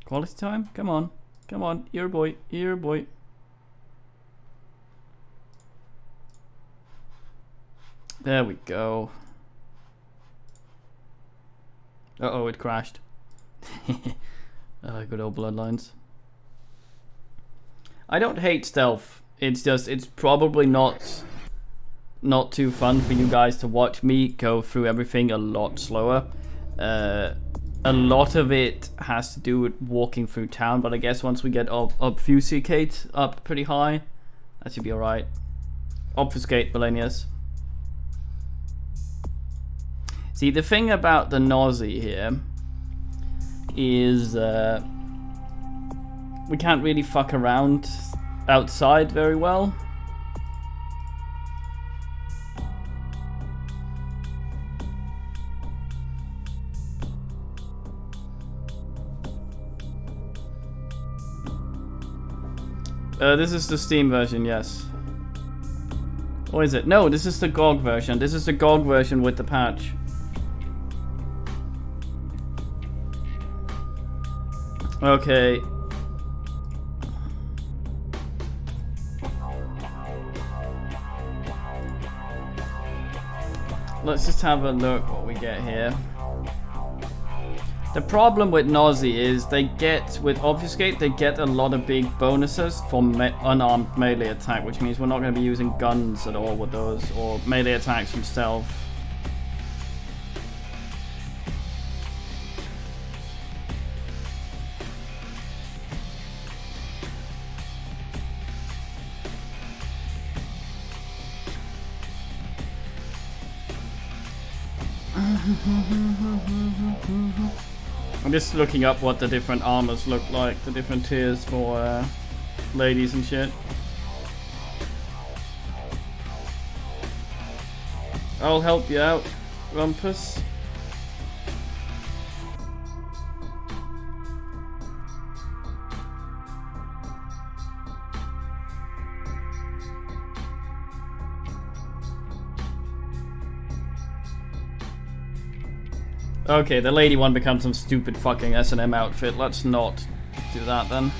Quality time? Come on. Come on. Ear boy. Ear boy. There we go. Uh-oh, it crashed. Good old Bloodlines. I don't hate stealth. It's just, it's probably not too fun for you guys to watch me go through everything a lot slower. A lot of it has to do with walking through town, but I guess once we get obfuscate up pretty high, that should be alright. Obfuscate, Belenius. See, the thing about the nausea here is we can't really fuck around outside very well. This is the Steam version, yes. Or is it? No, this is the GOG version. This is the GOG version with the patch. Okay. Let's just have a look what we get here. The problem with nausea is they get, with Obfuscate, they get a lot of big bonuses for unarmed melee attack, which means we're not going to be using guns at all with those, or melee attacks from stealth. I'm just looking up what the different armors look like, the different tiers for ladies and shit. I'll help you out, Rumpus. Okay, the lady one becomes some stupid fucking S&M outfit. Let's not do that then.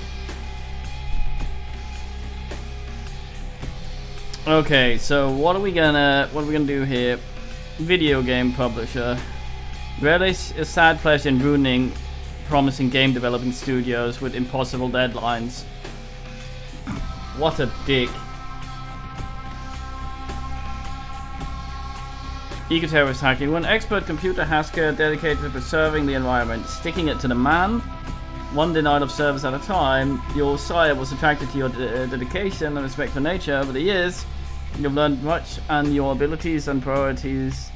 Okay, so what are we gonna do here? Video game publisher. Relish a sad pleasure in ruining promising game developing studios with impossible deadlines. What a dick. Eco-terrorist hacking. One expert computer hacker dedicated to preserving the environment, sticking it to the man, one denial of service at a time. Your sire was attracted to your dedication and respect for nature. Over the years, you've learned much, and your abilities and priorities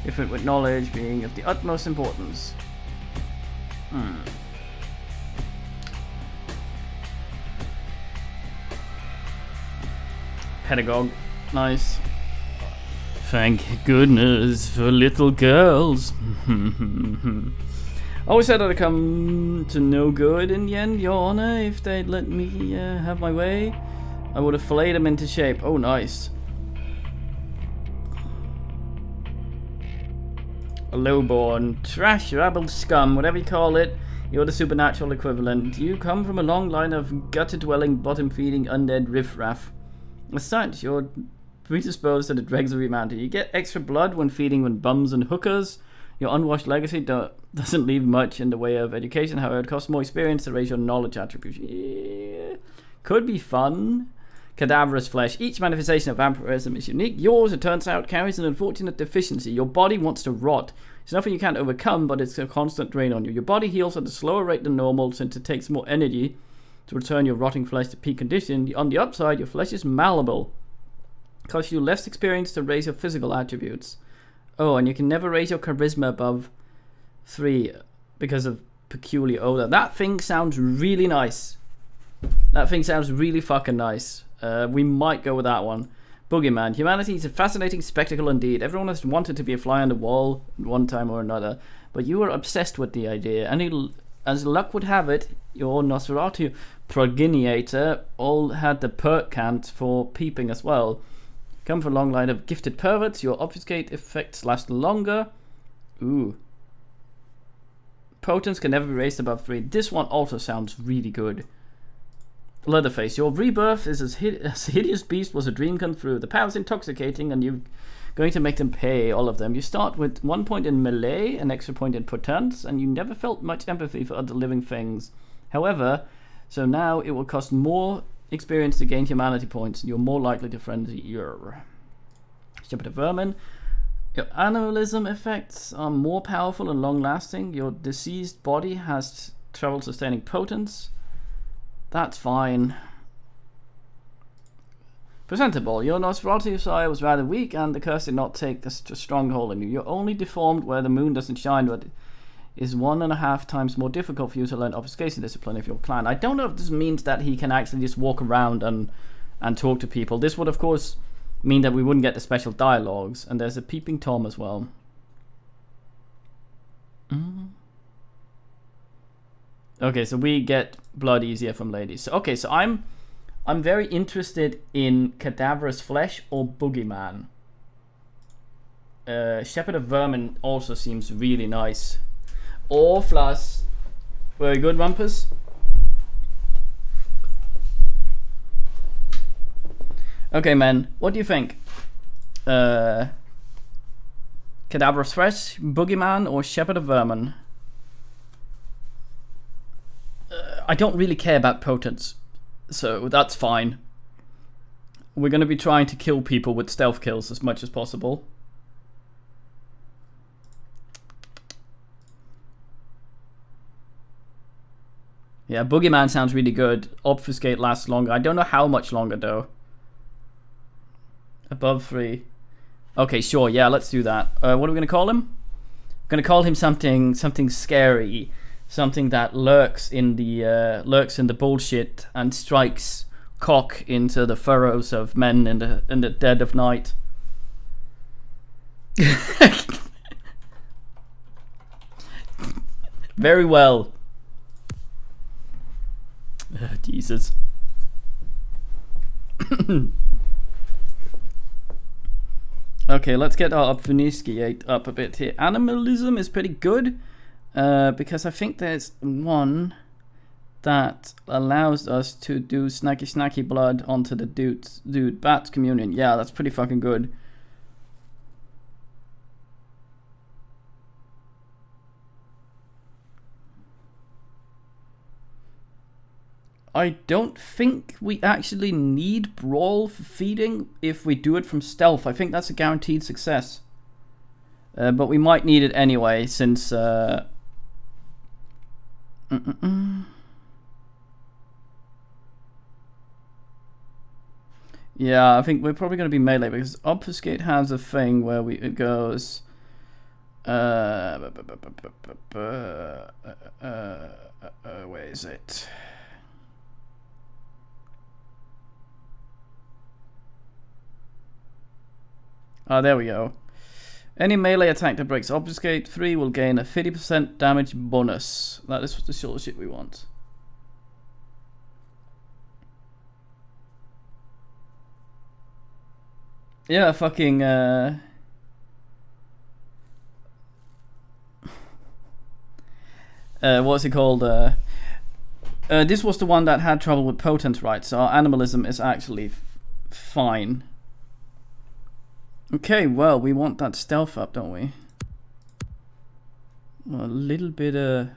different, with knowledge being of the utmost importance. Pedagogue. Nice. Thank goodness for little girls. Always said I'd come to no good in the end, Your Honor. If they'd let me have my way, I would have filleted them into shape. Oh, nice. A lowborn, trash, rabble, scum, whatever you call it. You're the supernatural equivalent. You come from a long line of gutter-dwelling, bottom-feeding, undead riffraff. As such, you're predisposed to the dregs of humanity. You get extra blood when feeding on bums and hookers. Your unwashed legacy doesn't leave much in the way of education. However, it costs more experience to raise your knowledge attributes. Yeah. Could be fun. Cadaverous flesh. Each manifestation of vampirism is unique. Yours, it turns out, carries an unfortunate deficiency. Your body wants to rot. It's nothing you can't overcome, but it's a constant drain on you. Your body heals at a slower rate than normal, since it takes more energy to return your rotting flesh to peak condition. On the upside, your flesh is malleable. Costs you less experience to raise your physical attributes. Oh, and you can never raise your charisma above 3 because of peculiar odor. That thing sounds really nice. That thing sounds really fucking nice. We might go with that one. Boogeyman. Humanity is a fascinating spectacle indeed. Everyone has wanted to be a fly on the wall at one time or another, but you were obsessed with the idea, and as luck would have it, your Nosferatu progenitor all had the perk count for peeping as well. Come from a long line of gifted perverts. Your obfuscate effects last longer. Ooh. Potence can never be raised above 3. This one also sounds really good. Leatherface, your rebirth is as hideous beast was a dream come true. The power's intoxicating and you're going to make them pay, all of them. You start with 1 point in melee, an extra point in potence, and you never felt much empathy for other living things. However, so now it will cost more experience to gain humanity points, and you're more likely to frenzy your Shepherd of Vermin. Your animalism effects are more powerful and long-lasting. Your diseased body has trouble sustaining potence. That's fine. Presentable. Your Nosferatu sire was rather weak, and the curse did not take a stronghold in you. You're only deformed where the moon doesn't shine, but is 1.5 times more difficult for you to learn obfuscation discipline if you're clan. I don't know if this means that he can actually just walk around and talk to people. This would, of course, mean that we wouldn't get the special dialogues, and there's a peeping Tom as well. Okay, so we get blood easier from ladies. So, okay, so I'm very interested in cadaverous flesh or boogeyman. Shepherd of Vermin also seems really nice. Or Floss. Very good, Rumpus. Okay, man. What do you think? Cadaverous Flesh, Boogeyman, or Shepherd of Vermin? I don't really care about potence, so that's fine. We're going to be trying to kill people with stealth kills as much as possible. Yeah, Boogeyman sounds really good. Obfuscate lasts longer. I don't know how much longer though. Above 3. Okay, sure. Yeah, let's do that. What are we gonna call him? I'm gonna call him something scary, something that lurks in the bullshit and strikes cock into the furrows of men in the dead of night. Very well. Jesus. Okay, let's get our obfuscate up a bit here. Animalism is pretty good because I think there's one that allows us to do snacky blood onto the dude. Bat communion. Yeah, that's pretty fucking good. I don't think we actually need Brawl for feeding if we do it from stealth. I think that's a guaranteed success. But we might need it anyway, since... Yeah, I think we're probably going to be melee, because Obfuscate has a thing where it goes... where is it? Ah, there we go. Any melee attack that breaks Obfuscate 3 will gain a 50% damage bonus. That is the sort of shit we want. Yeah, fucking what's it called? This was the one that had trouble with potence, right? So our animalism is actually fine. Okay, well, we want that stealth up, don't we? Well, a little bit of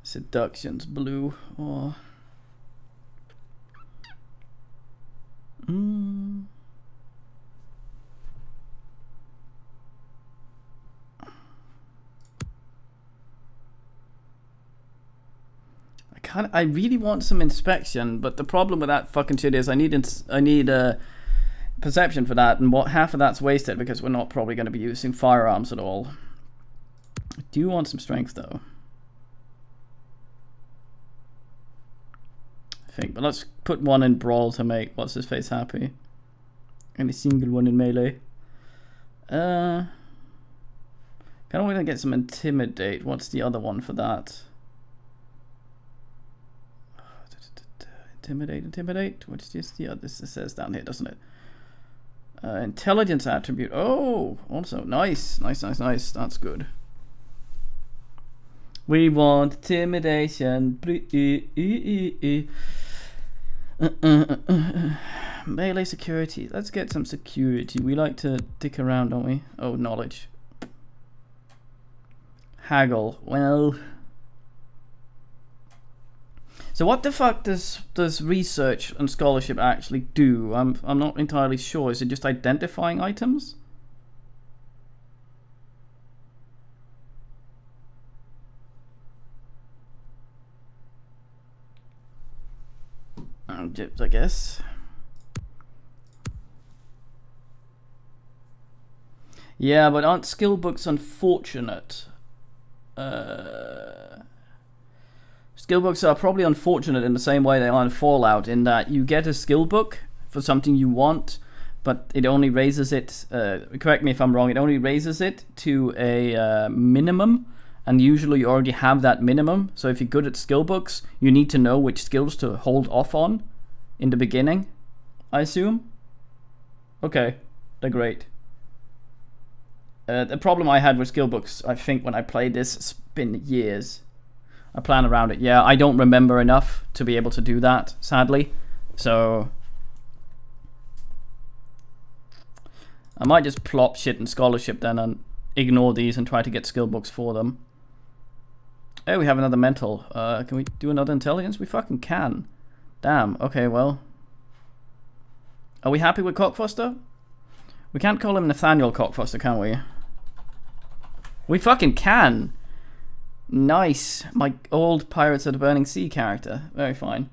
seduction's blue, or I really want some inspection, but the problem with that fucking shit is I need perception for that, and half of that's wasted because we're not probably going to be using firearms at all. I do want some strength though, I think, but let's put one in Brawl to make what's his face happy, and a single one in melee. Kind of want to get some Intimidate. What's the other one for that? Intimidate. What's this? The other? This says down here, doesn't it? Intelligence attribute. Oh, also nice. That's good. We want intimidation. Melee security. Let's get some security. We like to dick around, don't we? Oh, knowledge. Haggle. Well. So what the fuck does research and scholarship actually do? I'm not entirely sure. Is it just identifying items? I guess. Yeah, but aren't skill books unfortunate? Skill books are probably unfortunate in the same way they are in Fallout, in that you get a skill book for something you want, but it only raises it, correct me if I'm wrong, it only raises it to a minimum, and usually you already have that minimum. So if you're good at skill books, you need to know which skills to hold off on in the beginning, I assume. Okay, they're great. The problem I had with skill books, I think, when I played this, it's been years. I plan around it. Yeah, I don't remember enough to be able to do that, sadly. So I might just plop shit in scholarship then and ignore these and try to get skill books for them. Oh, we have another mental. Can we do another intelligence? We fucking can. Damn. Okay, well. Are we happy with Cockfoster? We can't call him Nathaniel Cockfoster, can we? We fucking can. Nice. My old Pirates of the Burning Sea character. Very fine.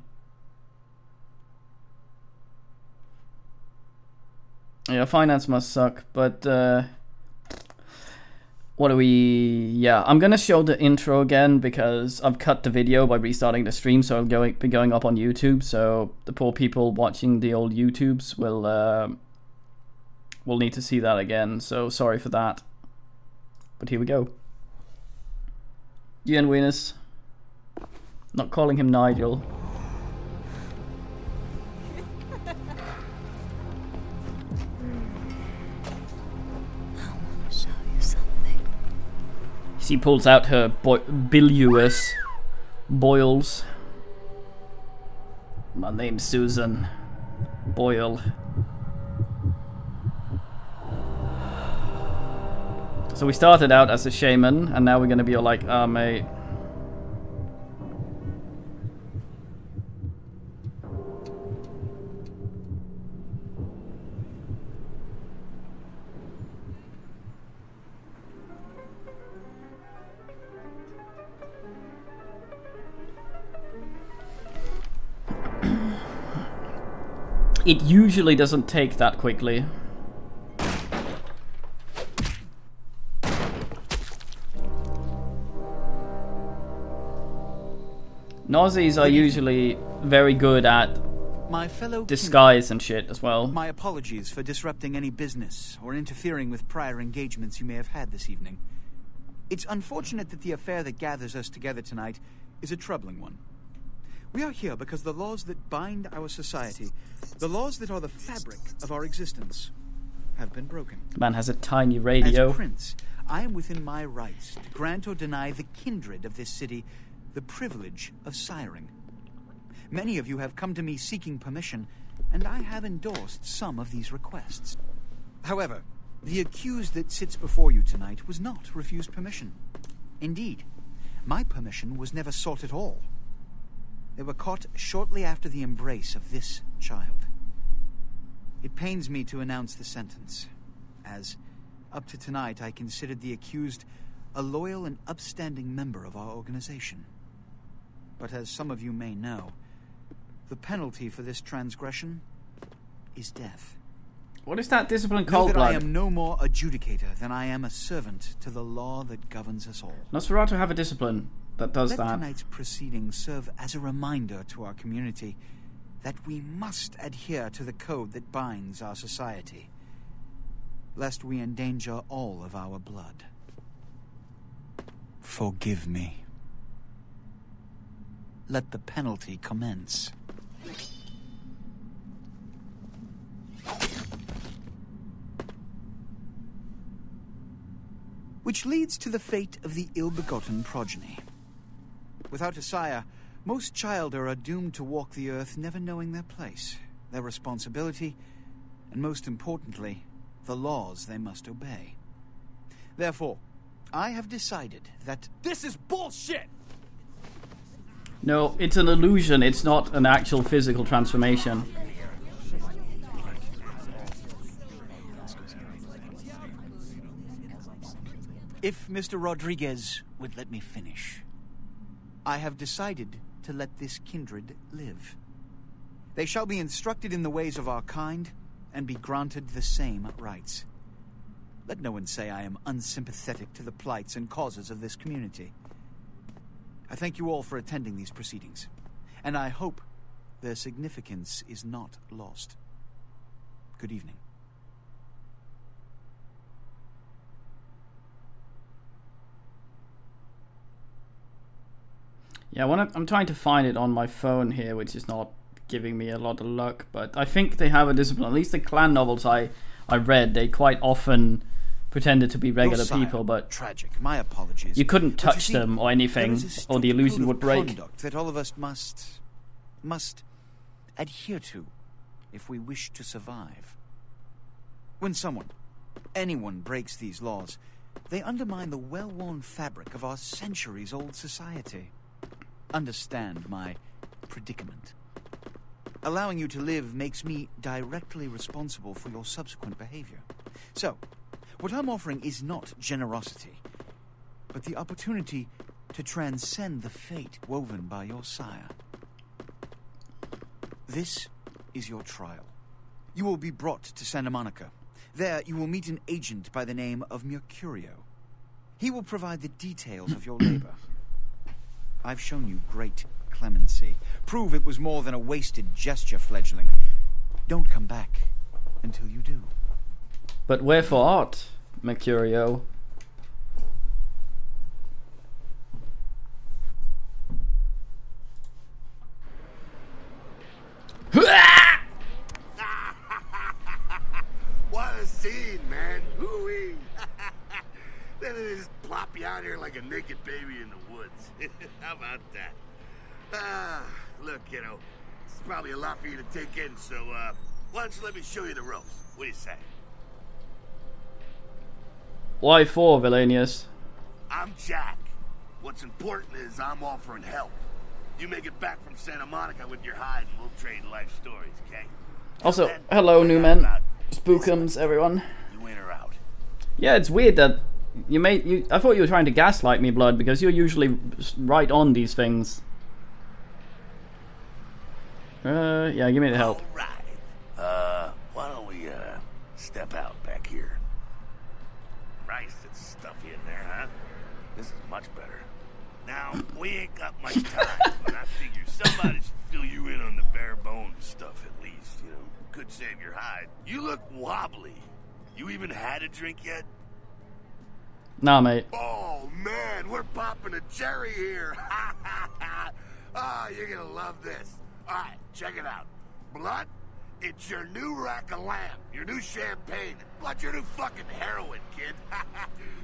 Yeah, finance must suck, but what do we... Yeah, I'm gonna show the intro again because I've cut the video by restarting the stream, so it'll be going up on YouTube, so the poor people watching the old YouTubes will need to see that again, so sorry for that. But here we go. Ian Venus. Not calling him Nigel. I want to show you something. She pulls out her bilious boils. My name's Susan Boyle. So we started out as a shaman, and now we're gonna be all like, ah, mate. It usually doesn't take that quickly. Nazis are usually very good at My fellow disguise and shit as well. My apologies for disrupting any business or interfering with prior engagements you may have had this evening. It's unfortunate that the affair that gathers us together tonight is a troubling one. We are here because the laws that bind our society, the laws that are the fabric of our existence, have been broken. Man has a tiny radio. As Prince, I am within my rights to grant or deny the kindred of this city the privilege of siring. Many of you have come to me seeking permission, and I have endorsed some of these requests. However, the accused that sits before you tonight was not refused permission. Indeed, my permission was never sought at all. They were caught shortly after the embrace of this child. It pains me to announce the sentence, as up to tonight I considered the accused a loyal and upstanding member of our organization. But as some of you may know, the penalty for this transgression is death. What is that discipline Know called, that blood? I am no more adjudicator than I am a servant to the law that governs us all. Nosferatu have a discipline that does Let that. tonight's proceedings serve as a reminder to our community that we must adhere to the code that binds our society, lest we endanger all of our blood. Forgive me. Let the penalty commence. Which leads to the fate of the ill-begotten progeny. Without a sire, most childer are doomed to walk the earth never knowing their place, their responsibility, and most importantly, the laws they must obey. Therefore, I have decided that... This is bullshit! No, it's an illusion. It's not an actual physical transformation. If Mr. Rodriguez would let me finish, I have decided to let this kindred live. They shall be instructed in the ways of our kind and be granted the same rights. Let no one say I am unsympathetic to the plights and causes of this community. I thank you all for attending these proceedings, and I hope their significance is not lost. Good evening. Yeah, I'm trying to find it on my phone here, which is not giving me a lot of luck, but I think they have a discipline. At least the clan novels I read, they quite often pretended to be regular people, but tragic. My apologies. You couldn't touch them or anything, or the illusion would break. That all of us must adhere to if we wish to survive. When anyone breaks these laws, they undermine the well-worn fabric of our centuries-old society. Understand my predicament. Allowing you to live makes me directly responsible for your subsequent behavior. So, what I'm offering is not generosity, but the opportunity to transcend the fate woven by your sire. This is your trial. You will be brought to Santa Monica. There, you will meet an agent by the name of Mercurio. He will provide the details of your labor. I've shown you great clemency. Prove it was more than a wasted gesture, fledgling. Don't come back until you do. But wherefore art, Mercurio? What a scene, man. Hoo-wee. Then they just plop you out here like a naked baby in the woods. How about that? Look, kiddo, it's probably a lot for you to take in, so, why don't you let me show you the ropes? What do you say? Why for, Vilanius? I'm Jack. What's important is I'm offering help. You make it back from Santa Monica with your hide and we'll trade life stories, okay? Also, then, hello, new men. Spookums, everyone. You in or out? Yeah, it's weird that I thought you were trying to gaslight me, Blood, because you're usually right on these things. Yeah, give me the help. All right. Why don't we, step out back here? Christ, it's stuffy in there, huh? This is much better. Now, we ain't got much time, but I figure somebody should fill you in on the bare bones stuff at least, you know? Could save your hide. You look wobbly. You even had a drink yet? Nah, mate. Oh, man, we're popping a cherry here. Oh, you're gonna love this. All right, check it out. Blood, it's your new rack of lamb, your new champagne. Blood, your new fucking heroin, kid.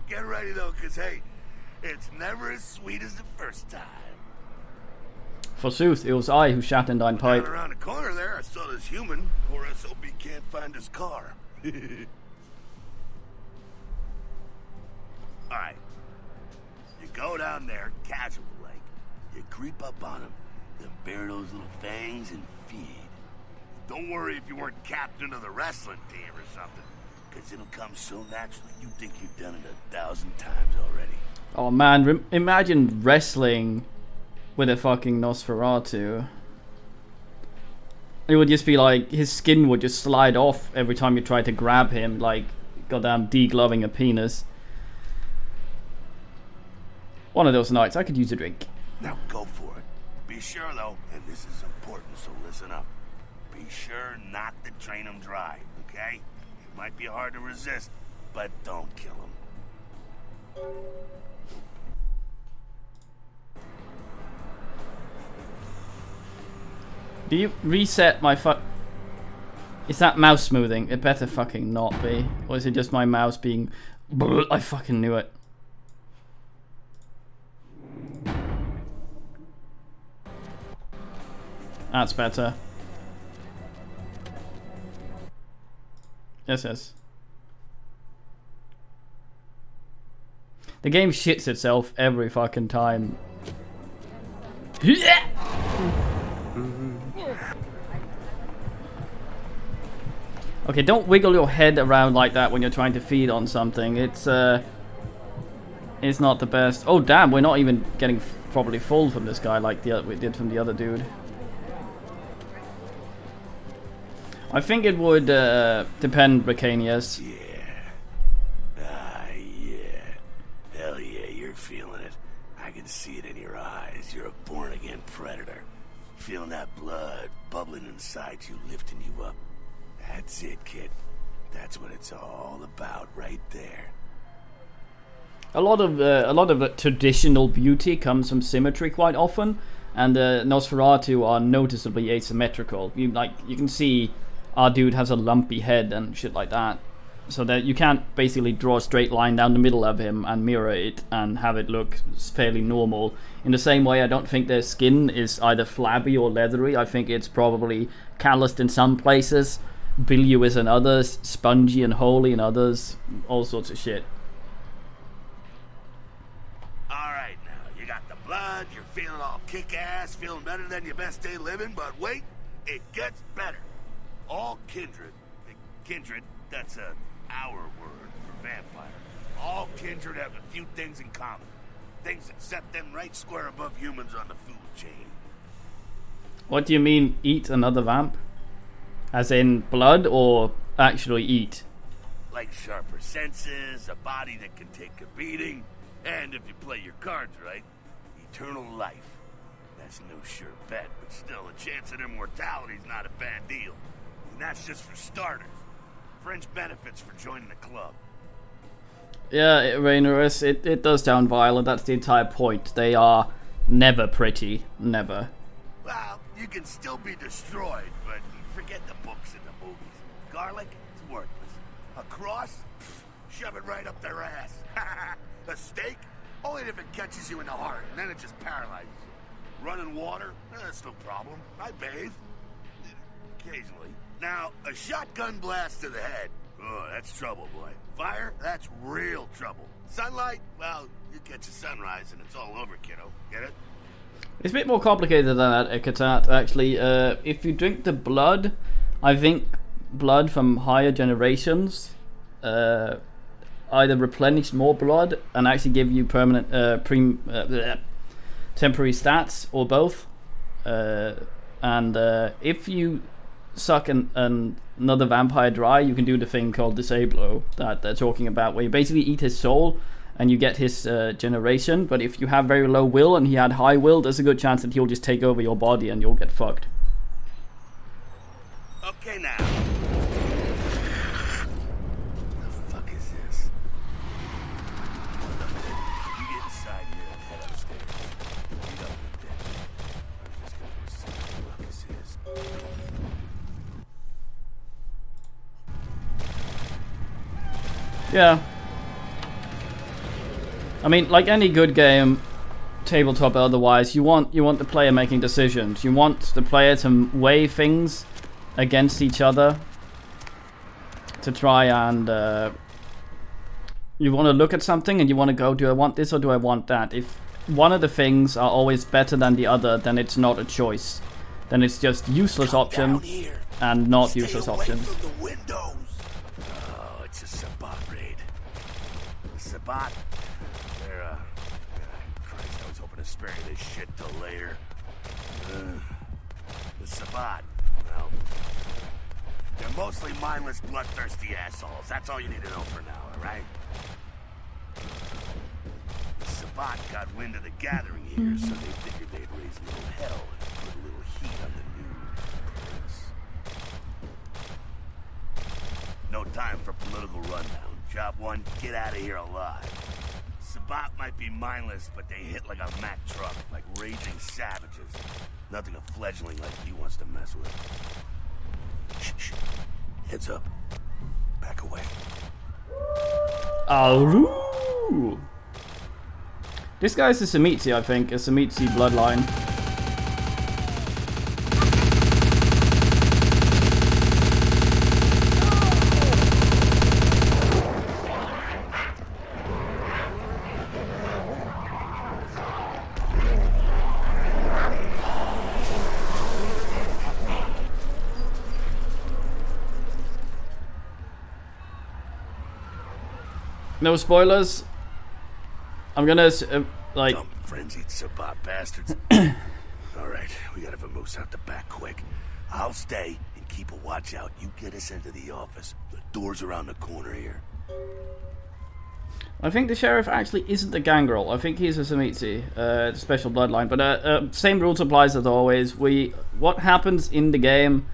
Get ready, though, because, hey, it's never as sweet as the first time. Forsooth, it was I who shat in thine pipe. Around the corner there, I saw this human. Poor SOB can't find his car. Alright. You go down there, casual like. You creep up on him, then bare those little fangs and feed. Don't worry if you weren't captain of the wrestling team or something, because it'll come so naturally you think you've done it 1,000 times already. Oh man, imagine wrestling with a fucking Nosferatu. It would just be like, his skin would just slide off every time you try to grab him, like goddamn degloving a penis. One of those nights, I could use a drink. Now go for it. Be sure though, and this is important, so listen up. Be sure not to drain them dry, okay? It might be hard to resist, but don't kill them. Do you reset my Is that mouse smoothing? It better fucking not be. Or is it just my mouse being... I fucking knew it. That's better. Yes. The game shits itself every fucking time. Okay, don't wiggle your head around like that when you're trying to feed on something. It's not the best. Oh damn, we're not even getting properly full from this guy like we did from the other dude. I think it would depend, Bracanius. Yeah. Hell yeah, you're feeling it. I can see it in your eyes. You're a born-again predator. Feeling that blood bubbling inside you, lifting you up. That's it, kid. That's what it's all about right there. A lot of traditional beauty comes from symmetry quite often, and Nosferatu are noticeably asymmetrical. You can see our dude has a lumpy head and shit like that, so that you can't basically draw a straight line down the middle of him and mirror it and have it look fairly normal. In the same way, I don't think their skin is either flabby or leathery. I think it's probably calloused in some places, bilious in others, spongy and holy in others, all sorts of shit. Alright now, you got the blood, you're feeling all kick-ass, feeling better than your best day living, but wait, it gets better. All kindred, that's our word for vampire. All kindred have a few things in common. Things that set them right square above humans on the food chain. What do you mean, eat another vamp? As in blood, or actually eat? Like sharper senses, a body that can take a beating, and if you play your cards right, eternal life. That's no sure bet, but still a chance at immortality's not a bad deal. And that's just for starters. Fringe benefits for joining the club. Yeah, Rainerus, it does sound violent. That's the entire point. They are never pretty. Never. Well, you can still be destroyed, but forget the books and the movies. Garlic, it's worthless. A cross? Pfft, shove it right up their ass. A steak? Only if it catches you in the heart, and then it just paralyzes you. Running water? That's no problem. I bathe. Occasionally. Now, a shotgun blast to the head. Oh, that's trouble, boy. Fire? That's real trouble. Sunlight? Well, you catch a sunrise and it's all over, kiddo. Get it? It's a bit more complicated than that, Ekatat, actually. If you drink the blood, I think blood from higher generations either replenish more blood and actually give you permanent temporary stats, or both. And if you suck another vampire dry, you can do the thing called Disablo that they're talking about, where you basically eat his soul and you get his generation. But if you have very low will and he had high will, there's a good chance that he'll just take over your body and you'll get fucked. Okay, now. What the fuck is this? You get inside here and head upstairs. Meet up with them. I'm just gonna go see what the ruckus is. Yeah. I mean, like any good game, tabletop or otherwise, you want the player making decisions. You want the player to weigh things against each other to try and you want to look at something and you want to go, do I want this or do I want that? If one of the things are always better than the other, then it's not a choice. Then it's just useless option and not useless options. Oh, it's a Sabbat raid. The Sabbat? They're, Christ, I was hoping to spare you this shit till later. The Sabbat, well, they're mostly mindless, bloodthirsty assholes. That's all you need to know for now, alright? The Sabbat got wind of the gathering here, so they figured they'd raise a little hell and put a little heat on the new prince. No time for political rundown. Job one, get out of here alive. Sabbat might be mindless, but they hit like a Mack truck, like raging savages. Nothing a fledgling like you wants to mess with. Shh. Heads up. Back away. Aru. This guy's a Samitsi, I think. A Samitsi bloodline. No spoilers. I'm gonna like. Dumb frenzied Sabbat bastards. Alright, we gotta vamoose out the back quick. I'll stay and keep a watch out. You get us into the office. The door's around the corner here. I think the sheriff actually isn't a gangrel. I think he's a Samitsi, special bloodline. But same rules applies as always. What happens in the game,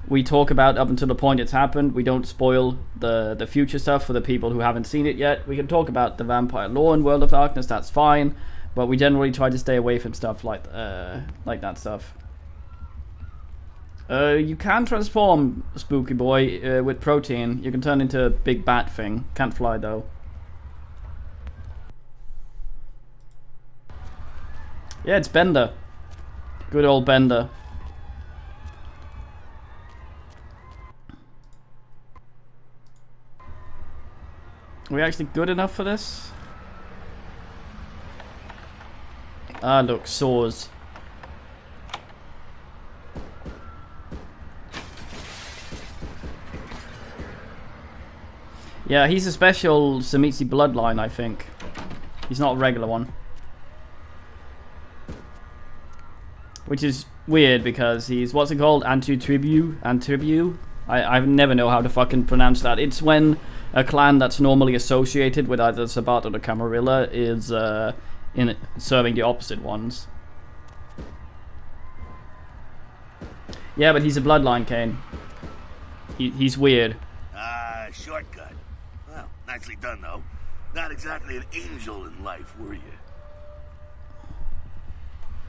we talk about up until the point it's happened. We don't spoil the future stuff for the people who haven't seen it yet. We can talk about the vampire lore in World of Darkness. That's fine. But we generally try to stay away from stuff like that stuff. You can transform, Spooky Boy, with protein. You can turn into a big bat thing. Can't fly though. Yeah, it's Bender. Good old Bender. Are we actually good enough for this? Ah, look, saws. Yeah, he's a special Samitsi bloodline, I think. He's not a regular one. Which is weird because he's, what's it called? Antitribu? I never know how to fucking pronounce that. It's when a clan that's normally associated with either the Sabbat or the Camarilla is in serving the opposite ones. Yeah, but he's a bloodline, Kane. He's weird. Shortcut. Well, nicely done, though. Not exactly an angel in life, were you?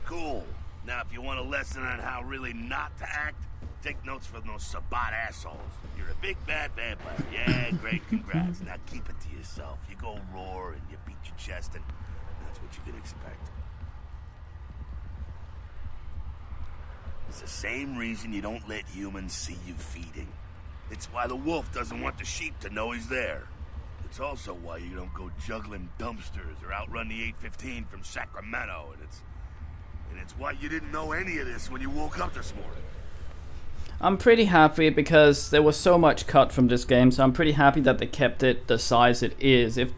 Cool. Now, if you want a lesson on how really not to act, take notes from those Sabbat assholes. You're a big bad vampire. Yeah, great, congrats. Now keep it to yourself. You go roar and you beat your chest, and that's what you can expect. It's the same reason you don't let humans see you feeding. It's why the wolf doesn't want the sheep to know he's there. It's also why you don't go juggling dumpsters or outrun the 815 from Sacramento, and it's why you didn't know any of this when you woke up this morning. I'm pretty happy because there was so much cut from this game, so I'm pretty happy that they kept it the size it is. If,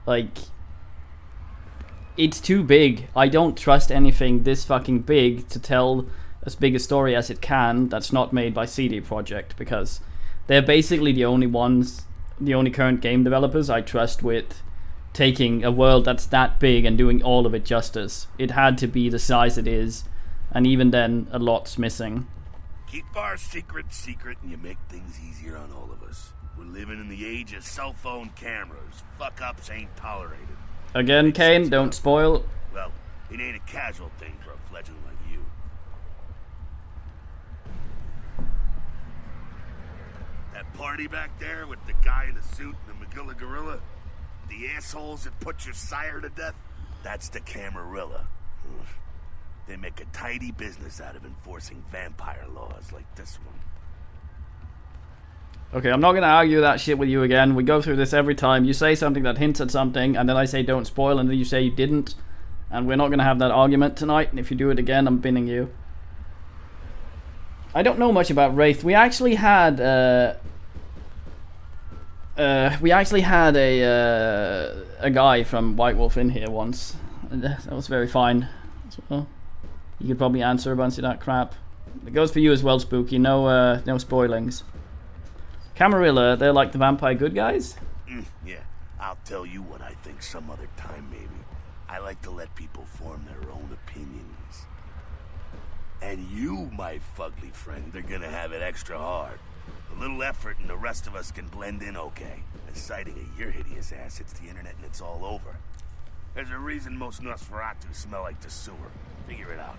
like, it's too big. I don't trust anything this fucking big to tell as big a story as it can that's not made by CD Projekt, because they're basically the only ones, the only current game developers I trust with taking a world that's that big and doing all of it justice. It had to be the size it is, and even then, a lot's missing. Keep our secret secret and you make things easier on all of us. We're living in the age of cell phone cameras. Fuck-ups ain't tolerated. Again, Kane, don't spoil. Well, it ain't a casual thing for a fledgling like you. That party back there with the guy in the suit and the Magilla Gorilla? The assholes that put your sire to death? That's the Camarilla. They make a tidy business out of enforcing vampire laws like this one. Okay, I'm not going to argue that shit with you again. We go through this every time. You say something that hints at something, and then I say don't spoil, and then you say you didn't. And we're not going to have that argument tonight, and if you do it again, I'm binning you. I don't know much about Wraith. We actually had a guy from White Wolf in here once. That was very fine as well. You could probably answer a bunch of that crap. It goes for you as well, Spooky. No spoilings. Camarilla, they're like the vampire good guys? Yeah, I'll tell you what I think some other time, maybe. I like to let people form their own opinions. And you, my fugly friend, are gonna have it extra hard. A little effort and the rest of us can blend in okay. The sighting of your hideous ass hits the internet and it's all over. There's a reason most Nosferatu smell like the sewer. Figure it out.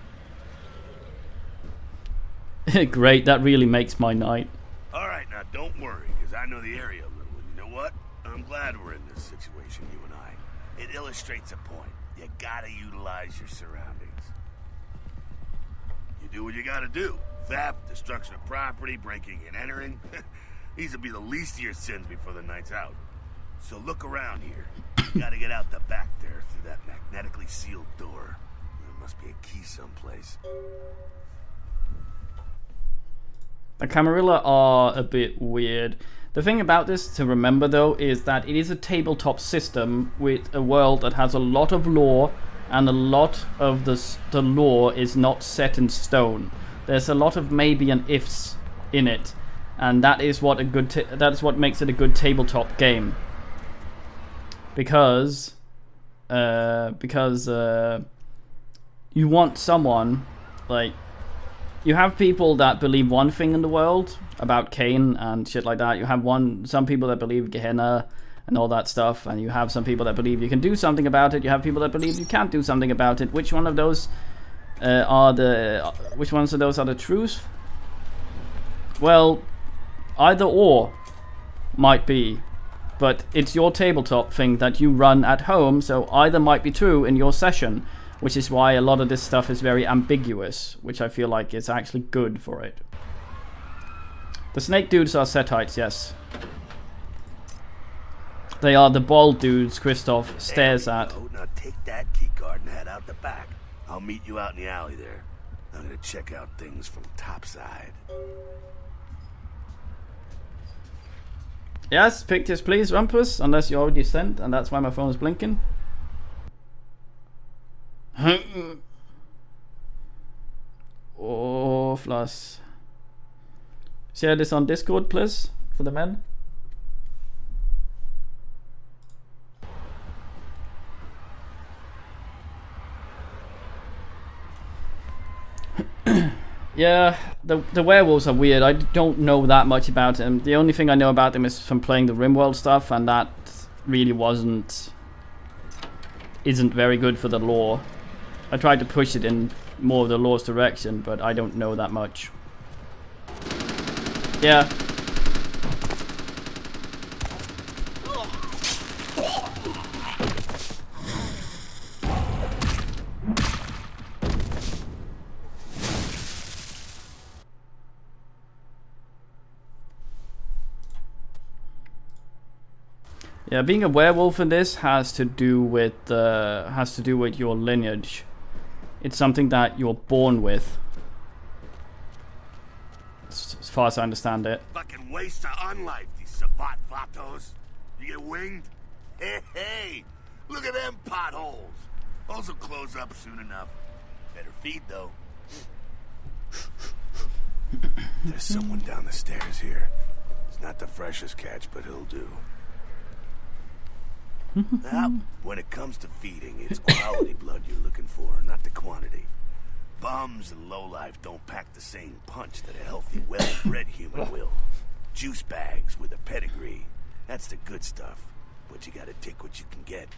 Great, that really makes my night. Alright, now don't worry, because I know the area a little, and you know what? I'm glad we're in this situation, you and I. It illustrates a point. You gotta utilize your surroundings. You do what you gotta do. Theft, destruction of property, breaking and entering. These will be the least of your sins before the night's out. So look around here. You gotta get out the back there through that magnetically sealed door. There must be a key someplace. The Camarilla are a bit weird. The thing about this to remember though is that it is a tabletop system with a world that has a lot of lore, and a lot of the lore is not set in stone. There's a lot of maybe and ifs in it, and that is what makes it a good tabletop game. Because you want someone, like, you have people that believe one thing in the world about Cain and shit like that. You have some people that believe Gehenna and all that stuff, and you have some people that believe you can do something about it. You have people that believe you can't do something about it. Which one of those are the truth? Well, either or might be, but it's your tabletop thing that you run at home, so either might be true in your session, which is why a lot of this stuff is very ambiguous, which I feel like is actually good for it. The snake dudes are Setites, yes. They are the bald dudes Kristoff stares at. Now take that key card and head out the back. I'll meet you out in the alley there. I'm gonna check out things from topside. Yes, pictures please, Rumpus, unless you already sent, and that's why my phone is blinking. Oh, Floss. Share this on Discord, please, for the men. Yeah, the werewolves are weird. I don't know that much about them. The only thing I know about them is from playing the RimWorld stuff, and that really isn't very good for the lore. I tried to push it in more of the lore's direction, but I don't know that much. Yeah. Yeah, being a werewolf in this has to do with your lineage. It's something that you're born with, as far as I understand it. Fucking waste of unlife, these Sabat Vatos. You get winged? Hey, look at them potholes. Those will close up soon enough. Better feed, though. There's someone down the stairs here. It's not the freshest catch, but he'll do. Now, when it comes to feeding, it's quality blood you're looking for, not the quantity. Bums and lowlife don't pack the same punch that a healthy, well-bred human will. Juice bags with a pedigree. That's the good stuff, but you gotta take what you can get.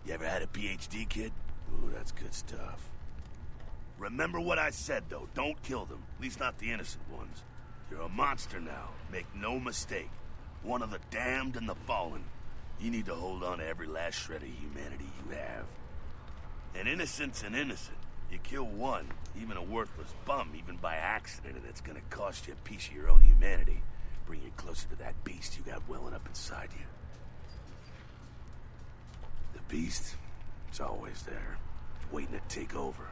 You ever had a PhD, kid? Ooh, that's good stuff. Remember what I said, though. Don't kill them. At least not the innocent ones. You're a monster now. Make no mistake. One of the damned and the fallen. You need to hold on to every last shred of humanity you have. An innocent's an innocent. You kill one, even a worthless bum, even by accident, and it's gonna cost you a piece of your own humanity. Bring you closer to that beast you got welling up inside you. The beast, it's always there, waiting to take over.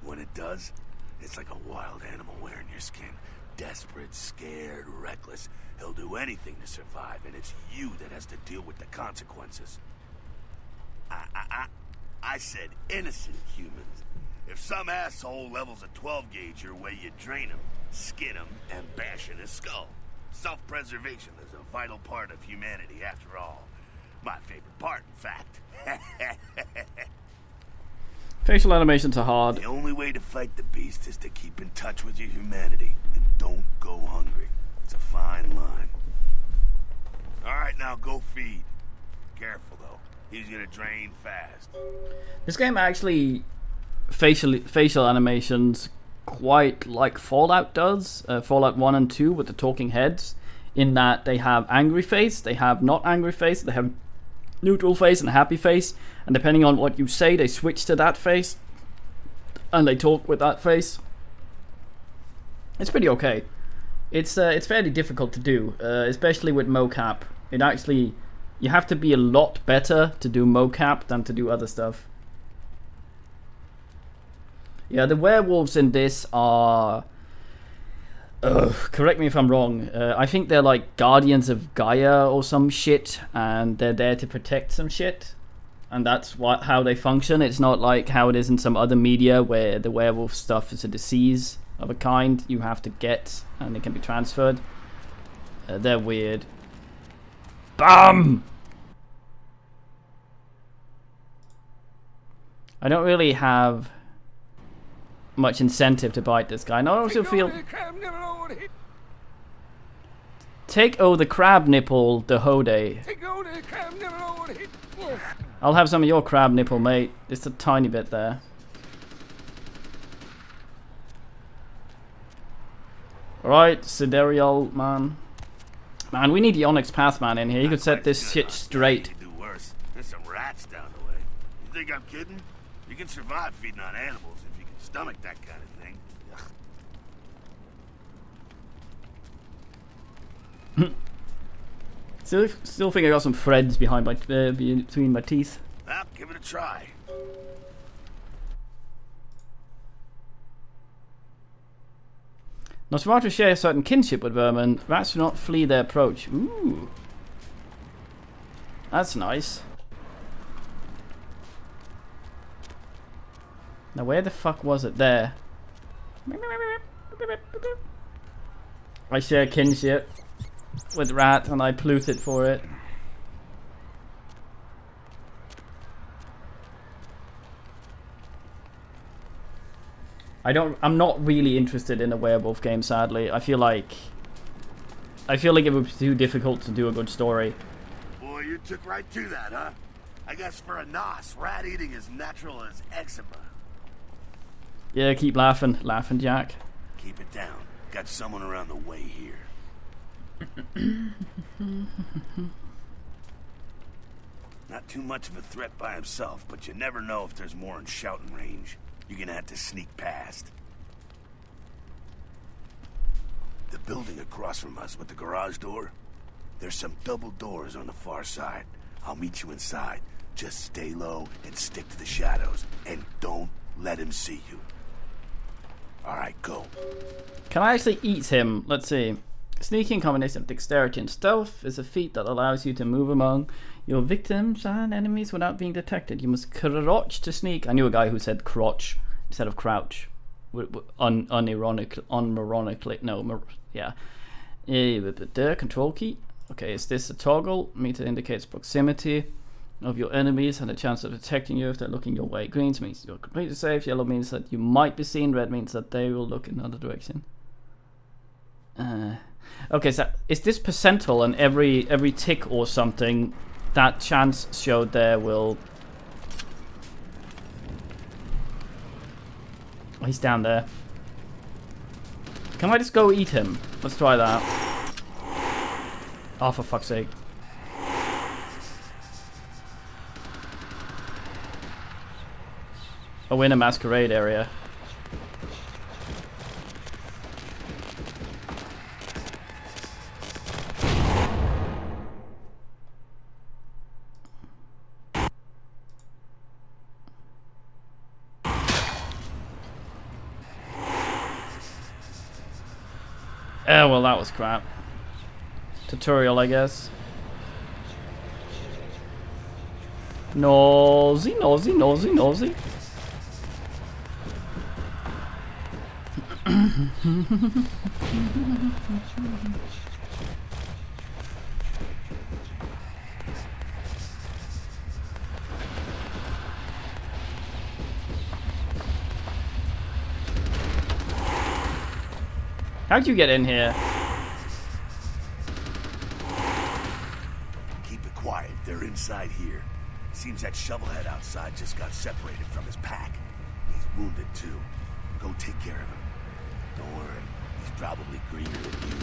When it does, it's like a wild animal wearing your skin. Desperate, scared, reckless. He'll do anything to survive, and it's you that has to deal with the consequences. I said innocent humans. If some asshole levels a 12 gauge your way, you drain him, skin him, and bash in his skull. Self-preservation is a vital part of humanity, after all. My favorite part, in fact. Facial animations are hard. The only way to fight the beast is to keep in touch with your humanity, and don't go hungry. It's a fine line. Alright, now go feed. Careful, though. He's gonna drain fast. This game actually, facial animations, quite like Fallout does. Fallout 1 and 2 with the talking heads, in that they have angry face, they have not angry face, they have neutral face and happy face, and depending on what you say, they switch to that face, and they talk with that face. It's pretty okay. It's fairly difficult to do, especially with mocap. It actually, you have to be a lot better to do mocap than to do other stuff. Yeah, the werewolves in this are correct me if I'm wrong. I think they're like guardians of Gaia or some shit, and they're there to protect some shit, and that's how they function. It's not like how it is in some other media where the werewolf stuff is a disease of a kind you have to get and it can be transferred. They're weird. BAM! I don't really have much incentive to bite this guy, and I also feel... Take the crab nipple, the Hode. I'll have some of your crab nipple, mate. Just a tiny bit there. Alright, Siderial, man. Man, we need the Onyx Pathman in here. He could set this shit straight. Do worse. There's some rats down the way. You think I'm kidding? You can survive feeding on animals if you can stomach that kind of thing. Still think I got some threads behind my between my teeth. Well, give it a try. Nosferatu share a certain kinship with vermin. Rats do not flee their approach. Ooh. That's nice. Now where the fuck was it? There. I share kinship with rat and I pollute it for it. I'm not really interested in a werewolf game, sadly. I feel like it would be too difficult to do a good story. Boy, you took right to that, huh? I guess for a Nos, rat eating is natural as eczema. Yeah, keep laughing, Jack. Keep it down. Got someone around the way here. Not too much of a threat by himself, but you never know if there's more in shouting range. You're gonna have to sneak past. The building across from us with the garage door, there's some double doors on the far side. I'll meet you inside. Just stay low and stick to the shadows, and don't let him see you. Alright, go. Can I actually eat him? Let's see. Sneaking combination of dexterity and stealth is a feat that allows you to move among your victims and enemies without being detected. You must crouch to sneak. I knew a guy who said crotch instead of crouch. Unironically. No, yeah. The control key. Okay, is this a toggle? Meter indicates proximity of your enemies and a chance of detecting you if they're looking your way. Green means you're completely safe. Yellow means that you might be seen. Red means that they will look in another direction. Okay, so is this percentile, and every tick or something, that chance showed there will... Oh, he's down there. Can I just go eat him? Let's try that. Oh, for fuck's sake. Oh, we're in a masquerade area. Oh, well, that was crap. Tutorial, I guess. Nosy, nosy, nosy, nosy. How'd you get in here? Keep it quiet. They're inside here. Seems that shovelhead outside just got separated from his pack. He's wounded too. Go take care of him. Don't worry. He's probably greener than you.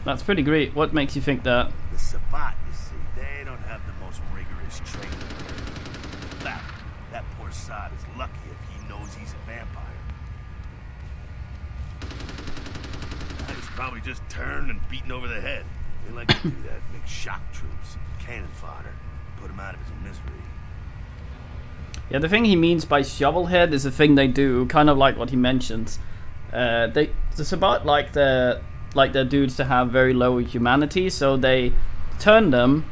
That's pretty great. What makes you think that? The Savat, you see, they don't have the most rigorous training. In fact, that poor sod is lucky if he knows he's a vampire. He's probably just turned and beaten over the head. They like to do that. Make shock troops, cannon fodder, put him out of his misery. Yeah, the thing he means by shovelhead is a thing they do, kind of like what he mentions. It's about like the dudes to have very low humanity, so they turn them,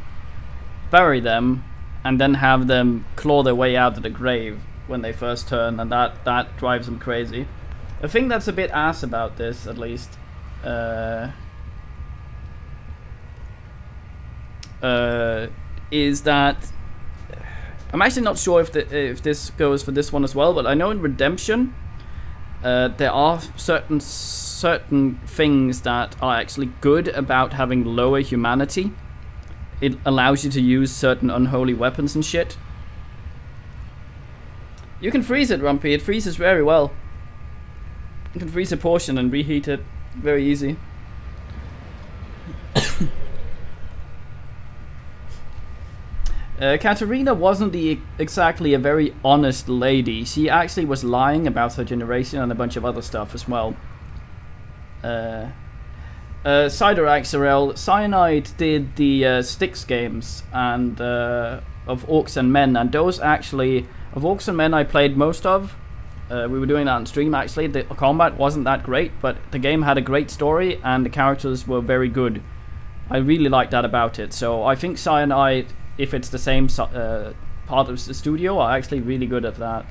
bury them, and then have them claw their way out of the grave when they first turn, and that drives them crazy. The thing that's a bit ass about this, at least, is that I'm actually not sure if this goes for this one as well, but I know in Redemption there are certain things that are actually good about having lower humanity. It allows you to use certain unholy weapons and shit. You can freeze it, Rumpy. It freezes very well. You can freeze a portion and reheat it very easy. Katerina wasn't exactly a very honest lady. She actually was lying about her generation and a bunch of other stuff as well. Cider Axarel, Cyanide did the Styx games and of Orcs and Men, and those actually, of Orcs and Men I played most of. We were doing that on stream actually. The combat wasn't that great, but the game had a great story and the characters were very good. I really liked that about it, so I think Cyanide, if it's the same part of the studio, are actually really good at that.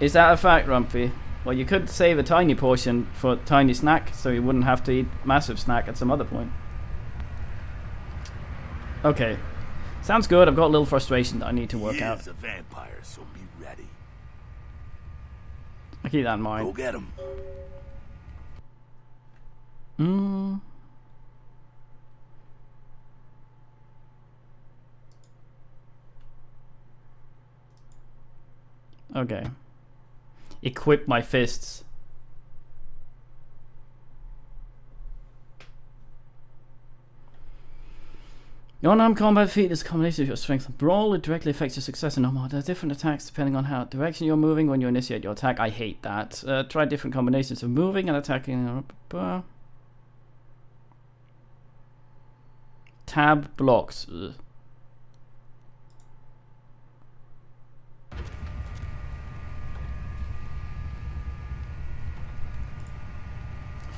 Is that a fact, Rumpy? Well, you could save a tiny portion for a tiny snack, so you wouldn't have to eat massive snack at some other point. Okay. Sounds good. I've got a little frustration that I need to work out. He is a vampire, so be ready. I keep that in mind. Go get him. Okay. Equip my fists. Your unarmed combat feat is a combination of your strength and brawl. It directly affects your success and normal. There are different attacks depending on how direction you're moving when you initiate your attack. I hate that. Try different combinations of moving and attacking. Tab blocks. Ugh.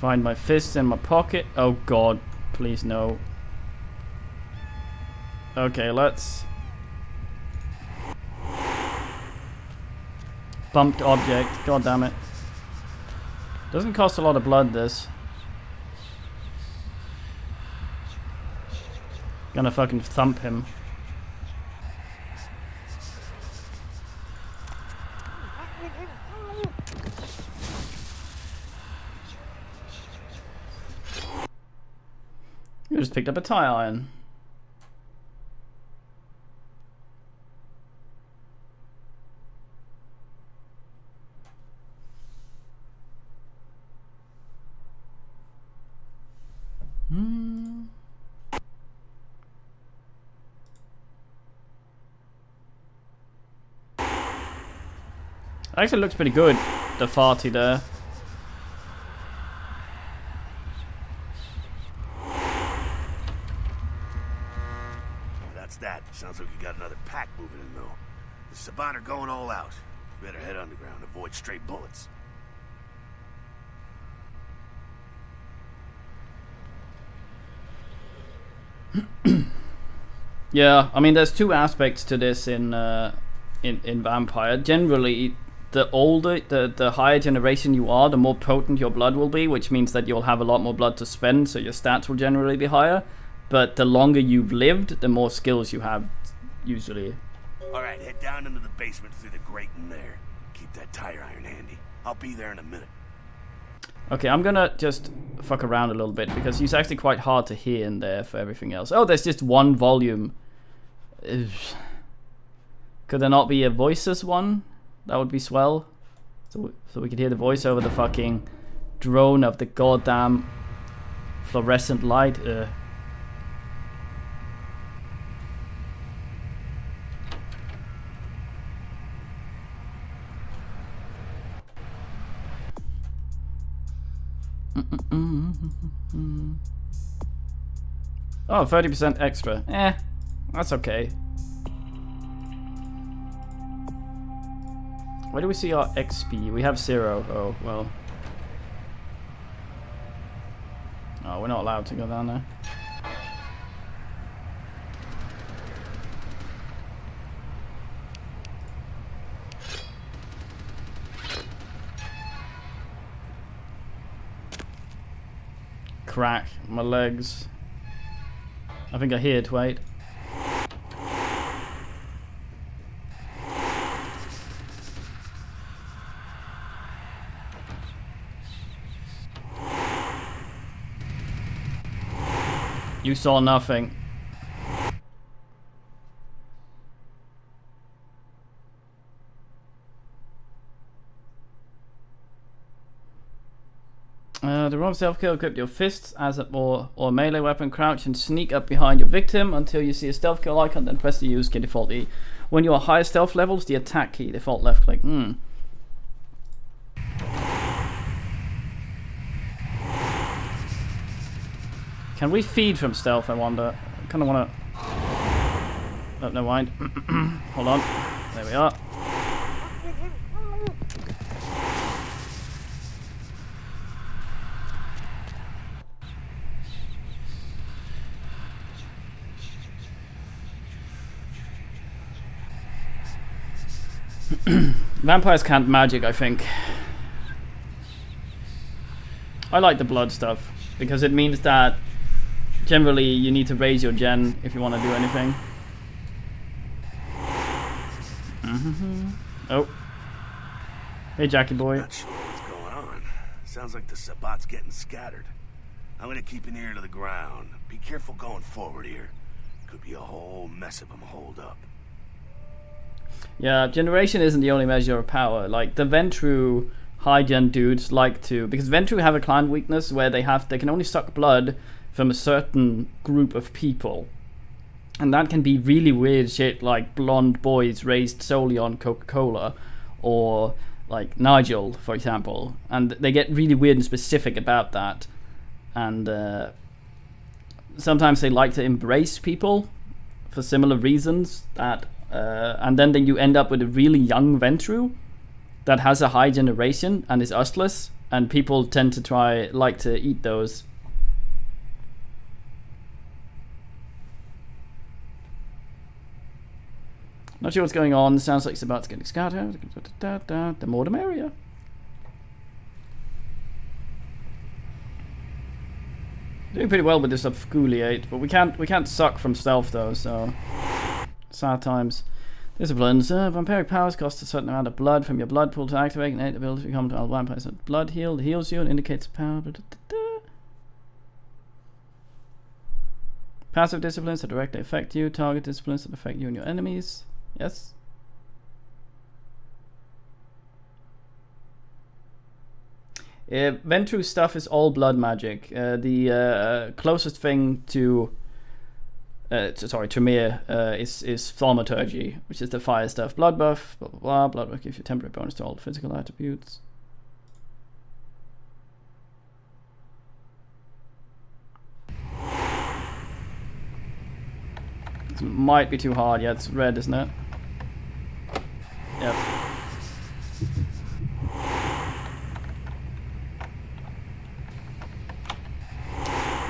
Find my fists in my pocket. Oh god, please no. Okay, let's... Bumped object, god damn it. Doesn't cost a lot of blood, this. Gonna fucking thump him. You just picked up a tie iron. Actually looks pretty good, the farty there. That's that. Sounds like you got another pack moving in though. The Saban are going all out. You better head underground, avoid stray bullets. Yeah, I mean there's two aspects to this in Vampire. Generally, the older, the higher generation you are, the more potent your blood will be, which means that you'll have a lot more blood to spend, so your stats will generally be higher. But the longer you've lived, the more skills you have, usually. Alright, head down into the basement through the grate in there. Keep that tire iron handy. I'll be there in a minute. Okay, I'm gonna just fuck around a little bit, because he's actually quite hard to hear in there for everything else. Oh, there's just one volume. Ugh. Could there not be a voices one? That would be swell. So we could hear the voice over the fucking drone of the goddamn fluorescent light. Oh, 30% extra. That's okay. Where do we see our XP? We have 0. Oh, well. Oh, we're not allowed to go down there. Crack. My legs. I think I hear it, wait. You saw nothing. The wrong self-kill, equip your fists as a or melee weapon, crouch and sneak up behind your victim until you see a stealth kill icon, then press the use key default E. When you are higher stealth levels, the attack key, default left click. Can we feed from stealth, I wonder? I kind of want to... Oh, never mind. Hold on. There we are. Vampires can't magic, I think. I like the blood stuff because it means that generally you need to raise your gen if you want to do anything. Oh. Hey, Jackie boy. Not sure what's going on. Sounds like the Sabbat's getting scattered. I'm gonna keep an ear to the ground. Be careful going forward here. Could be a whole mess of them holed up. Yeah, generation isn't the only measure of power. Like the Ventru high gen dudes like to, because Ventru have a clan weakness where they can only suck blood from a certain group of people, and that can be really weird shit, like blonde boys raised solely on Coca-Cola, or like Nigel, for example, and they get really weird and specific about that, and sometimes they like to embrace people for similar reasons that. And then you end up with a really young Ventru that has a high generation and is ustless, and people tend to like to eat those. Not sure what's going on. Sounds like Sabbat's getting scattered. The more the merrier. Doing pretty well with this obscuriate, but we can't suck from stealth though, so sad times. Disciplines. Vampiric powers cost a certain amount of blood from your blood pool to activate. Innate ability to become a vampire. So blood healed heals you and indicates power. Passive disciplines that directly affect you. Target disciplines that affect you and your enemies. Yes. Ventru stuff is all blood magic. The closest thing to Tremere is Thaumaturgy, which is the fire stuff. Blood buff, blah blah blah. Blood buff gives you temporary bonus to all physical attributes. This might be too hard. Yeah, it's red, isn't it? Yep.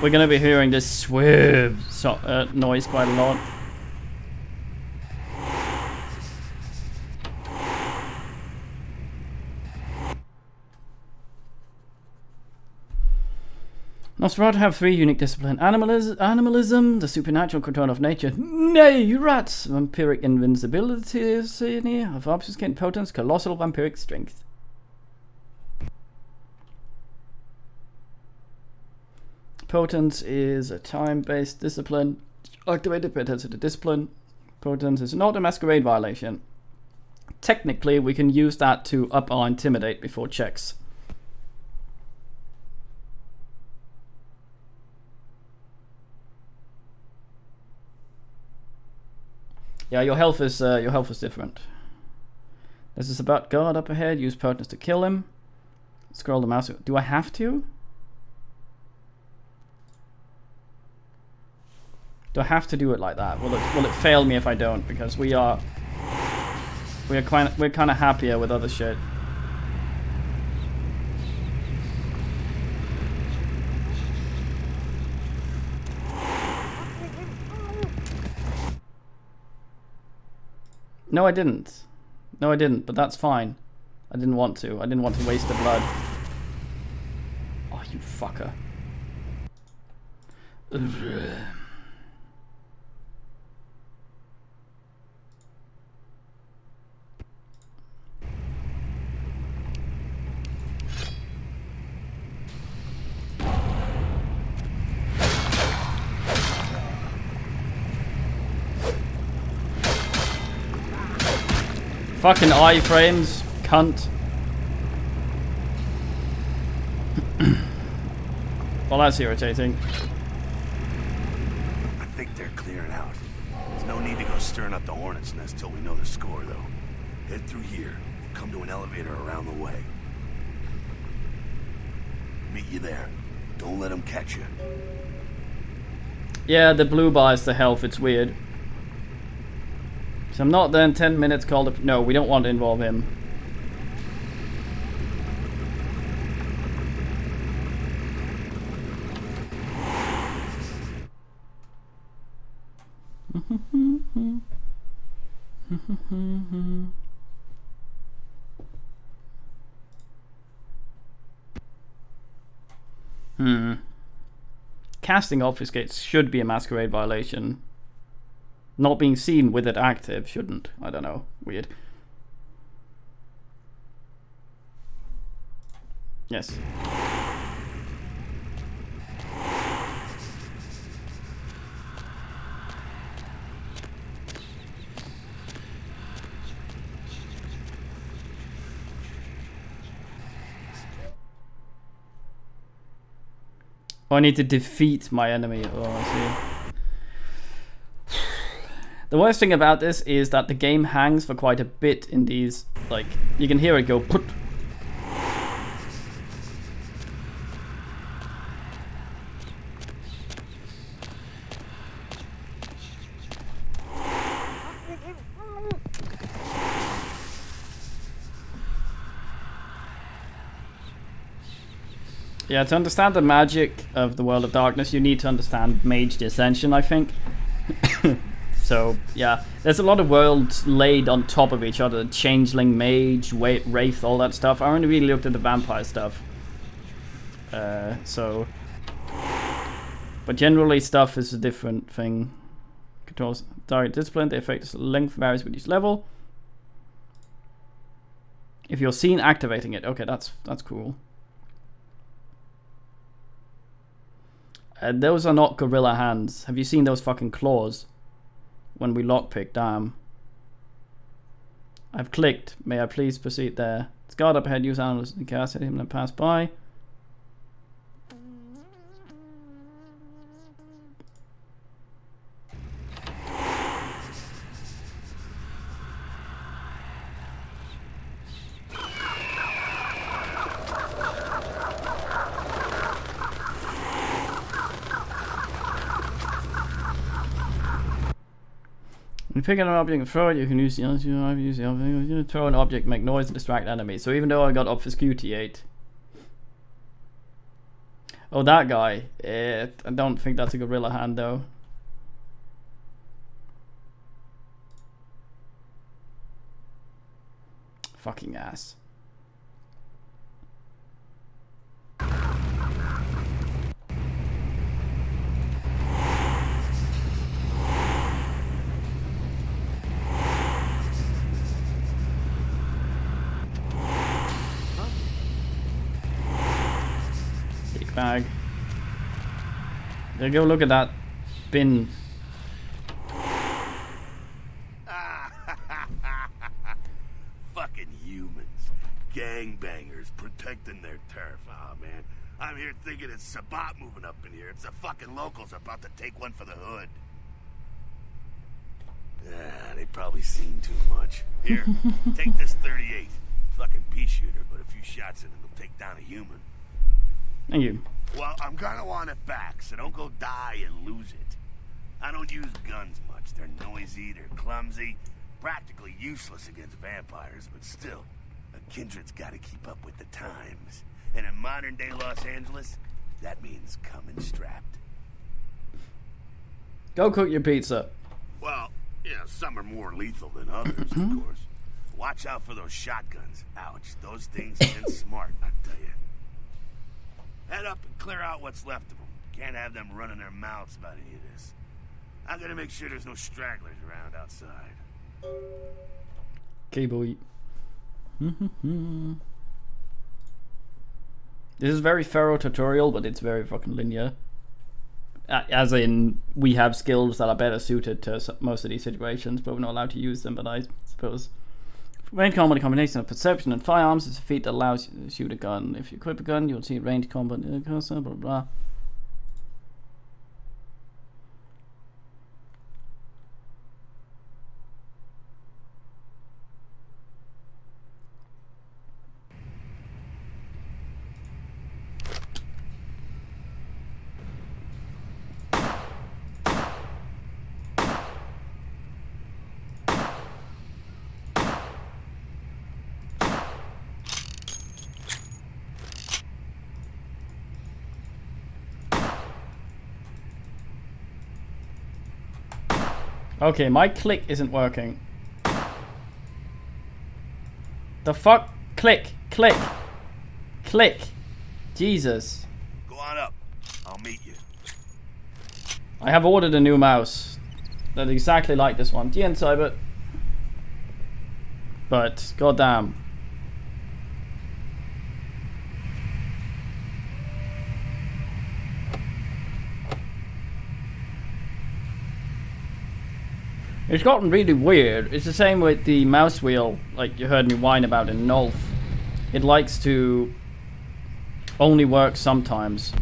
We're going to be hearing this swerve noise quite a lot. Nosferatu have 3 unique disciplines. Animalism, the supernatural control of nature. Nay, rats! Vampiric invincibility, of obfuscate potence, colossal vampiric strength. Potence is a time-based discipline. Activated potence of the discipline. Potence is not a masquerade violation. Technically, we can use that to up our intimidate before checks. Yeah, your health is different. This is about guard up ahead. Use potence to kill him. Scroll the mouse. Do I have to? Do I have to do it like that? Will it fail me if I don't? Because we are... We're kind of happier with other shit. No, I didn't. No, I didn't, but that's fine. I didn't want to. I didn't want to waste the blood. Oh, you fucker. Fucking iframes, cunt. Well, that's irritating. I think they're clearing out. There's no need to go stirring up the hornet's nest till we know the score, though. Head through here. Come to an elevator around the way. Meet you there. Don't let them catch you. Yeah, the blue bar is the health. It's weird. So I'm not there in 10 minutes called up. No, we don't want to involve him. Casting obfuscates should be a masquerade violation. Not being seen with it active shouldn't. I don't know. Weird. Yes. Oh, I need to defeat my enemy. Oh, I see. The worst thing about this is that the game hangs for quite a bit in these, like, you can hear it go put. Yeah, to understand the magic of the World of Darkness, you need to understand Mage the Ascension, I think. So, yeah, there's a lot of worlds laid on top of each other. Changeling, Mage, Wraith, all that stuff. I only really looked at the vampire stuff. But generally stuff is a different thing. Controls target discipline, the effect's length varies with each level. If you're seen activating it, okay, that's cool. Those are not gorilla hands. Have you seen those fucking claws? When we lockpick, damn. I've clicked. May I please proceed there? It's guard up ahead, use animals to cast at him and pass by. When you pick up an object and throw it, you can use the object. Throw an object, make noise, and distract enemies. So even though I got obfuscate. Oh, that guy. I don't think that's a gorilla hand, though. Fucking ass. Bag. There, go look at that bin. Fucking humans. Gangbangers protecting their turf. Oh, man. I'm here thinking it's Sabat moving up in here. It's the fucking locals about to take one for the hood. Yeah, they've probably seen too much. Here, take this 38. Fucking pea shooter, but a few shots in it will take down a human. Thank you. Well, I'm gonna want it back, so don't go die and lose it. I don't use guns much. They're noisy, they're clumsy. practically useless against vampires, but still, a kindred's gotta keep up with the times. And in modern-day Los Angeles, that means coming strapped. Go cook your pizza. Well, yeah, some are more lethal than others, of course. Watch out for those shotguns. Ouch, those things ain't smart, I tell you. Head up and clear out what's left of them. Can't have them running their mouths about any of this. I'm gonna make sure there's no stragglers around outside. Okay, boy. This is a very thorough tutorial, but it's very fucking linear. As in, we have skills that are better suited to most of these situations, but we're not allowed to use them, but I suppose. Range combat, a combination of perception and firearms, is a feat that allows you to shoot a gun. If you equip a gun, you'll see range combat, blah blah blah. Okay, my click isn't working. The fuck? Click, click, click. Jesus. Go on up. I'll meet you. I have ordered a new mouse that's exactly like this one. GN Cyber. But, goddamn. It's gotten really weird. It's the same with the mouse wheel, like you heard me whine about in Nolf. It likes to only work sometimes.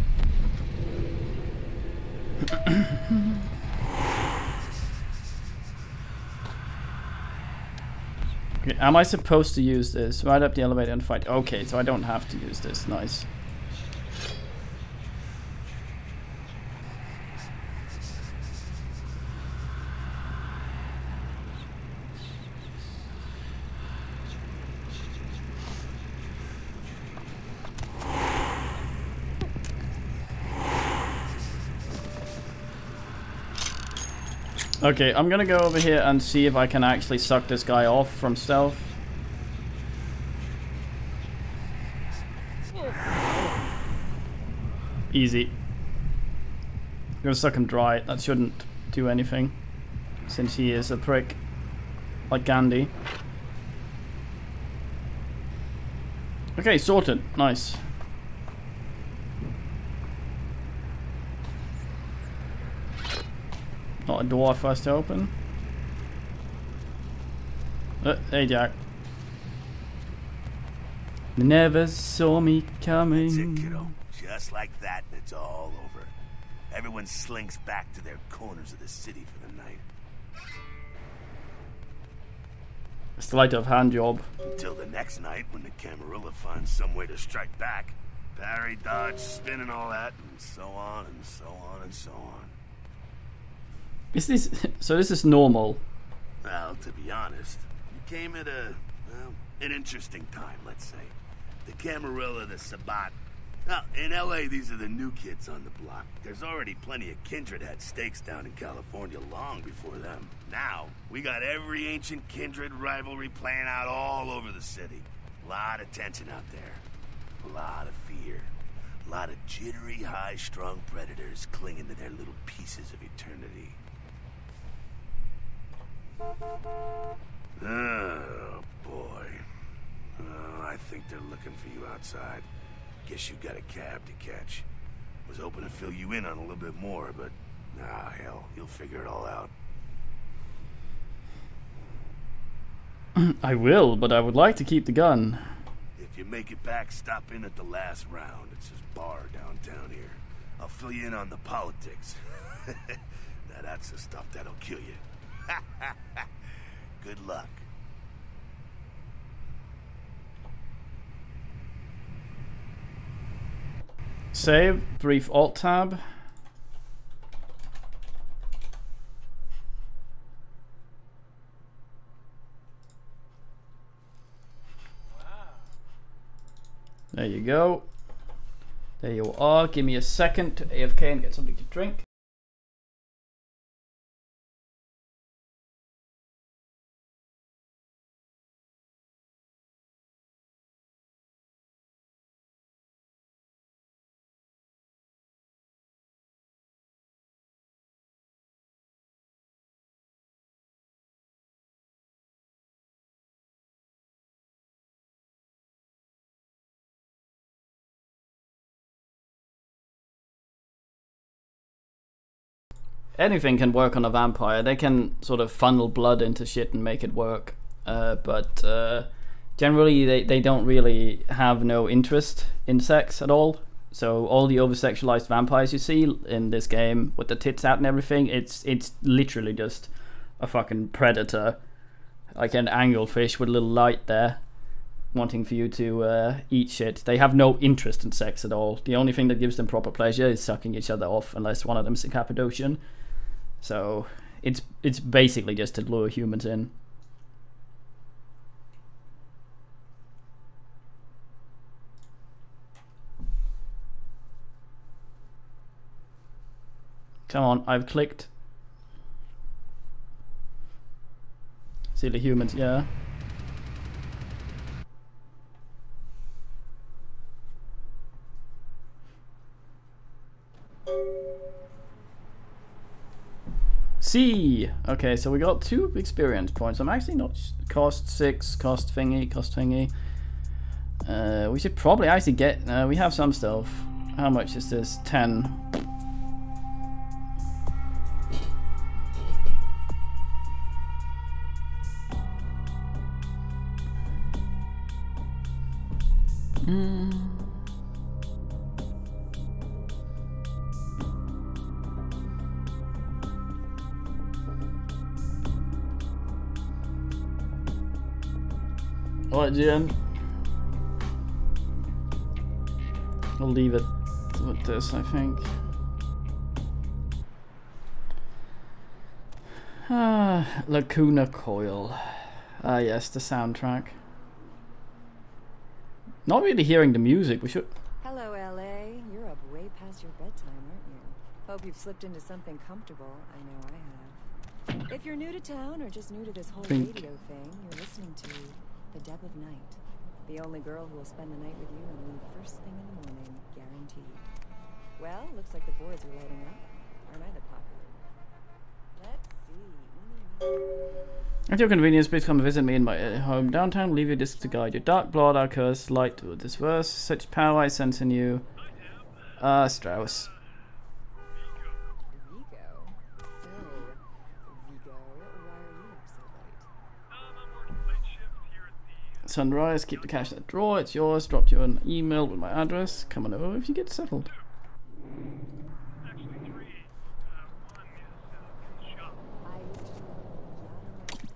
Okay, am I supposed to use this? Ride up the elevator and fight. Okay, so I don't have to use this. Nice. Okay, I'm gonna go over here and see if I can actually suck this guy off from stealth. Easy. I'm gonna suck him dry. That shouldn't do anything, since he is a prick. Like Gandhi. Okay, sorted. Nice. Not a door for us to open. Hey, Jack. Never saw me coming. That's it, kiddo. Just like that, and it's all over. Everyone slinks back to their corners of the city for the night. Sleight of hand job. Until the next night, when the Camarilla finds some way to strike back. Parry, dodge, spin, and all that, and so on, and so on, and so on. Is this... so this is normal? Well, to be honest, you came at a... well, an interesting time, let's say. The Camarilla, the Sabbat. Now, in LA, these are the new kids on the block. There's already plenty of kindred had stakes down in California long before them. Now, we got every ancient kindred rivalry playing out all over the city. A lot of tension out there. A lot of fear. A lot of jittery, high-strung predators clinging to their little pieces of eternity. Oh, boy. Oh, I think they're looking for you outside. Guess you got a cab to catch. Was hoping to fill you in on a little bit more, but... ah, hell, you'll figure it all out. I will, but I would like to keep the gun. If you make it back, stop in at the last round. It's this bar downtown here. I'll fill you in on the politics. Now that's the stuff that'll kill you. Good luck. Save, brief alt tab. There you go. There you are. Give me a second to AFK and get something to drink. Anything can work on a vampire. They can sort of funnel blood into shit and make it work. But generally, they don't really have no interest in sex at all. So all the over-sexualized vampires you see in this game with the tits out and everything, it's literally just a fucking predator, like an anglefish with a little light there, wanting for you to eat shit. They have no interest in sex at all. The only thing that gives them proper pleasure is sucking each other off, unless one of them's a Cappadocian. So it's basically just to lure humans in. Come on, I've clicked. See the humans, yeah. C. Okay, so we got 2 experience points. I'm actually not cost 6, cost thingy. We should probably actually get. We have some stuff. How much is this? 10. Alright, GM. I'll leave it with this, I think. Lacuna Coil. Ah, yes, the soundtrack. Not really hearing the music. We should. Hello, LA. You're up way past your bedtime, aren't you? Hope you've slipped into something comfortable. I know I have. If you're new to town or just new to this whole radio thing, you're listening to The Deb of Night. The only girl who will spend the night with you and leave first thing in the morning, guaranteed. Well, looks like the boards are lighting up. Aren't I the popular? Let's see. At your convenience, please come visit me in my home downtown. Leave your disc to guide your dark blood, our curse, light to this verse. Such power I sense in you. Strauss. Vigo? So, Vigo, why are you up so late? Sunrise, keep the cash in that drawer. It's yours. Dropped you an email with my address. Come on over if you get settled.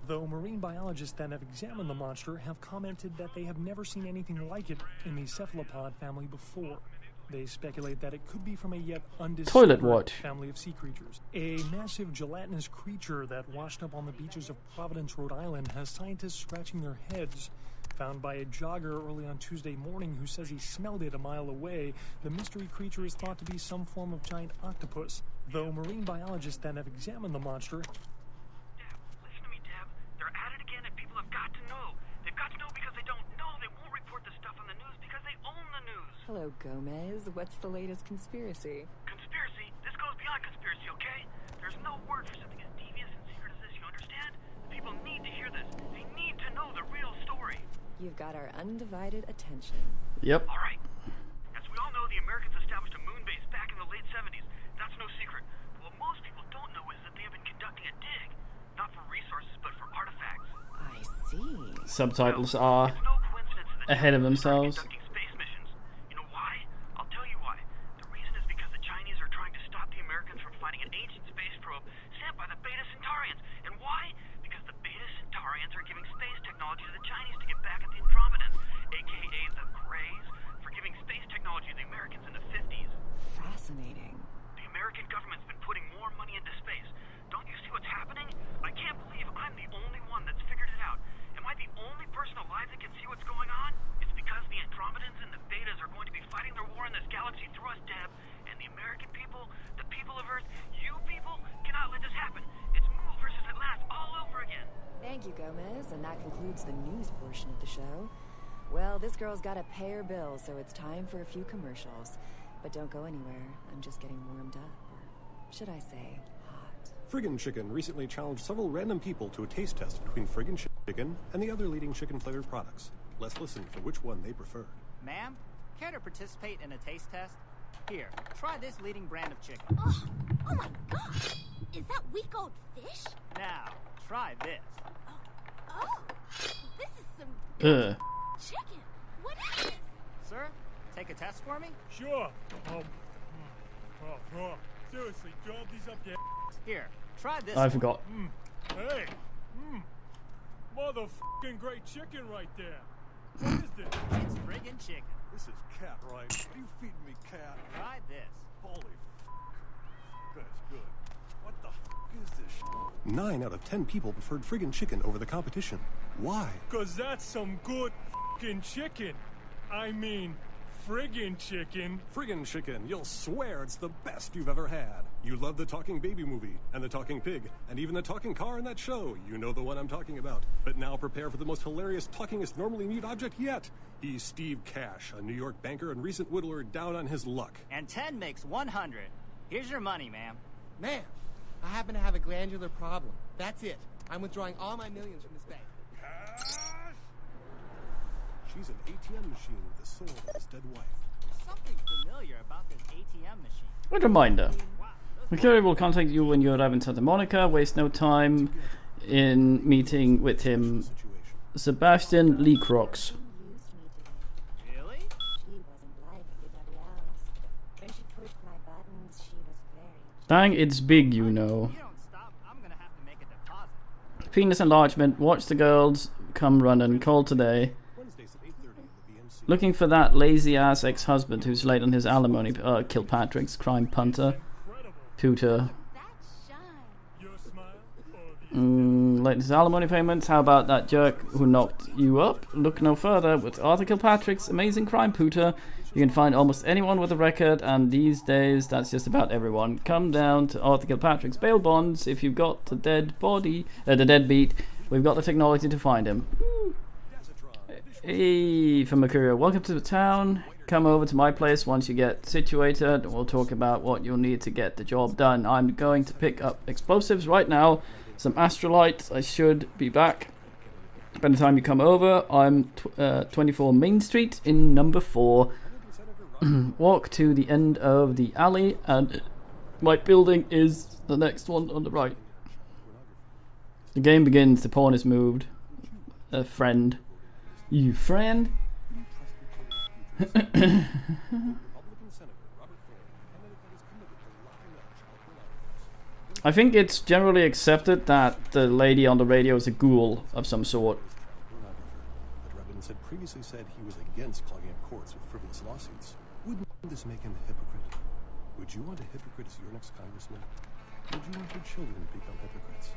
Though marine biologists that have examined the monster have commented that they have never seen anything like it in the cephalopod family before. They speculate that it could be from a yet undiscovered family of sea creatures. A massive gelatinous creature that washed up on the beaches of Providence, Rhode Island, has scientists scratching their heads. Found by a jogger early on Tuesday morning who says he smelled it a mile away, the mystery creature is thought to be some form of giant octopus. Though marine biologists that have examined the monster Hello, Gomez. What's the latest conspiracy? Conspiracy? This goes beyond conspiracy, okay? There's no word for something as devious and secret as this, you understand? People need to hear this. They need to know the real story. You've got our undivided attention. Yep. All right. As we all know, the Americans established a moon base back in the late 70s. That's no secret. But what most people don't know is that they have been conducting a dig. Not for resources, but for artifacts. I see. Subtitles are It's no coincidence that ahead of themselves. includes the news portion of the show. Well, this girl's gotta pay her bills, so it's time for a few commercials. But don't go anywhere. I'm just getting warmed up. Or should I say, hot. Friggin' Chicken recently challenged several random people to a taste test between Friggin' Chicken and the other leading chicken-flavored products. Let's listen for which one they preferred. Ma'am, care to participate in a taste test? Here, try this leading brand of chicken. Oh my god! Is that week-old fish? Now, try this. Oh, this is some good chicken. What is this? Sir, take a test for me? Sure. Seriously, drop these up your Here, try this I one. forgot. Hey! Motherfucking great chicken right there. What is this? It's friggin' chicken. This is cat, right? Are you feeding me cat? Try this. Holy that's good. What the is this 9 out of 10 people preferred Friggin' Chicken over the competition. Why? Cause that's some good fucking chicken. I mean, friggin' chicken. Friggin' Chicken, you'll swear it's the best you've ever had. You love the talking baby movie, and the talking pig, and even the talking car in that show. You know the one I'm talking about. But now prepare for the most hilarious talkingest normally mute object yet. He's Steve Cash, a New York banker and recent whittler down on his luck. And 10 makes 100. Here's your money, ma'am. Ma'am, I happen to have a glandular problem. That's it. I'm withdrawing all my millions from this bank. She's an ATM machine with the soul of his dead wife. There's something familiar about this ATM machine. Good reminder. Mercury will contact you when you arrive in Santa Monica. Waste no time in meeting with him. Sebastian Leecrox. Really? She wasn't like everybody else. When she pushed my buttons, she was very... Dang, it's big, you know. You don't stop, I'm gonna have to make a deposit. Penis enlargement. Watch the girls come running. Call today. Wednesdays at 8:30 in the BMC. Looking for that lazy-ass ex-husband who's late on his alimony. Kilpatrick's crime punter. Tutor. That shine. Your smile or the Late his alimony payments. How about that jerk who knocked you up? Look no further. With Arthur Kilpatrick's amazing crime pooter, you can find almost anyone with a record, and these days that's just about everyone. Come down to Arthur Kilpatrick's bail bonds if you've got the dead body, the deadbeat. We've got the technology to find him. Hey, from Mercurio, welcome to the town. Come over to my place once you get situated. We'll talk about what you'll need to get the job done. I'm going to pick up explosives right now. Some astrolites. I should be back by the time you come over. I'm 24 Main Street in number 4. Walk to the end of the alley, and my building is the next one on the right. The game begins. The pawn is moved. A friend. You friend? I think it's generally accepted that the lady on the radio is a ghoul of some sort. But Rubin said previously said he was against clogging up courts with frivolous lawsuits. Wouldn't this make him a hypocrite? Would you want a hypocrite as your next congressman? Would you want your children to become hypocrites?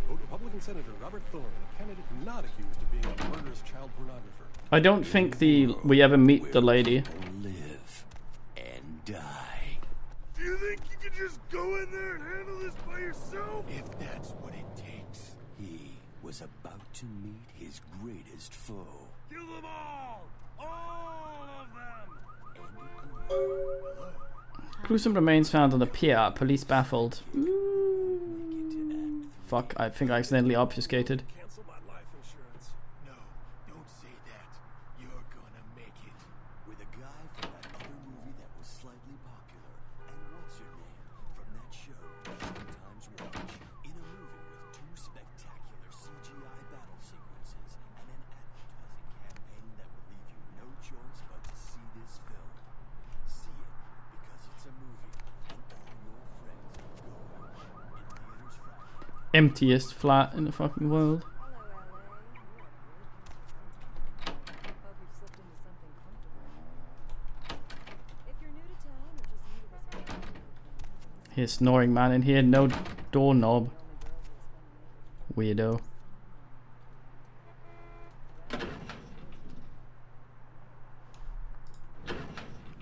Vote Republican Senator Robert Thorne, a candidate not accused of being a murderous child pornographer. I don't think we ever meet the lady. Live and die. Do you think you could just go in there and handle this by yourself? If that's what it takes. He was about to meet his greatest foe. Kill them all! All of them! Gruesome remains found on the pier. Police baffled. Fuck, I think I accidentally obfuscated. Cancel my life insurance. No, don't say that. You're gonna make it. With a guy from that other movie that was slightly popular. And what's your name? From that show, Sometimes Watch. In a movie with 2 spectacular CGI battle sequences and an advertising campaign that will leave you no choice but to see this film. See it because it's a movie and all your friends are going. In theaters Friday. Emptiest flat in the fucking world. Hello, LA. Hope you've slipped into something comfortable. If you're new to town or just new to this Here's snoring man in here. No doorknob. Weirdo.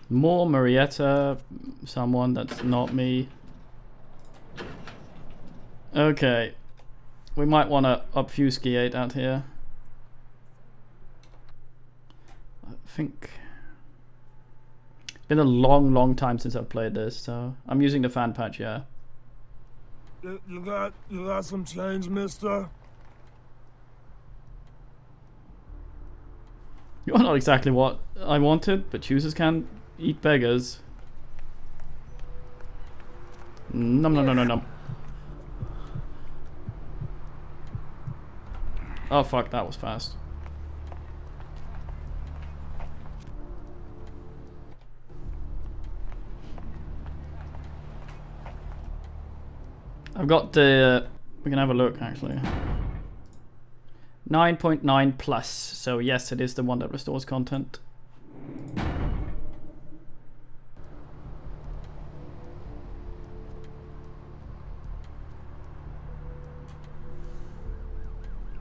More Marietta. Someone that's not me. Okay. We might want to obfuscate out here. think it's been a long time since I've played this, so I'm using the fan patch, yeah. You got some change, mister? You're not exactly what I wanted, but choosers can't eat beggars. Nom. Oh fuck, that was fast. I've got the... we can have a look, actually. 9.9 plus, so yes, it is the one that restores content.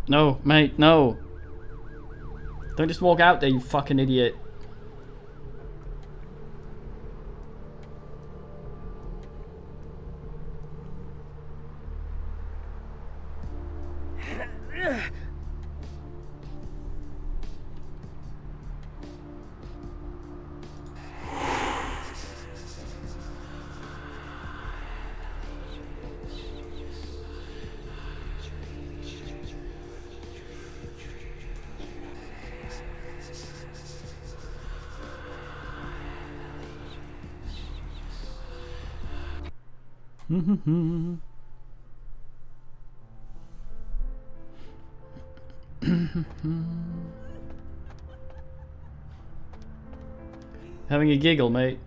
No, mate, no. Don't just walk out there, you fucking idiot. Having a giggle, mate.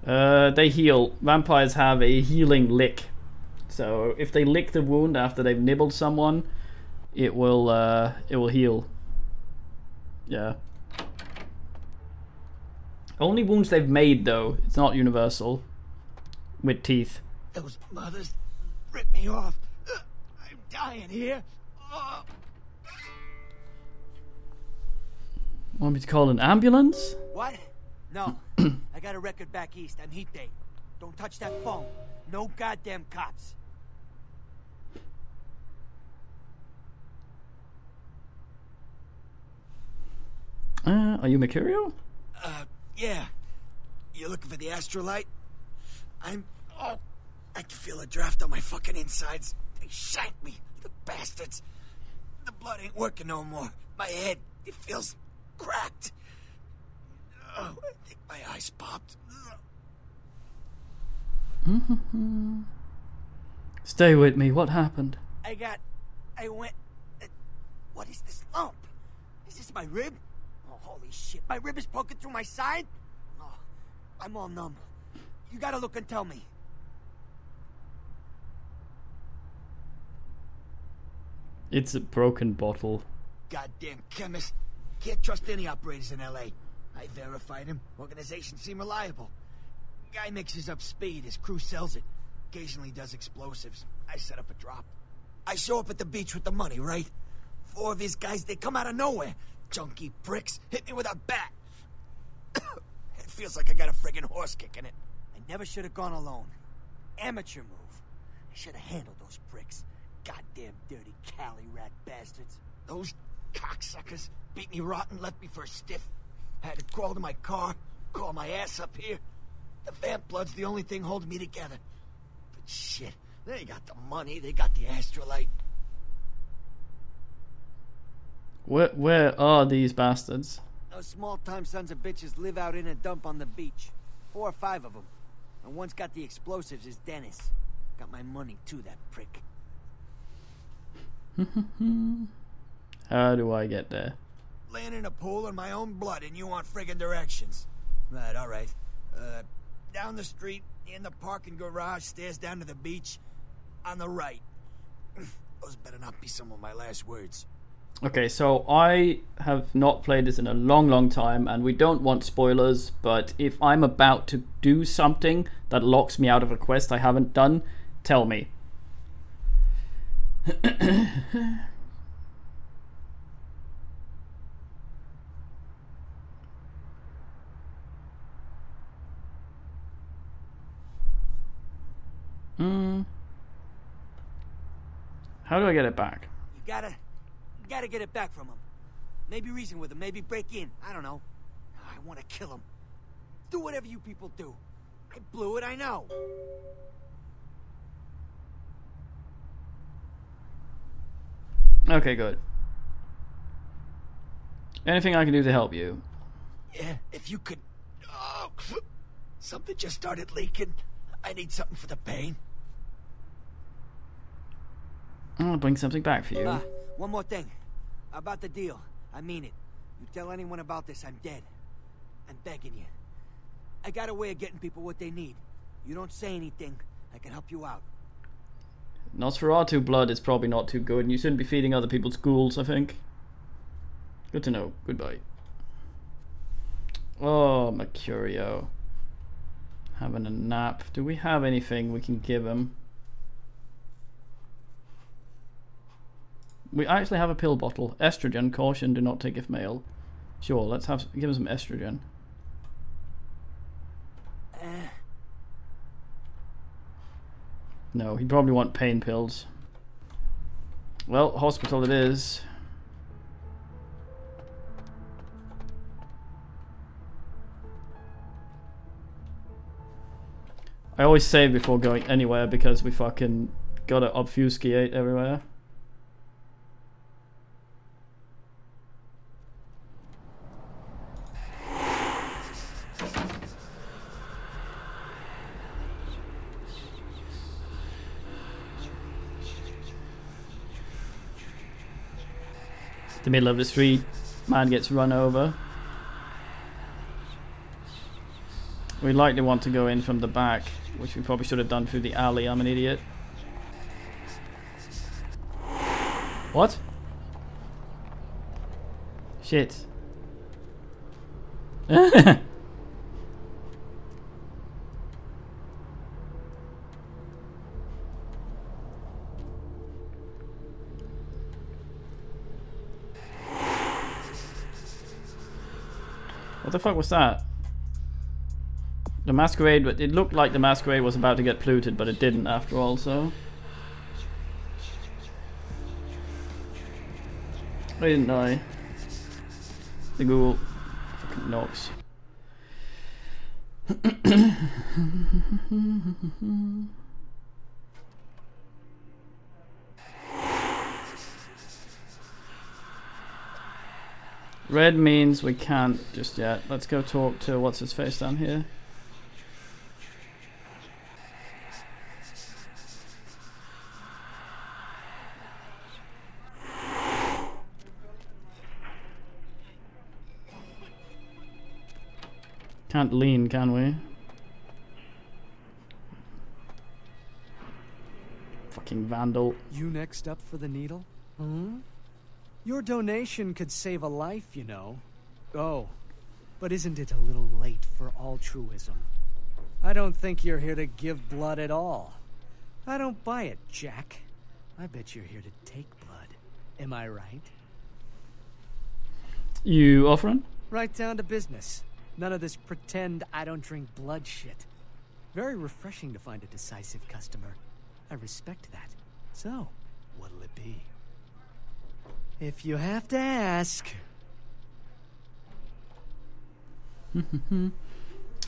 They heal. Vampires have a healing lick. So if they lick the wound after they've nibbled someone, it will heal. Yeah. Only wounds they've made though. It's not universal. With teeth. Those mothers ripped me off. I'm dying here. Want me to call an ambulance? What? No. I got a record back east. I'm heat day. Don't touch that phone. No goddamn cops. Are you Mercurio? Yeah. You looking for the astrolite? Oh, I can feel a draft on my fucking insides. They shanked me, the bastards. The blood ain't working no more. My head, it feels cracked. Oh, I think my eyes popped. Stay with me. What happened? What is this lump? Is this my rib? Oh, holy shit. My rib is poking through my side? Oh, I'm all numb. You gotta look and tell me. It's a broken bottle. Goddamn chemist. Can't trust any operators in L.A. I verified him. Organization seem reliable. Guy mixes up speed. His crew sells it. Occasionally does explosives. I set up a drop. I show up at the beach with the money, right? 4 of his guys, they come out of nowhere. Junky pricks hit me with a bat. It feels like I got a friggin' horse kick in it. I never should have gone alone. Amateur move. I should have handled those pricks. Goddamn dirty Cali rat bastards. Those cocksuckers beat me rotten, left me for a stiff. Had to crawl to my car, crawl my ass up here. The vamp blood's the only thing holding me together. But shit, they got the money, they got the astrolite. Where are these bastards? Those small-time sons of bitches live out in a dump on the beach. 4 or 5 of them. And one's got the explosives is Dennis. Got my money too, that prick. How do I get there? Laying in a pool in my own blood and you want friggin' directions. Right, alright. Down the street, in the parking garage, stairs down to the beach. On the right. Those better not be some of my last words. Okay, so I have not played this in a long time, and we don't want spoilers, but if I'm about to do something that locks me out of a quest I haven't done, tell me. How do I get it back? You gotta get it back from him. Maybe reason with him, maybe break in. I don't know. I want to kill him. Do whatever you people do. I blew it, I know. Okay, good. Anything I can do to help you? Yeah, if you could... Oh, something just started leaking. I need something for the pain. I'll bring something back for you. One more thing. About the deal. I mean it. You tell anyone about this, I'm dead. I'm begging you. I got a way of getting people what they need. You don't say anything, I can help you out. Nosferatu blood is probably not too good, and you shouldn't be feeding other people's ghouls, I think. Good to know. Goodbye. Oh, Mercurio. Having a nap. Do we have anything we can give him? We actually have a pill bottle. Estrogen. Caution, do not take if male. Sure, let's give him some estrogen. No, he'd probably want pain pills. Well, hospital it is. I always save before going anywhere because we fucking gotta obfuscate everywhere. The middle of the street, man gets run over. We likely want to go in from the back, which we probably should have done through the alley. I'm an idiot. What? Shit. What the fuck was that? The masquerade, it looked like the masquerade was about to get polluted, but it didn't after all, so. I didn't die. The ghoul fucking knocks. Red means we can't just yet. Let's go talk to what's his face down here. Can't lean, can we? Fucking vandal. You next up for the needle? Hmm? Your donation could save a life, you know. Oh, but isn't it a little late for altruism? I don't think you're here to give blood at all. I don't buy it, Jack. I bet you're here to take blood. Am I right? You offering? Right down to business. None of this pretend I don't drink blood shit. Very refreshing to find a decisive customer. I respect that. So, what'll it be? If you have to ask.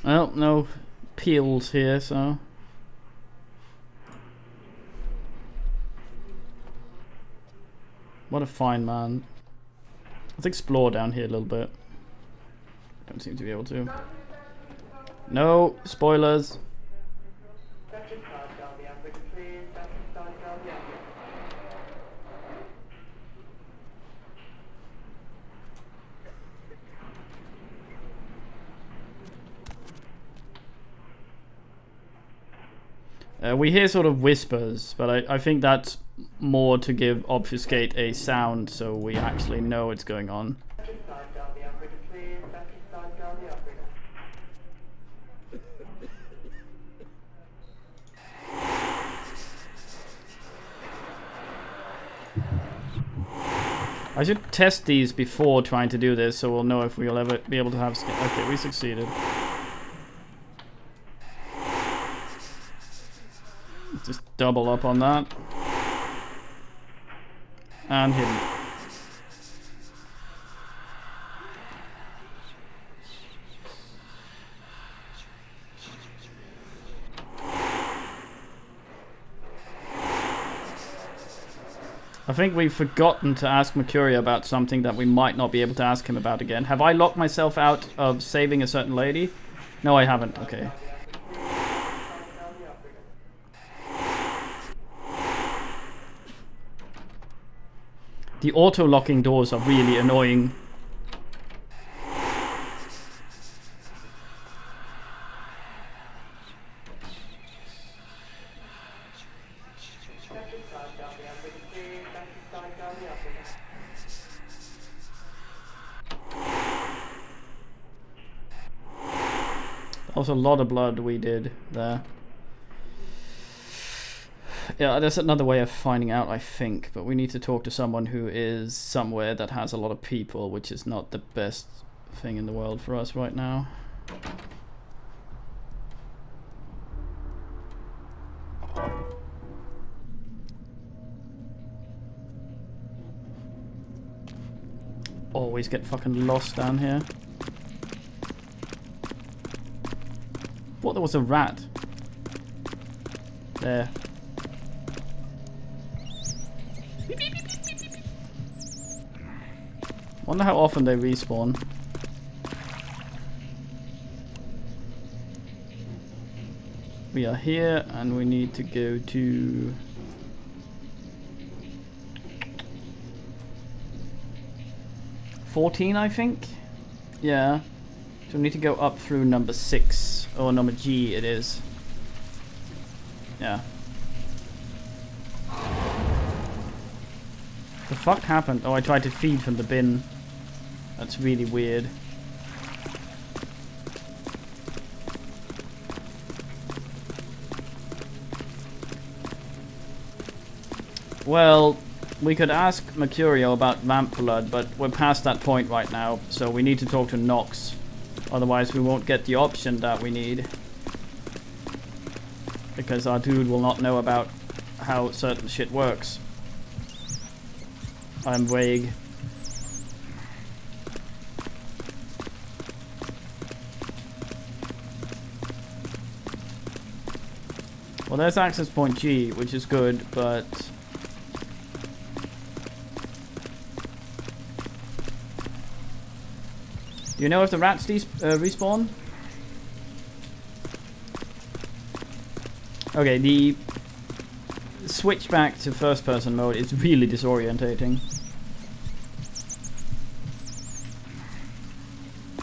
Well, no peels here, so. What a fine man. Let's explore down here a little bit. Don't seem to be able to. No spoilers. We hear sort of whispers, but I think that's more to obfuscate a sound so we actually know what's going on. I should test these before trying to do this so we'll know if we'll ever be able to have skin. Okay, we succeeded. Just double up on that. And hidden. I think we've forgotten to ask Mercurio about something that we might not be able to ask him about again. Have I locked myself out of saving a certain lady? No, I haven't. Okay. The auto-locking doors are really annoying. That was a lot of blood we did there. Yeah, there's another way of finding out, I think, but we need to talk to someone who is somewhere that has a lot of people, which is not the best thing in the world for us right now. Always get fucking lost down here. Thought there was a rat. There. Wonder how often they respawn. We are here and we need to go to... $14, I think? Yeah. So we need to go up through number 6. Or number G it is. Yeah. The fuck happened? Oh, I tried to feed from the bin. That's really weird. Well, we could ask Mercurio about vamp blood, but we're past that point right now, so we need to talk to Nox. Otherwise we won't get the option that we need. Because our dude will not know about how certain shit works. I'm vague. Well, there's access point G, which is good, but... Do you know if the rats respawn? Okay, the switch back to first person mode is really disorientating.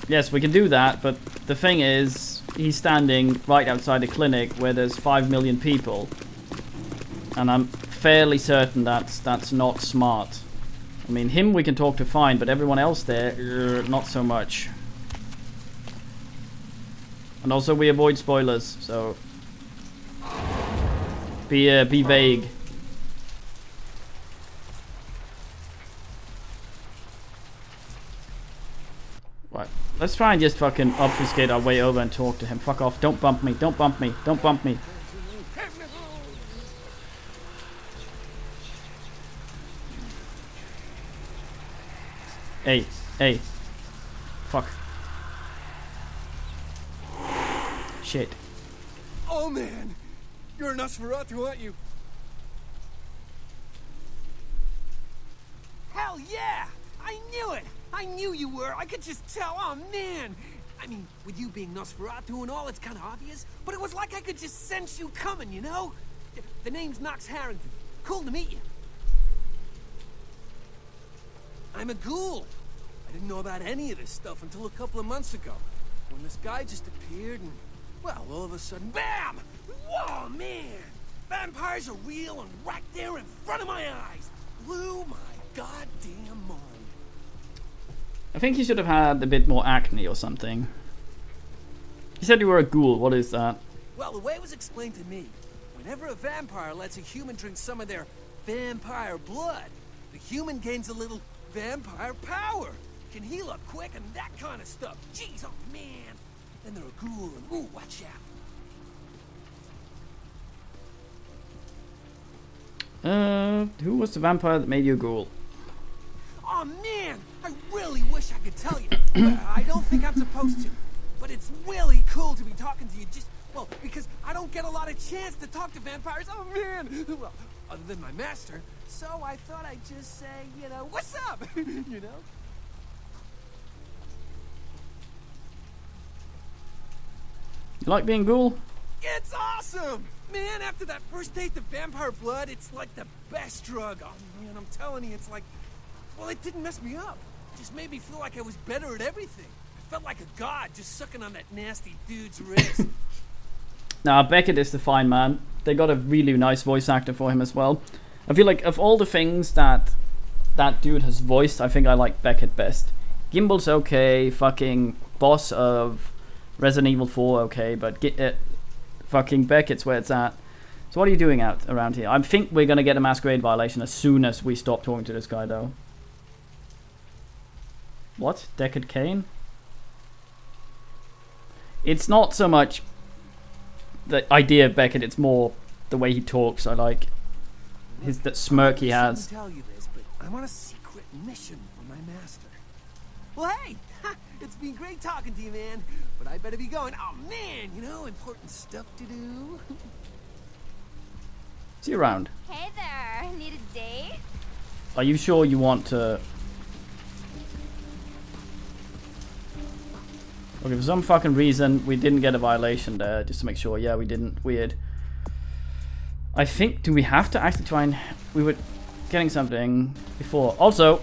Yes, we can do that, but the thing is, he's standing right outside a clinic where there's 5 million people. And I'm fairly certain that's not smart. I mean, him we can talk to fine, but everyone else there, not so much. And also we avoid spoilers, so... Be vague. What? Let's try and just fucking obfuscate our way over and talk to him. Fuck off. Don't bump me. Don't bump me. Don't bump me. Hey. Hey. Fuck. Shit. Oh man! You're a Nosferatu, aren't you? Hell yeah! I knew it! I knew you were! I could just tell! Oh man! I mean, with you being Nosferatu and all, it's kind of obvious, but it was like I could just sense you coming, you know? The name's Knox Harrington. Cool to meet you. I'm a ghoul. I didn't know about any of this stuff until a couple of months ago, when this guy just appeared and, well, all of a sudden, BAM! Whoa, man! Vampires are real and right there in front of my eyes. Blew my goddamn mind. I think you should have had a bit more acne or something. You said you were a ghoul. What is that? Well, the way it was explained to me, whenever a vampire lets a human drink some of their vampire blood, the human gains a little vampire power. Can heal up quick and that kind of stuff. Jeez, oh man. Then they're a ghoul and, ooh, watch out. Who was the vampire that made you a ghoul? Oh man, I really wish I could tell you, but I don't think I'm supposed to. But it's really cool to be talking to you just, well, because I don't get a lot of chance to talk to vampires. Oh man! Well, other than my master. So I thought I'd just say, you know, what's up? You know? You like being ghoul? It's awesome! Man, after that first date, the vampire blood, it's like the best drug. Oh man, I'm telling you, it's like, well, it didn't mess me up. It just made me feel like I was better at everything. I felt like a god just sucking on that nasty dude's wrist. Nah, Beckett is the fine man. They got a really nice voice actor for him as well. I feel like of all the things that dude has voiced, I think I like Beckett best. Gimble's okay, fucking boss of Resident Evil 4 okay, but fucking Beckett's where it's at. So what are you doing out around here? I think we're going to get a masquerade violation as soon as we stop talking to this guy though. What? Deckard Cain? It's not so much the idea of Beckett, it's more the way he talks. I like that smirk he has. I tell you this, but I'm on a secret mission for my master. Well, hey, it's been great talking to you, man. But I better be going. Oh man, you know, important stuff to do. See you around. Hey there, need a date? Are you sure you want to? Okay, for some fucking reason we didn't get a violation there, just to make sure. Yeah, we didn't. Weird. I think, do we have to actually try and... We were getting something before. Also,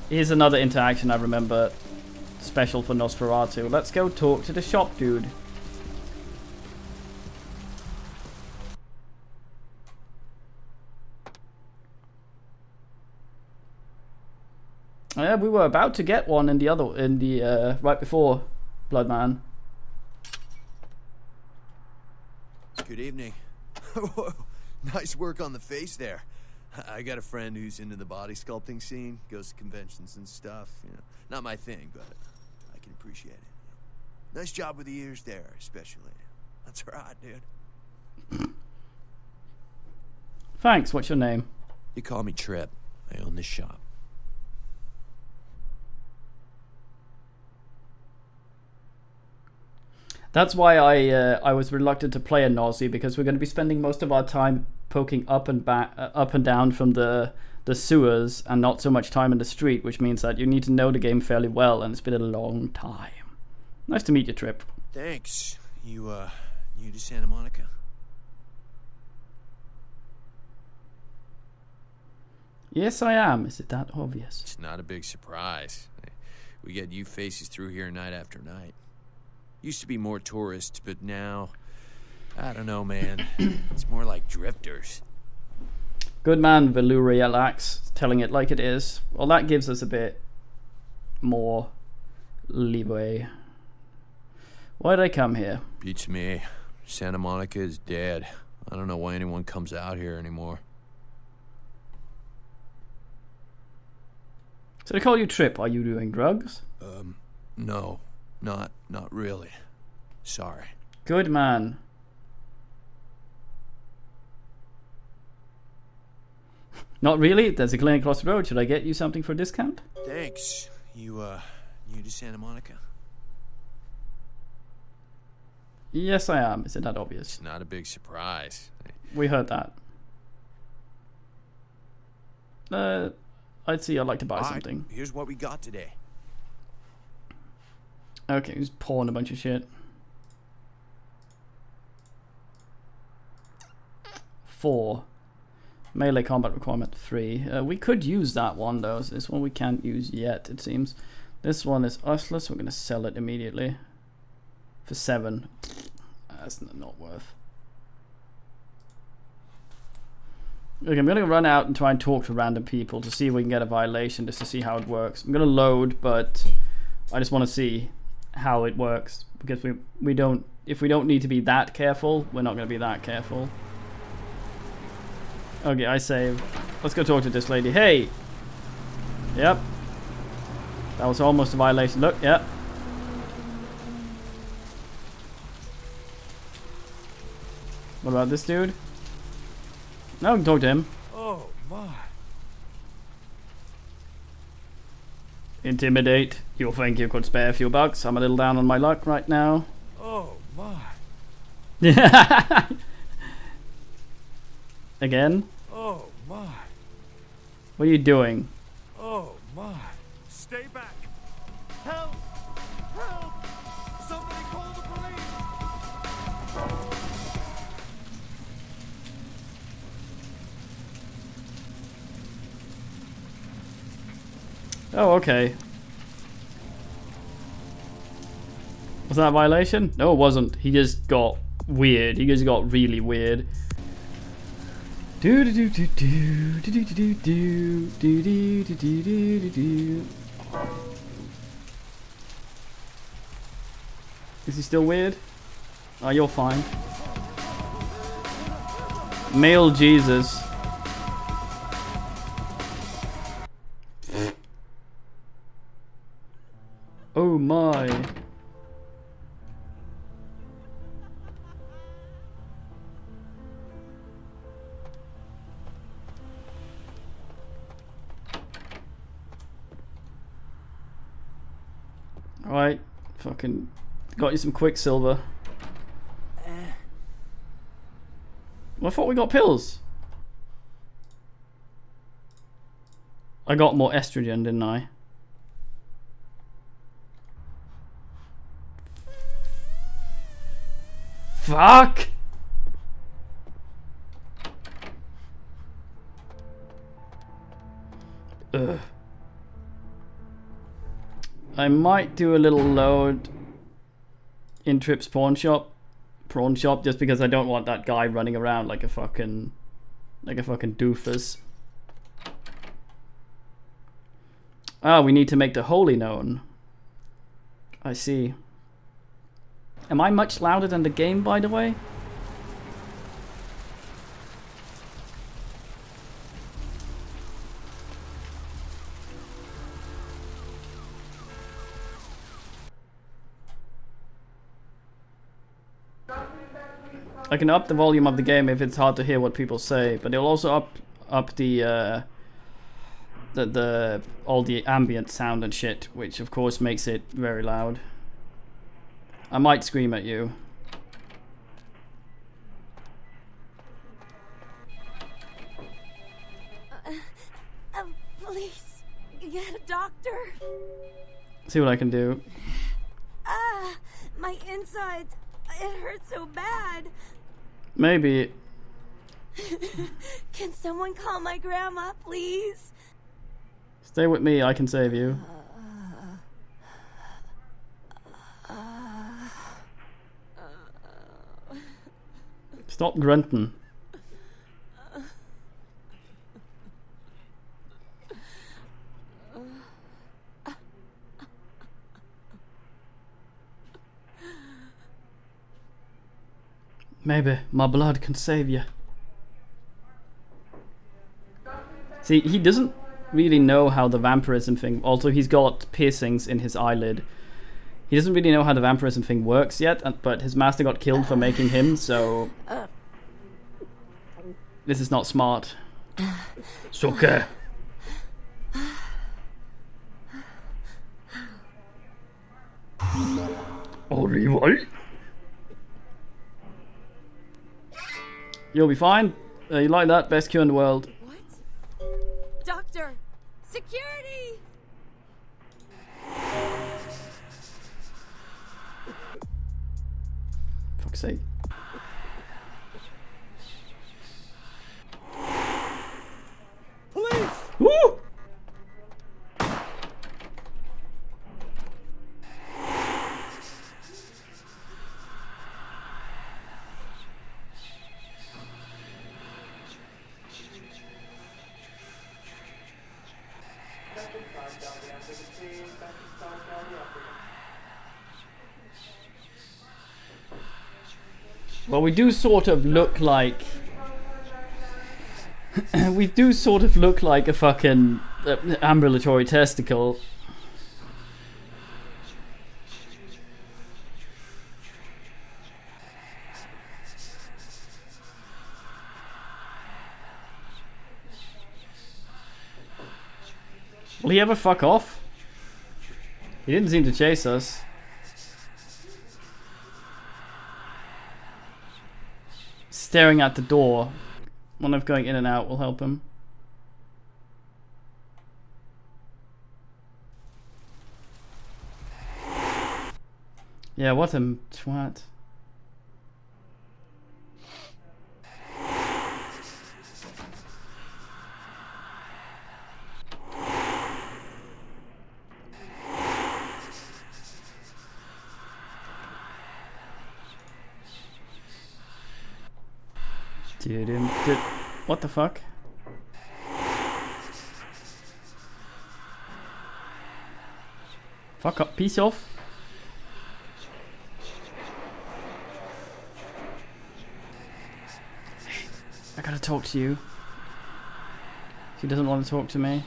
here's another interaction I remember special for Nosferatu. Let's go talk to the shop dude. Yeah, we were about to get one in the right before Bloodman. Good evening. Nice work on the face there. I got a friend who's into the body sculpting scene, goes to conventions and stuff. You know, not my thing, but I can appreciate it. Nice job with the ears there, especially. That's right, dude. Thanks. What's your name? You call me Trip. I own this shop. That's why I was reluctant to play a Nazi, because we're going to be spending most of our time poking up and down from the sewers and not so much time in the street, which means that you need to know the game fairly well, and it's been a long time. Nice to meet you, Trip. Thanks. You new to Santa Monica? Yes, I am. Is it that obvious? It's not a big surprise. We get you faces through here night after night. Used to be more tourists, but now, I don't know, man. It's more like drifters. Good man, Valurialax, telling it like it is. Well, that gives us a bit more leeway. Why did I come here? Beats me. Santa Monica is dead. I don't know why anyone comes out here anymore. So they call you Trip. Are you doing drugs? No. Not really. Sorry. Good man. Not really? There's a clinic across the road. Should I get you something for a discount? Thanks. You, new to Santa Monica? Yes, I am. Is it that obvious? It's not a big surprise. We heard that. I'd like to buy something. Here's what we got today. Okay, he's pouring a bunch of shit. 4. Melee combat requirement 3. We could use that one though. So this one we can't use yet, it seems. This one is useless. We're gonna sell it immediately for 7. That's not worth. Okay, I'm gonna run out and try and talk to random people to see if we can get a violation, just to see how it works. I'm gonna load, but I just want to see how it works, because we don't, if we don't need to be that careful, we're not going to be that careful. Okay, I save. Let's go talk to this lady. Hey! Yep. That was almost a violation. Look, yep. What about this dude? Now I can talk to him. Oh, my. Intimidate. You'll think you could spare a few bucks. I'm a little down on my luck right now. Oh, my. Again? Oh, my. What are you doing? Oh, my. Stay back. Help! Help! Somebody call the police! Oh, okay. Was that a violation? No, it wasn't. He just got weird. He just got really weird. Do do do do do do do do do do do do do do. Is he still weird? Oh, you're fine. Male Jesus. Oh my. Alright, fucking got you some Quicksilver. Well, I thought we got pills. I got more estrogen, didn't I? Fuck! Ugh. I might do a little load in Trip's pawn shop just because I don't want that guy running around like a fucking doofus. Ah, we need to make the holy known. I see. Am I much louder than the game, by the way? I can up the volume of the game if it's hard to hear what people say, but it'll also up the all the ambient sound and shit, which of course makes it very loud. I might scream at you. Please, get a doctor. See what I can do. Ah, my insides. It hurts so bad. Maybe. Can someone call my grandma, please? Stay with me, I can save you. Stop grunting. Maybe my blood can save you. See, he doesn't really know how the vampirism thing... Also, he's got piercings in his eyelid. He doesn't really know how the vampirism thing works yet, but his master got killed for making him, so... This is not smart. It's okay. Alright. You'll be fine. You like that? Best cure in the world. What? Doctor! Security! Fuck's sake. Police! Woo! Well, we do sort of look like... we do sort of look like a fucking ambulatory testicle. Will he ever fuck off? He didn't seem to chase us. Staring at the door. One of going in and out will help him. Yeah, what a twat. What the fuck? Fuck up, piece off. I gotta talk to you. She doesn't want to talk to me.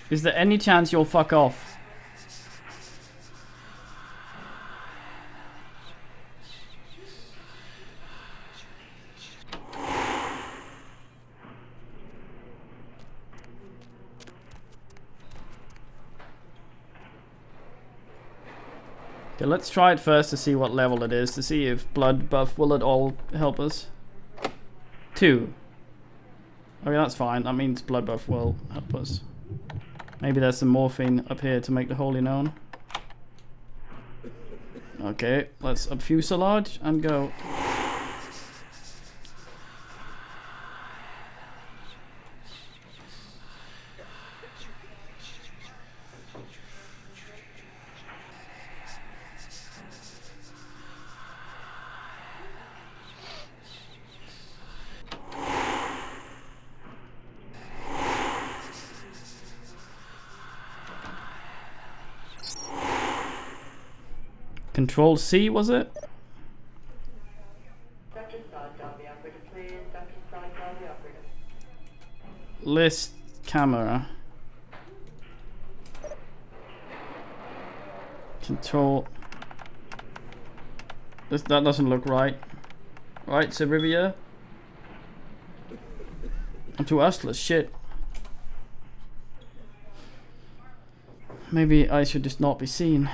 Is there any chance you'll fuck off? Okay, let's try it first to see what level it is, to see if blood buff will at all help us. 2. Okay, that's fine. That means blood buff will help us. Maybe there's some morphine up here to make the holy known. Okay, let's up fuselage and go. Control C, was it? List camera. Control. That doesn't look right. Right, Sebrivia? I'm too ustless, shit. Maybe I should just not be seen.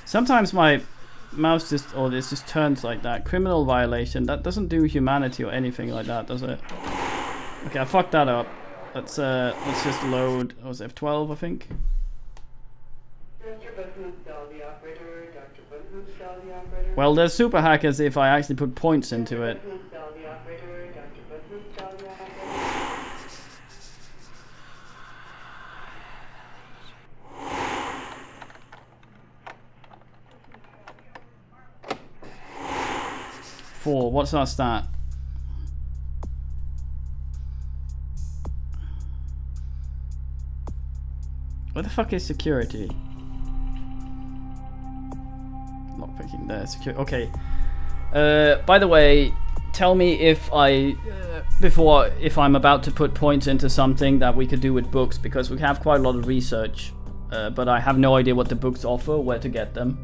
Sometimes my mouse just, or this just turns like that. Criminal violation. That doesn't do humanity or anything like that, does it? Okay, I fucked that up. Let's just load. What was it, F12, I think? Well, there's super hackers if I actually put points into it. What's our stat? Where the fuck is security? Not picking there. Security. Okay. By the way, tell me if if I'm about to put points into something that we could do with books, because we have quite a lot of research, but I have no idea what the books offer, where to get them.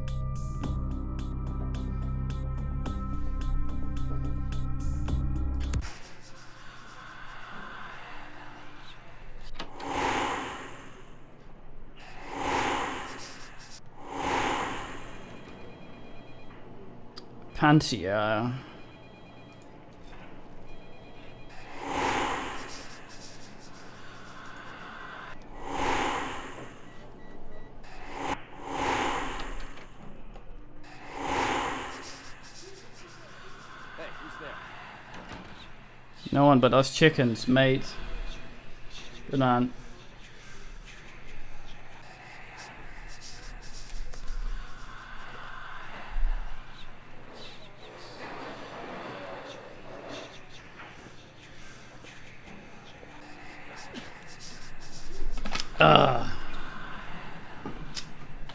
Pantia. No one but us chickens, mate. Good on.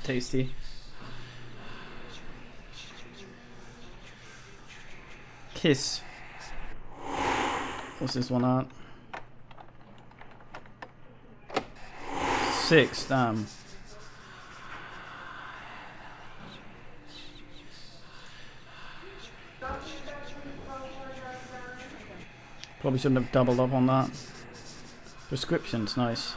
Tasty. Kiss. What's this one at? 6, damn. Probably shouldn't have doubled up on that. Prescriptions, nice.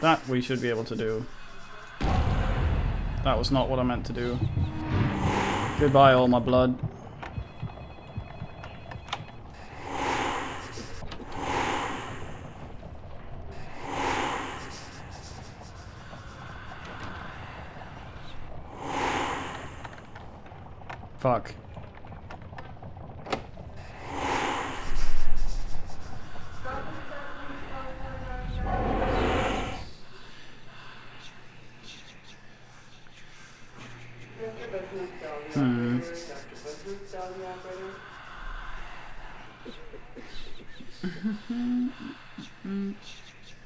That we should be able to do. That was not what I meant to do. Goodbye, all my blood. Fuck.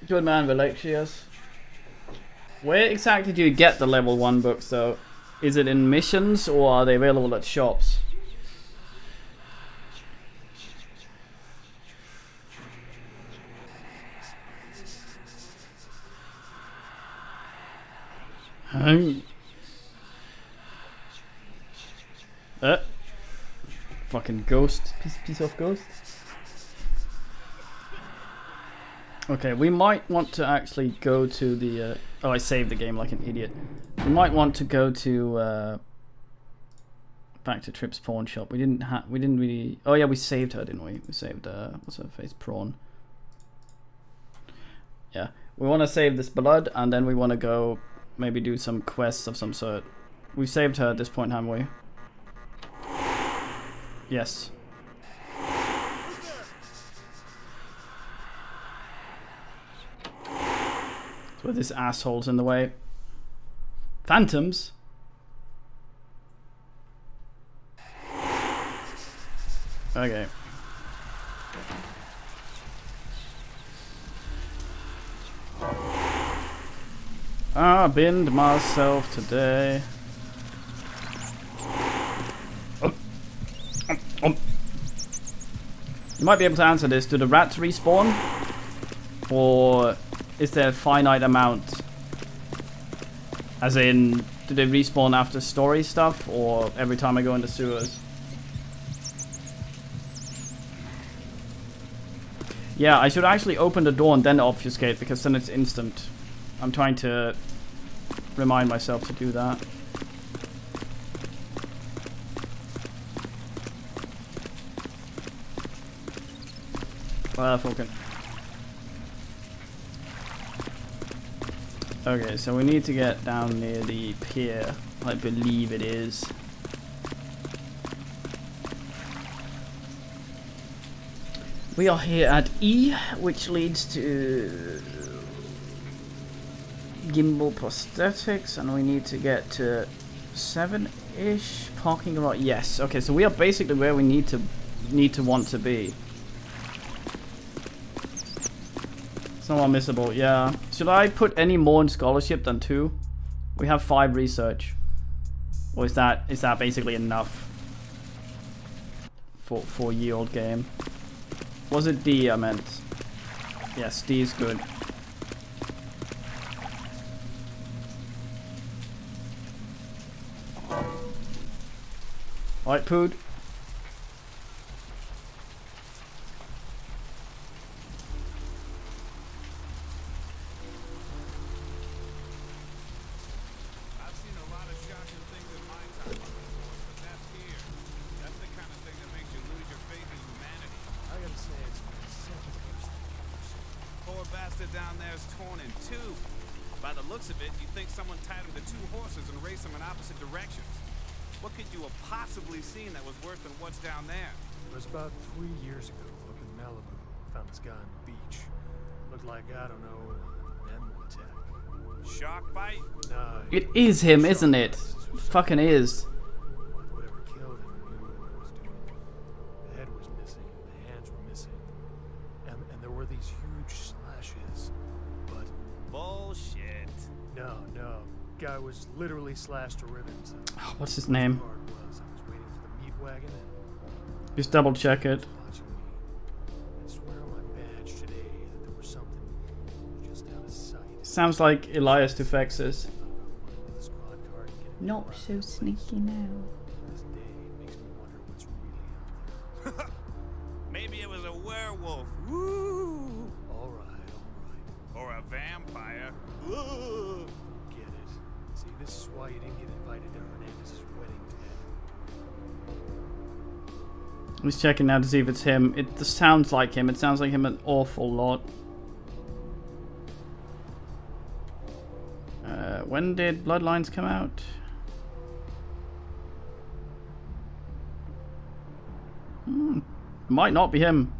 Good man, Valexius. Where exactly do you get the level 1 books though? Is it in missions or are they available at shops? Fucking ghost. Piece of ghost. Okay, we might want to actually go to the... oh, I saved the game like an idiot. We might want to go to... back to Tripp's pawn shop. We didn't really... oh yeah, we saved her, didn't we? We saved... what's her face? Prawn. Yeah. We want to save this blood, and then we want to go... maybe do some quests of some sort. We've saved her at this point, haven't we? Yes. So this asshole's in the way. Phantoms? Okay. I binned myself today. You might be able to answer this. Do the rats respawn? Or is there a finite amount? As in, do they respawn after story stuff? Or every time I go into sewers? Yeah, I should actually open the door and then obfuscate, because then it's instant. I'm trying to remind myself to do that. Fucking. Okay, so we need to get down near the pier. I believe it is. We are here at E, which leads to gimbal prosthetics, and we need to get to 7-ish parking lot. Yes. Okay, so we are basically where we need to want to be. It's not unmissable. Yeah. Should I put any more in scholarship than 2? We have 5 research. Or is that basically enough for a year-old game? Was it D I meant? Yes, D is good. Alright, Pood. Down there is torn in 2. By the looks of it, you think someone tied him to 2 horses and raced them in opposite directions. What could you have possibly seen that was worse than what's down there? It was about 3 years ago up in Malibu. Found this guy on the beach. Looked like, I don't know, an animal attack. Shark bite? No. It is him, isn't it? It fucking is. Whatever killed him knew what it was doing. The head was missing, the hands were missing. And there were these huge slashes. But bullshit. No. guy was literally slashed to ribbons. Oh, what's his name? I was waiting for the meat wagon. Just double check it. I swear on my badge today that there was something just out of sight. Sounds like Elias Tufexis. Not so sneaky now. Maybe it was a werewolf. Woo! All right. Or a vampire. Woo! Get it. See, this is why you didn't get invited to Hernandez's wedding, Ted. I'm just checking now to see if it's him. It just sounds like him. It sounds like him an awful lot. When did Bloodlines come out? Might not be him.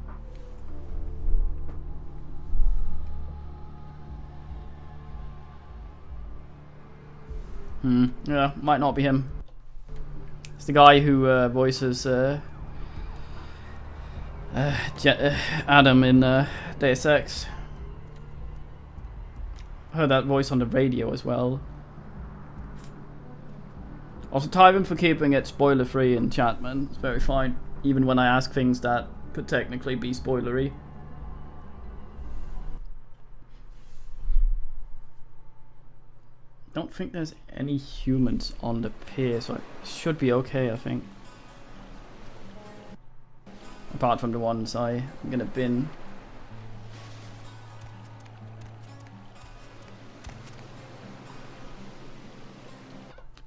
Yeah, might not be him. It's the guy who voices Adam in Deus Ex. Heard that voice on the radio as well. Also, Tyven for keeping it spoiler free in chat, man. It's very fine. Even when I ask things that could technically be spoilery. Don't think there's any humans on the pier, so it should be okay, I think. Apart from the ones I'm gonna bin.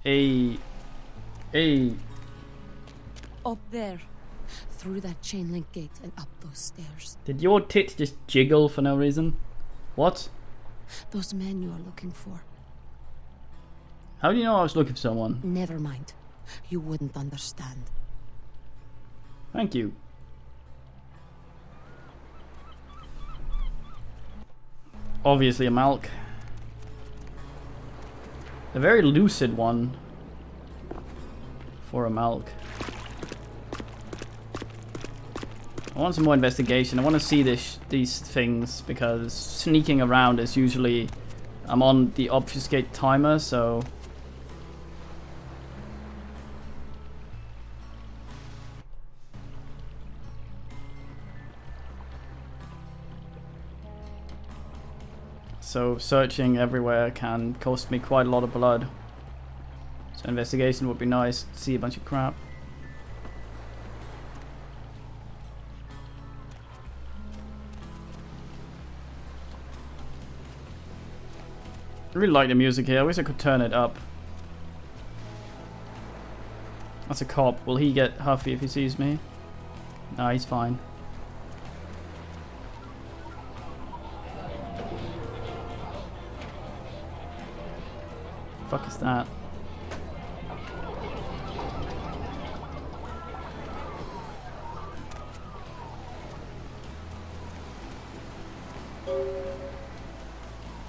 Hey. Up there. Through that chain link gate and up those stairs. Did your tits just jiggle for no reason? What? Those men you are looking for. How do you know I was looking for someone? Never mind. You wouldn't understand. Thank you. Obviously a Malk. A very lucid one for a Malk. I want some more investigation. I want to see these things because sneaking around is usually... I'm on the obfuscate timer, so... So searching everywhere can cost me quite a lot of blood. So investigation would be nice to see a bunch of crap. I really like the music here. I wish I could turn it up. That's a cop. Will he get huffy if he sees me? No, he's fine. Fuck is that?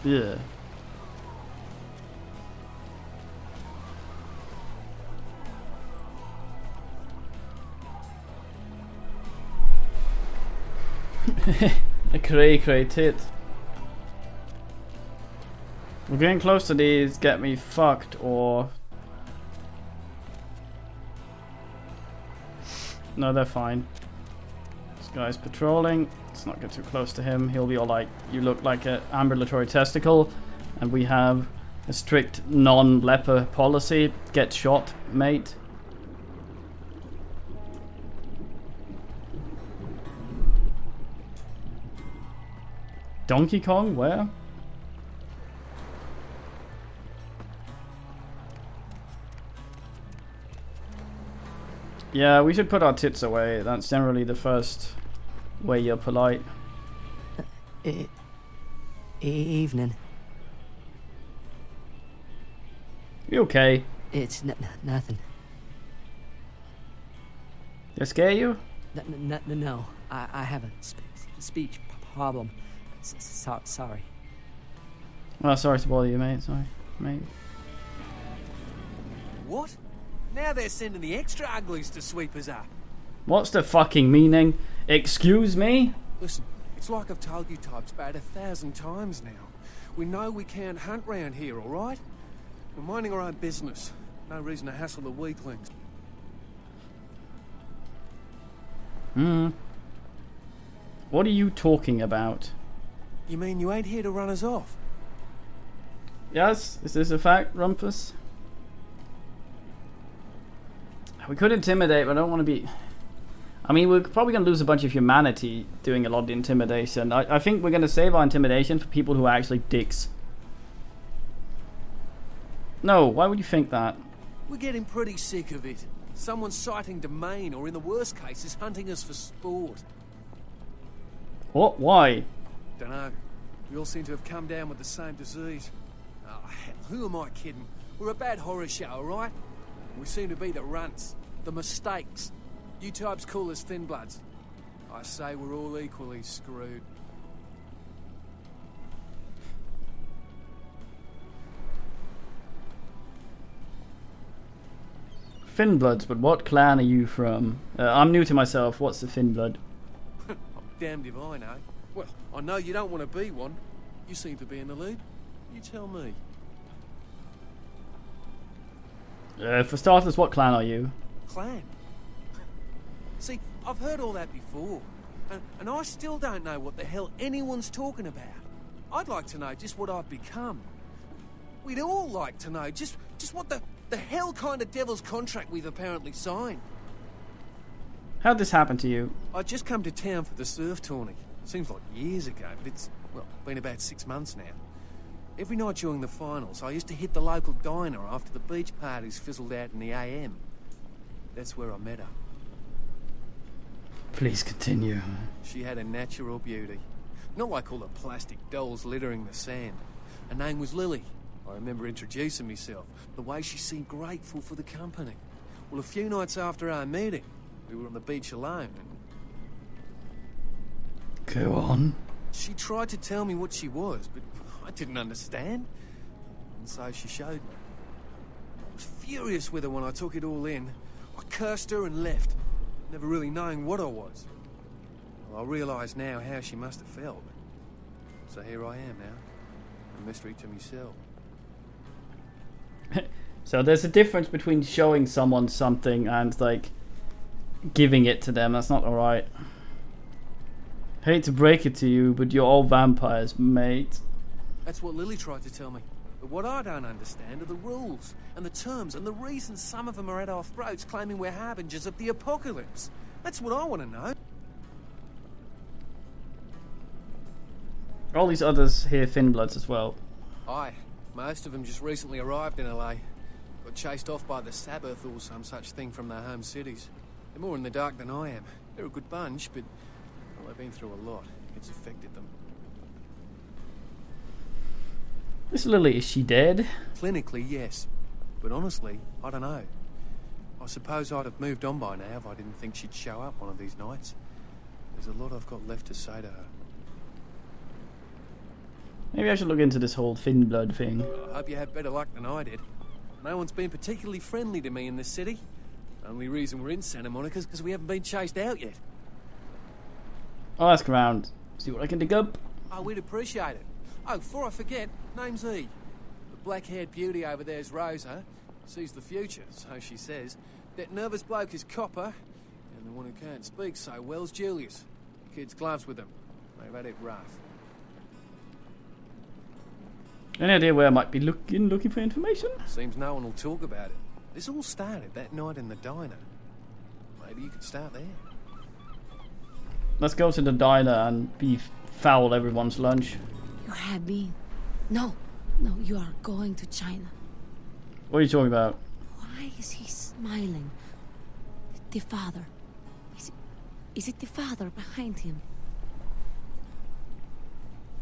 Yeah. A cray tit. We're getting close to these get me fucked or... No, they're fine. This guy's patrolling. Let's not get too close to him. He'll be all like, you look like an ambulatory testicle. And we have a strict non-leper policy. Get shot, mate. Donkey Kong? Where? Yeah, we should put our tits away. That's generally the first way you're polite. Evening. You okay? It's nothing. Did I scare you? No, I have a speech problem. Sorry. Well, sorry to bother you, mate. Sorry, mate. What? Now they're sending the extra uglies to sweep us up. What's the fucking meaning? Excuse me? Listen, it's like I've told you types about 1,000 times now. We know we can't hunt round here, alright? We're minding our own business. No reason to hassle the weaklings. What are you talking about? You mean you ain't here to run us off? Yes, is this a fact, Rumpus? We could intimidate, but I don't want to be... I mean, we're probably going to lose a bunch of humanity doing a lot of the intimidation. I think we're going to save our intimidation for people who are actually dicks. No, why would you think that? We're getting pretty sick of it. Someone's citing domain, or in the worst cases, hunting us for sport. What? Why? Dunno. We all seem to have come down with the same disease. Oh, hell, who am I kidding? We're a bad horror show, alright? We seem to be the runts, the mistakes. You types call us thin bloods. I say we're all equally screwed. Finbloods, but what clan are you from? I'm new to myself. What's the Finblood? I'm damned if I know. Well, I know you don't want to be one. You seem to be in the lead. You tell me. For starters, what clan are you? Clan? See, I've heard all that before. And I still don't know what the hell anyone's talking about. I'd like to know just what I've become. We'd all like to know just what the hell kind of devil's contract we've apparently signed. How'd this happen to you? I'd just come to town for the surf tourney. Seems like years ago, but it's, well, been about 6 months now. Every night during the finals, I used to hit the local diner after the beach parties fizzled out in the AM. That's where I met her. Please continue. She had a natural beauty. Not like all the plastic dolls littering the sand. Her name was Lily. I remember introducing myself. The way she seemed grateful for the company. Well, a few nights after our meeting, we were on the beach alone and... Go on. She tried to tell me what she was, but I didn't understand. And so she showed me. I was furious with her when I took it all in. I cursed her and left, never really knowing what I was. Well, I realise now how she must have felt. So here I am now, a mystery to myself. So there's a difference between showing someone something and, like, giving it to them. That's not alright. Hate to break it to you, but you're all vampires, mate. That's what Lily tried to tell me. But what I don't understand are the rules, and the terms, and the reasons some of them are at our throats claiming we're harbingers of the apocalypse. That's what I want to know. All these others here Finbloods as well. Aye. Most of them just recently arrived in LA. Got chased off by the Sabbath or some such thing from their home cities. They're more in the dark than I am. They're a good bunch, but well, they've been through a lot. It's affected them. This Lily, is she dead? Clinically, yes. But honestly, I don't know. I suppose I'd have moved on by now if I didn't think she'd show up one of these nights. There's a lot I've got left to say to her. Maybe I should look into this whole Finblood thing. I hope you have better luck than I did. No one's been particularly friendly to me in this city. Only reason we're in Santa Monica is because we haven't been chased out yet. I'll ask around, see what I can dig up. Oh, we'd appreciate it. Oh, before I forget, name's E. The black-haired beauty over there's Rosa. Sees the future, so she says. That nervous bloke is Copper. And the one who can't speak so well's Julius. Kid's gloves with them. They've had it rough. Any idea where I might be looking for information? Seems no one will talk about it. This all started that night in the diner. Maybe you could start there. Let's go to the diner and foul everyone's lunch. You had been. No, you are going to China. What are you talking about? Why is he smiling? The father. Is it the father behind him?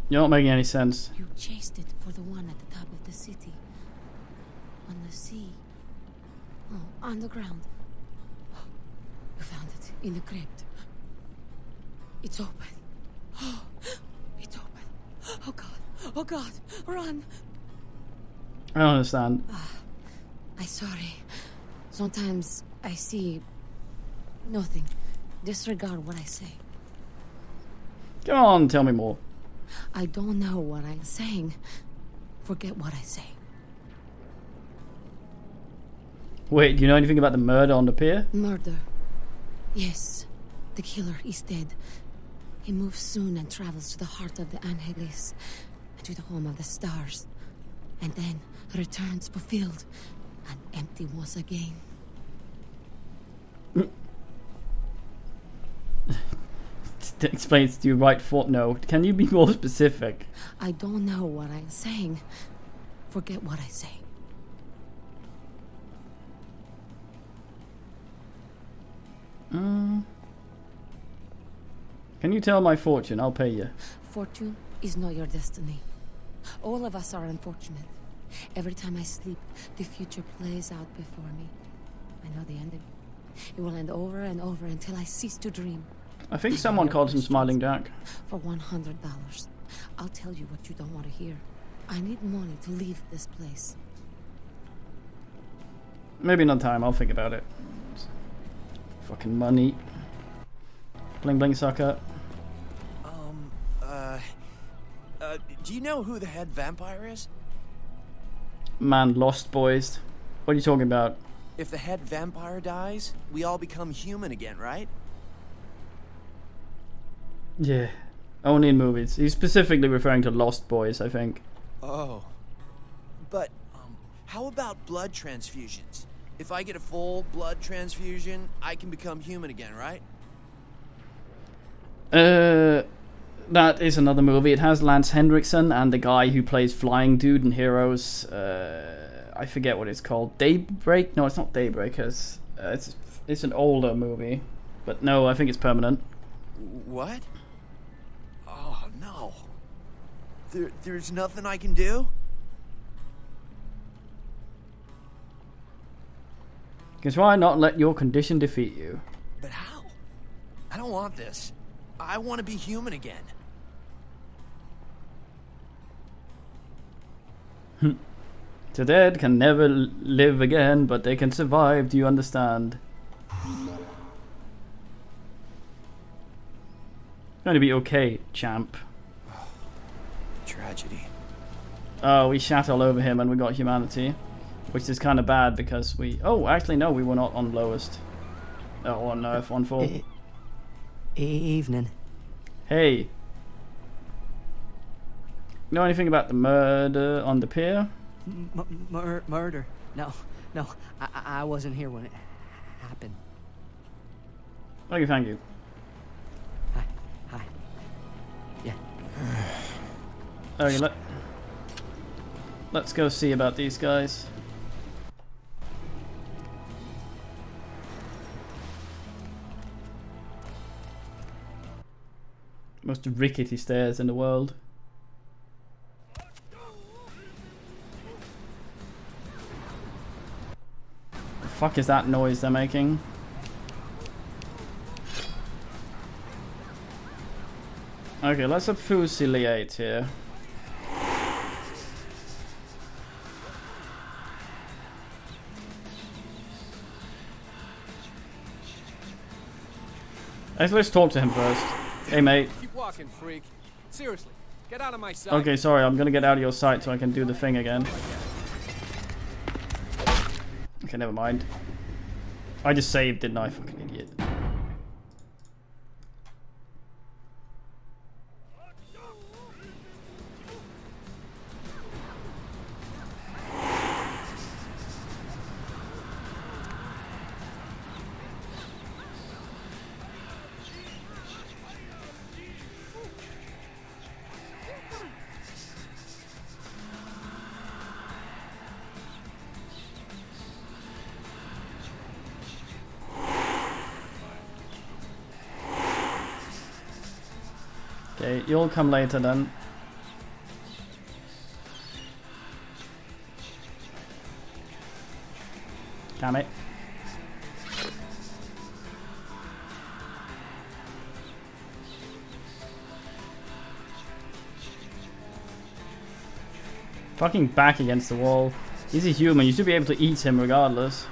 You're not making any sense. You chased it for the one at the top of the city. On the sea. Oh, on the ground. You found it in the crypt. It's open. Oh, it's open. Oh God. Oh God. Run. I don't understand. I'm sorry. Sometimes I see nothing. Disregard what I say. Come on, tell me more. I don't know what I'm saying. Forget what I say. Wait, do you know anything about the murder on the pier? Murder. Yes. The killer is dead. He moves soon and travels to the heart of the Angelis, to the home of the stars, and then returns fulfilled and empty once again. Explains to you right footnote. Can you be more specific? I don't know what I'm saying. Forget what I say. Can you tell my fortune? I'll pay you. Fortune is not your destiny. All of us are unfortunate. Every time I sleep, the future plays out before me. I know the ending. It will end over and over until I cease to dream. I think someone called him Smiling Jack. For $100, I'll tell you what you don't want to hear. I need money to leave this place. Maybe another time. I'll think about it. Fucking money. Bling bling sucker. Do you know who the head vampire is? Man, Lost Boys. What are you talking about? If the head vampire dies, we all become human again, right? Yeah. Only in movies. He's specifically referring to Lost Boys, I think. Oh. But, how about blood transfusions? If I get a full blood transfusion, I can become human again, right? That is another movie. It has Lance Henriksen and the guy who plays Flying Dude in Heroes. I forget what it's called. Daybreak? No, it's not Daybreak. It's an older movie. But no, I think it's permanent. What? Oh, no. There's nothing I can do? Because why not let your condition defeat you? But how? I don't want this. I want to be human again. The dead can never live again, but they can survive. Do you understand? Going to be okay, champ. Tragedy. Oh, we shat all over him and we got humanity. Which is kind of bad because we... Oh, actually, no, we were not on lowest. Oh, on Earth, on full. Evening. Hey. Know anything about the murder on the pier? Murder? No. I wasn't here when it happened. Okay, thank you. Hi. Yeah. Okay, let's go see about these guys. Most rickety stairs in the world. The fuck is that noise they're making? Okay, let's fusillate here. Let's talk to him first. Hey, mate. Keep walking, freak. Seriously, get out of my sight. Okay, sorry, I'm gonna get out of your sight so I can do the thing again. Okay, never mind. I just saved, didn't I? Fucking idiot. Okay, you'll come later then. Damn it. Fucking back against the wall. He's a human, you should be able to eat him regardless.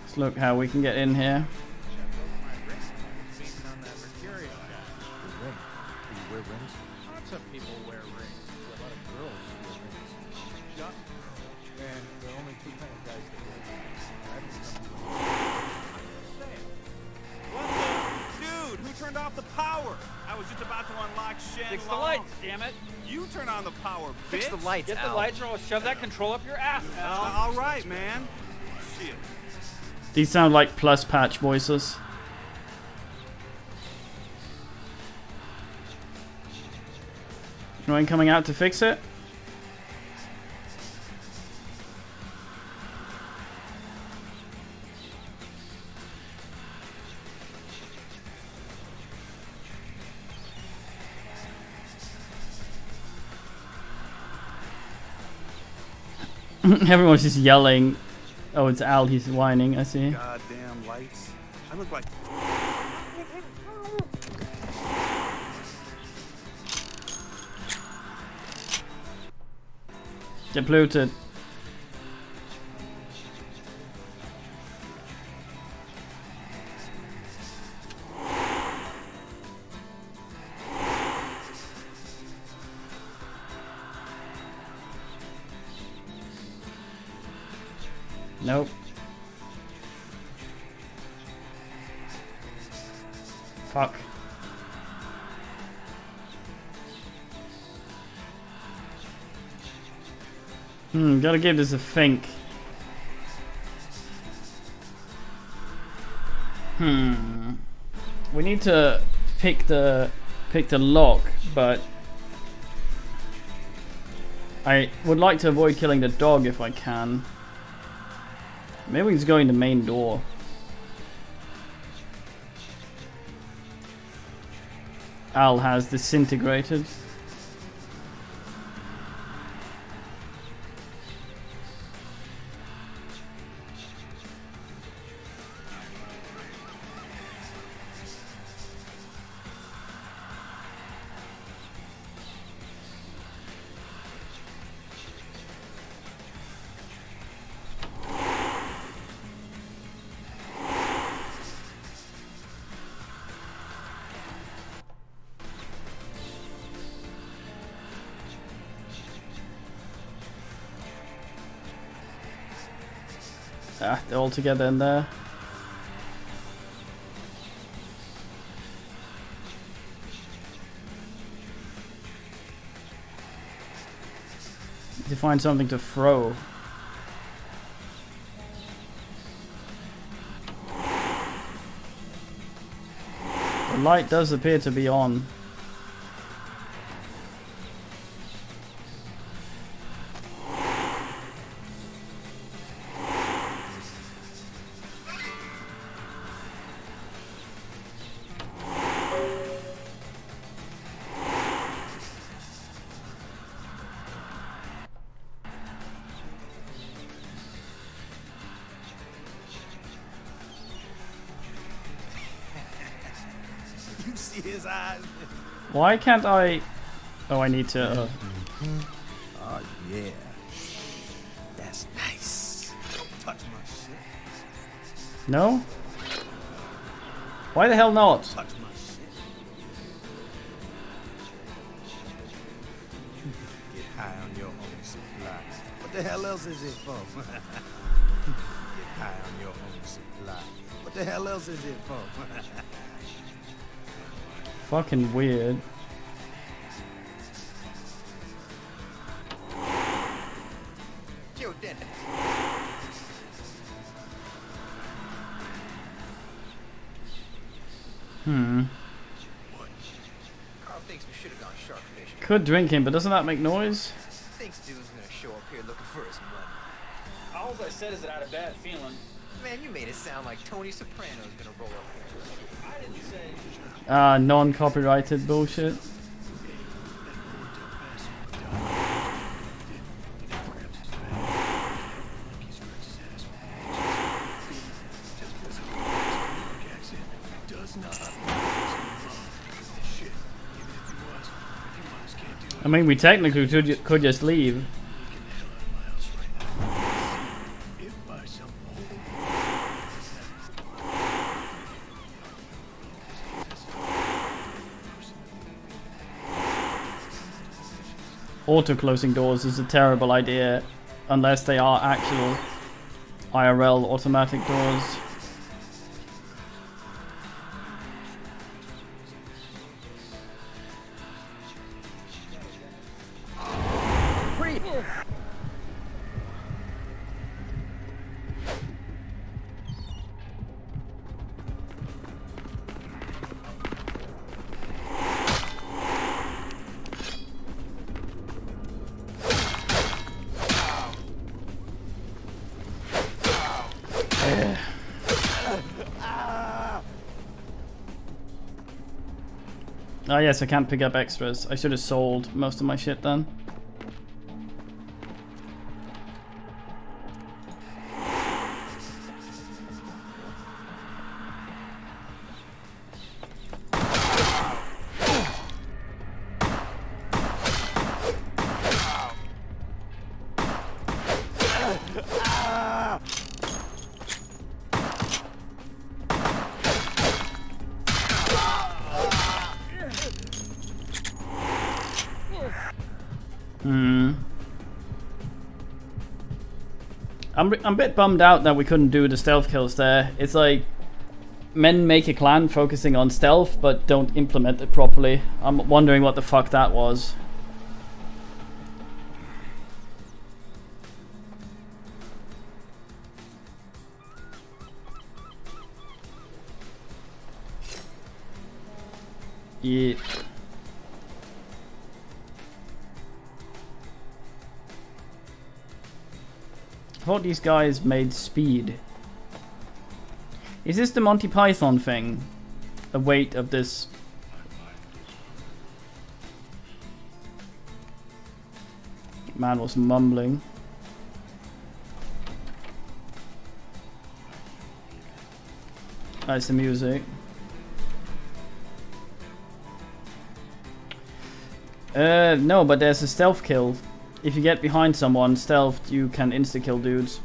Let's look how we can get in here. people you wear rings? Lots of people wear rings. A lot of girls wear rings. Just And there are only two kind of guys that wear rings. I don't What the? Dude, who turned off the power? I was just about to unlock Shen Fix the Long. lights, damn it. You turn on the power, bitch. Fix the lights, Get the lights or I'll shove that control up your ass, Al. All right, man. Shit. These sound like plus patch voices. No one coming out to fix it? Everyone's just yelling. Oh, it's Al, he's whining, I see. Goddamn lights. I look like... Get polluted. Nope. Fuck. Gotta give this a think. We need to pick the lock, but I would like to avoid killing the dog if I can. Maybe we can just go in the main door. Al has disintegrated. Ah, they're all together in there. Need to find something to throw. The light does appear to be on. You see his eyes? Why can't I? Oh, I need to. Oh yeah, that's nice. Don't touch my shit. No? Why the hell not? Touch my shit. Get high on your own supply. What the hell else is it for? Get high on your own supply. What the hell else is it for? Fucking weird. Yo, Dennis. Carl thinks we should have gone shark fishing. Could drink him, but doesn't that make noise? Thinks dude's gonna show up here looking for his money. All I said is that I had a bad feeling. Man, you made it sound like Tony Soprano's gonna roll up here. I didn't say. Non-copyrighted bullshit. I mean, we technically could just leave. auto-closing doors is a terrible idea unless they are actual IRL automatic doors. Oh yes, I can't pick up extras. I should have sold most of my shit then. I'm a bit bummed out that we couldn't do the stealth kills there. It's like men make a clan focusing on stealth but don't implement it properly. I'm wondering what the fuck that was. Yeah. I thought these guys made speed. Is this the Monty Python thing? The weight of this... Man was mumbling. That's the music. No, but there's a stealth kill. If you get behind someone stealthed, you can insta-kill dudes.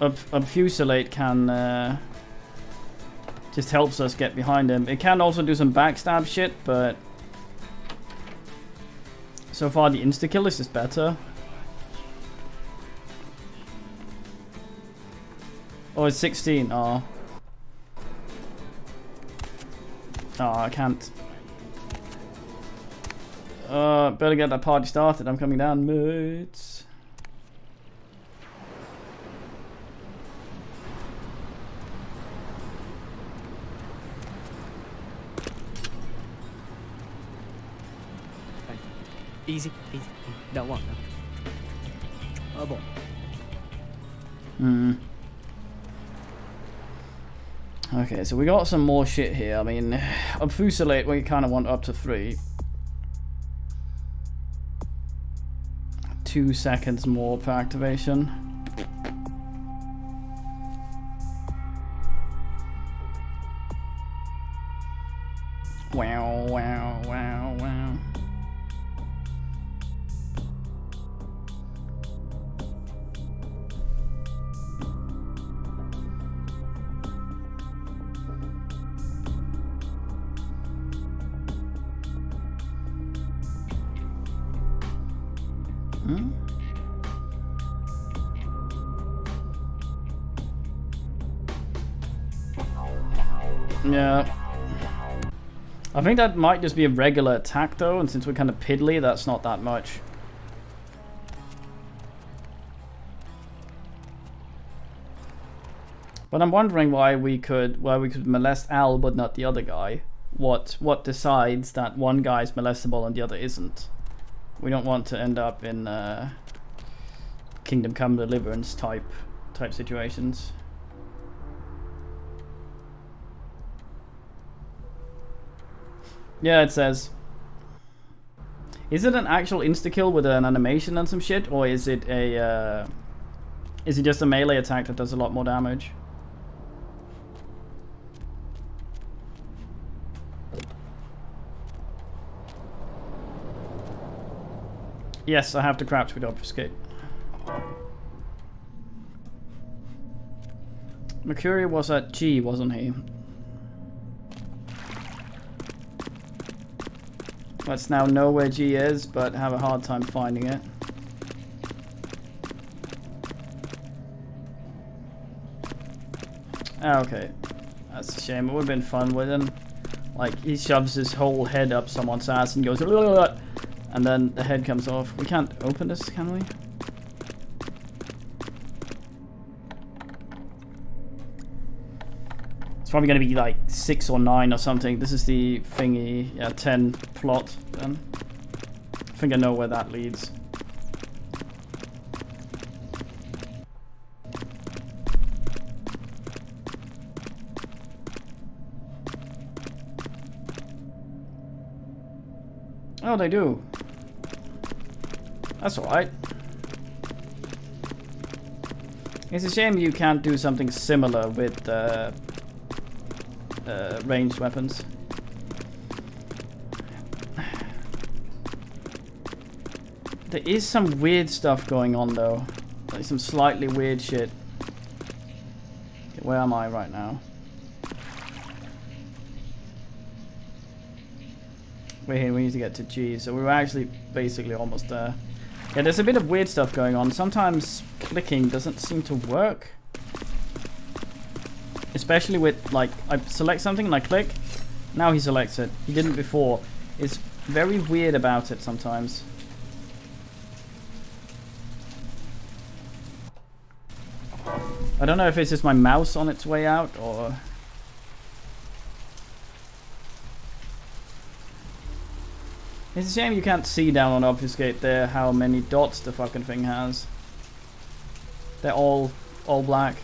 Obfuselate can just helps us get behind him. It can also do some backstab shit, but so far the insta-kill is just better. Oh, it's 16. Oh, I can't. Better get that party started. I'm coming down, mates. Easy, easy. Don't want no. Oh boy. Okay, so we got some more shit here. I mean, Obfuselate, we kind of want up to 3. 2 seconds more per activation. Wow, wow, wow, wow. Yeah. I think that might just be a regular attack though, and since we're kind of piddly, that's not that much. But I'm wondering why we could molest Al but not the other guy. What decides that one guy is molestable and the other isn't? We don't want to end up in Kingdom Come Deliverance type situations. Yeah, it says. Is it an actual insta-kill with an animation and some shit, or is it a is it just a melee attack that does a lot more damage? Yes, I have to crouch with obfuscate. Mercury was at G, wasn't he? Let's now know where G is, but have a hard time finding it. Okay. That's a shame. It would have been fun with him. Like, he shoves his whole head up someone's ass and goes, and then the head comes off. We can't open this, can we? It's probably going to be like 6 or 9 or something. This is the thingy, yeah, 10 plot then. I think I know where that leads. Oh, they do. That's alright. It's a shame you can't do something similar with ranged weapons. There is some weird stuff going on though. Like some slightly weird shit. Okay, where am I right now? We're here, we need to get to G, so we were actually basically almost there. Yeah, there's a bit of weird stuff going on. Sometimes clicking doesn't seem to work. Especially with, like, I select something and I click. Now he selects it. He didn't before. It's very weird about it sometimes. I don't know if it's just my mouse on its way out or... It's a shame you can't see down on Obfuscate there how many dots the fucking thing has. They're all black.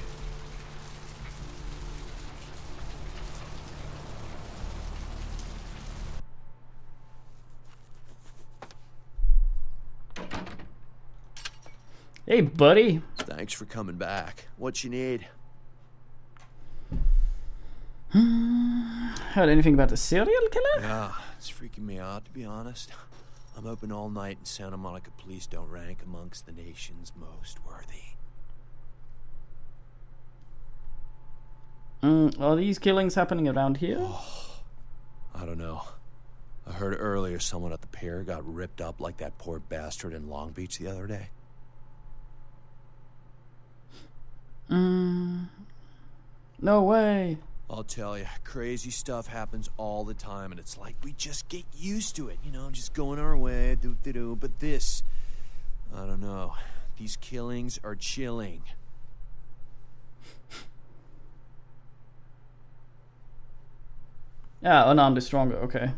Hey, buddy. Thanks for coming back. What you need? Heard anything about the serial killer? Yeah, it's freaking me out, to be honest. I'm open all night and Santa Monica police don't rank amongst the nation's most worthy. Are these killings happening around here? Oh, I don't know. I heard earlier someone at the pier got ripped up like that poor bastard in Long Beach the other day. No way. I'll tell you, crazy stuff happens all the time, and it's like we just get used to it, you know, just going our way, do-do-do. But this, I don't know. These killings are chilling. Yeah, unarmed is stronger, okay.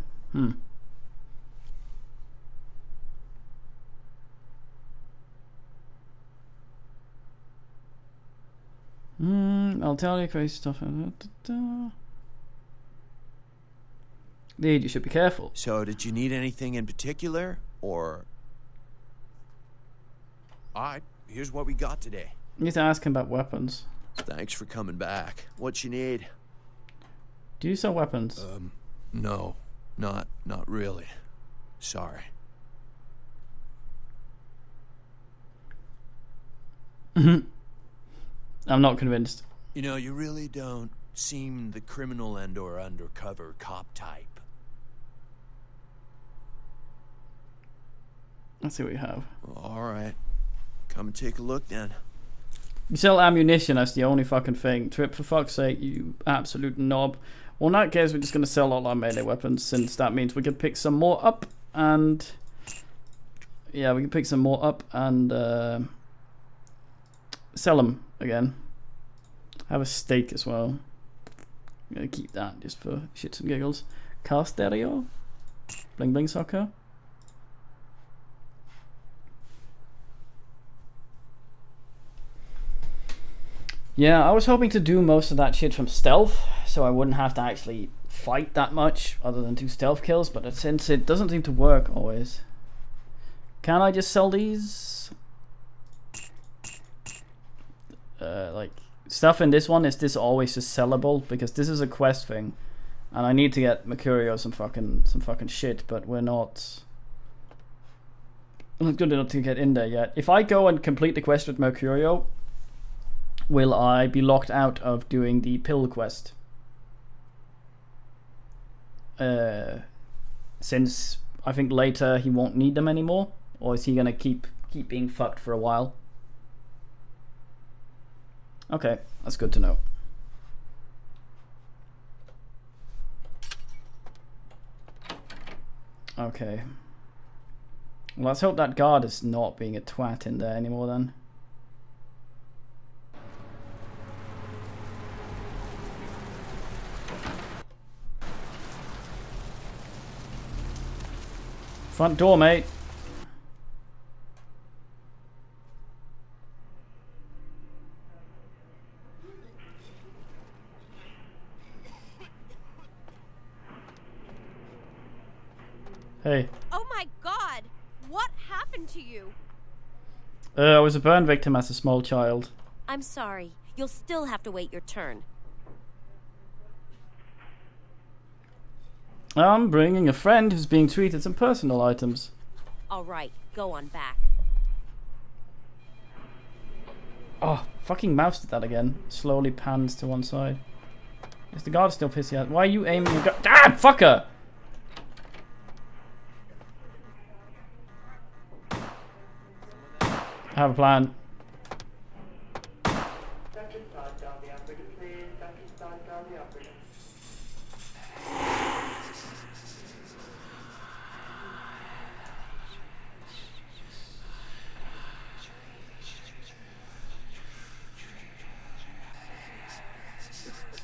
I'll tell you crazy stuff. Dude, you should be careful. So, did you need anything in particular, or... Alright, here's what we got today. You need to ask him about weapons. Thanks for coming back. What you need? Do you sell weapons? No. Not really. Sorry. I'm not convinced. You know, you really don't seem the criminal and or undercover cop type. Let's see what you have. Alright. Come and take a look then. You sell ammunition, that's the only fucking thing. Trip, for fuck's sake, you absolute knob. Well, in that case, we're just going to sell all our melee weapons, since that means we can pick some more up, and... Yeah, we can pick some more up, and sell them again. Have a steak as well. I'm going to keep that, just for shits and giggles. Car stereo? Bling bling soccer? Yeah, I was hoping to do most of that shit from stealth, so I wouldn't have to actually fight that much other than 2 stealth kills, but since it doesn't seem to work always. Can I just sell these? Like, stuff in this one, is this always just sellable? Because this is a quest thing, and I need to get Mercurio some fucking shit, but we're not good enough to get in there yet. If I go and complete the quest with Mercurio, will I be locked out of doing the pill quest? Since I think later he won't need them anymore, or is he gonna keep being fucked for a while? Okay, that's good to know. Okay. Well, let's hope that guard is not being a twat in there anymore then. Front door, mate. Hey. Oh my god! What happened to you? I was a burn victim as a small child. I'm sorry. You'll still have to wait your turn. I'm bringing a friend who's being treated some personal items. Alright, go on back. Oh, fucking mouse did that again. Slowly pans to one side. Is the guard still pissy out? Why are you aiming your gun? Ah, fucker! I have a plan.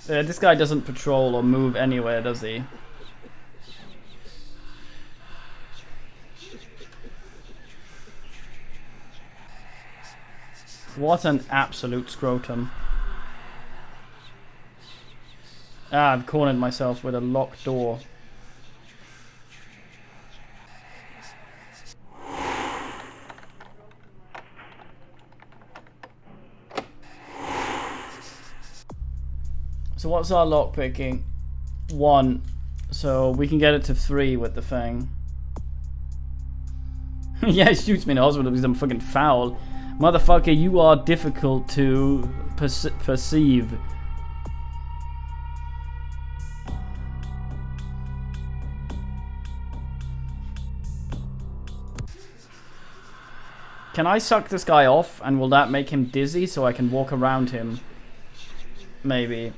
This guy doesn't patrol or move anywhere, does he? What an absolute scrotum. Ah, I've cornered myself with a locked door. So what's our lock picking? 1. So we can get it to 3 with the thing. Yeah, he shoots me in the hospital because I'm fucking foul. Motherfucker, you are difficult to perceive. Can I suck this guy off and will that make him dizzy so I can walk around him? Maybe.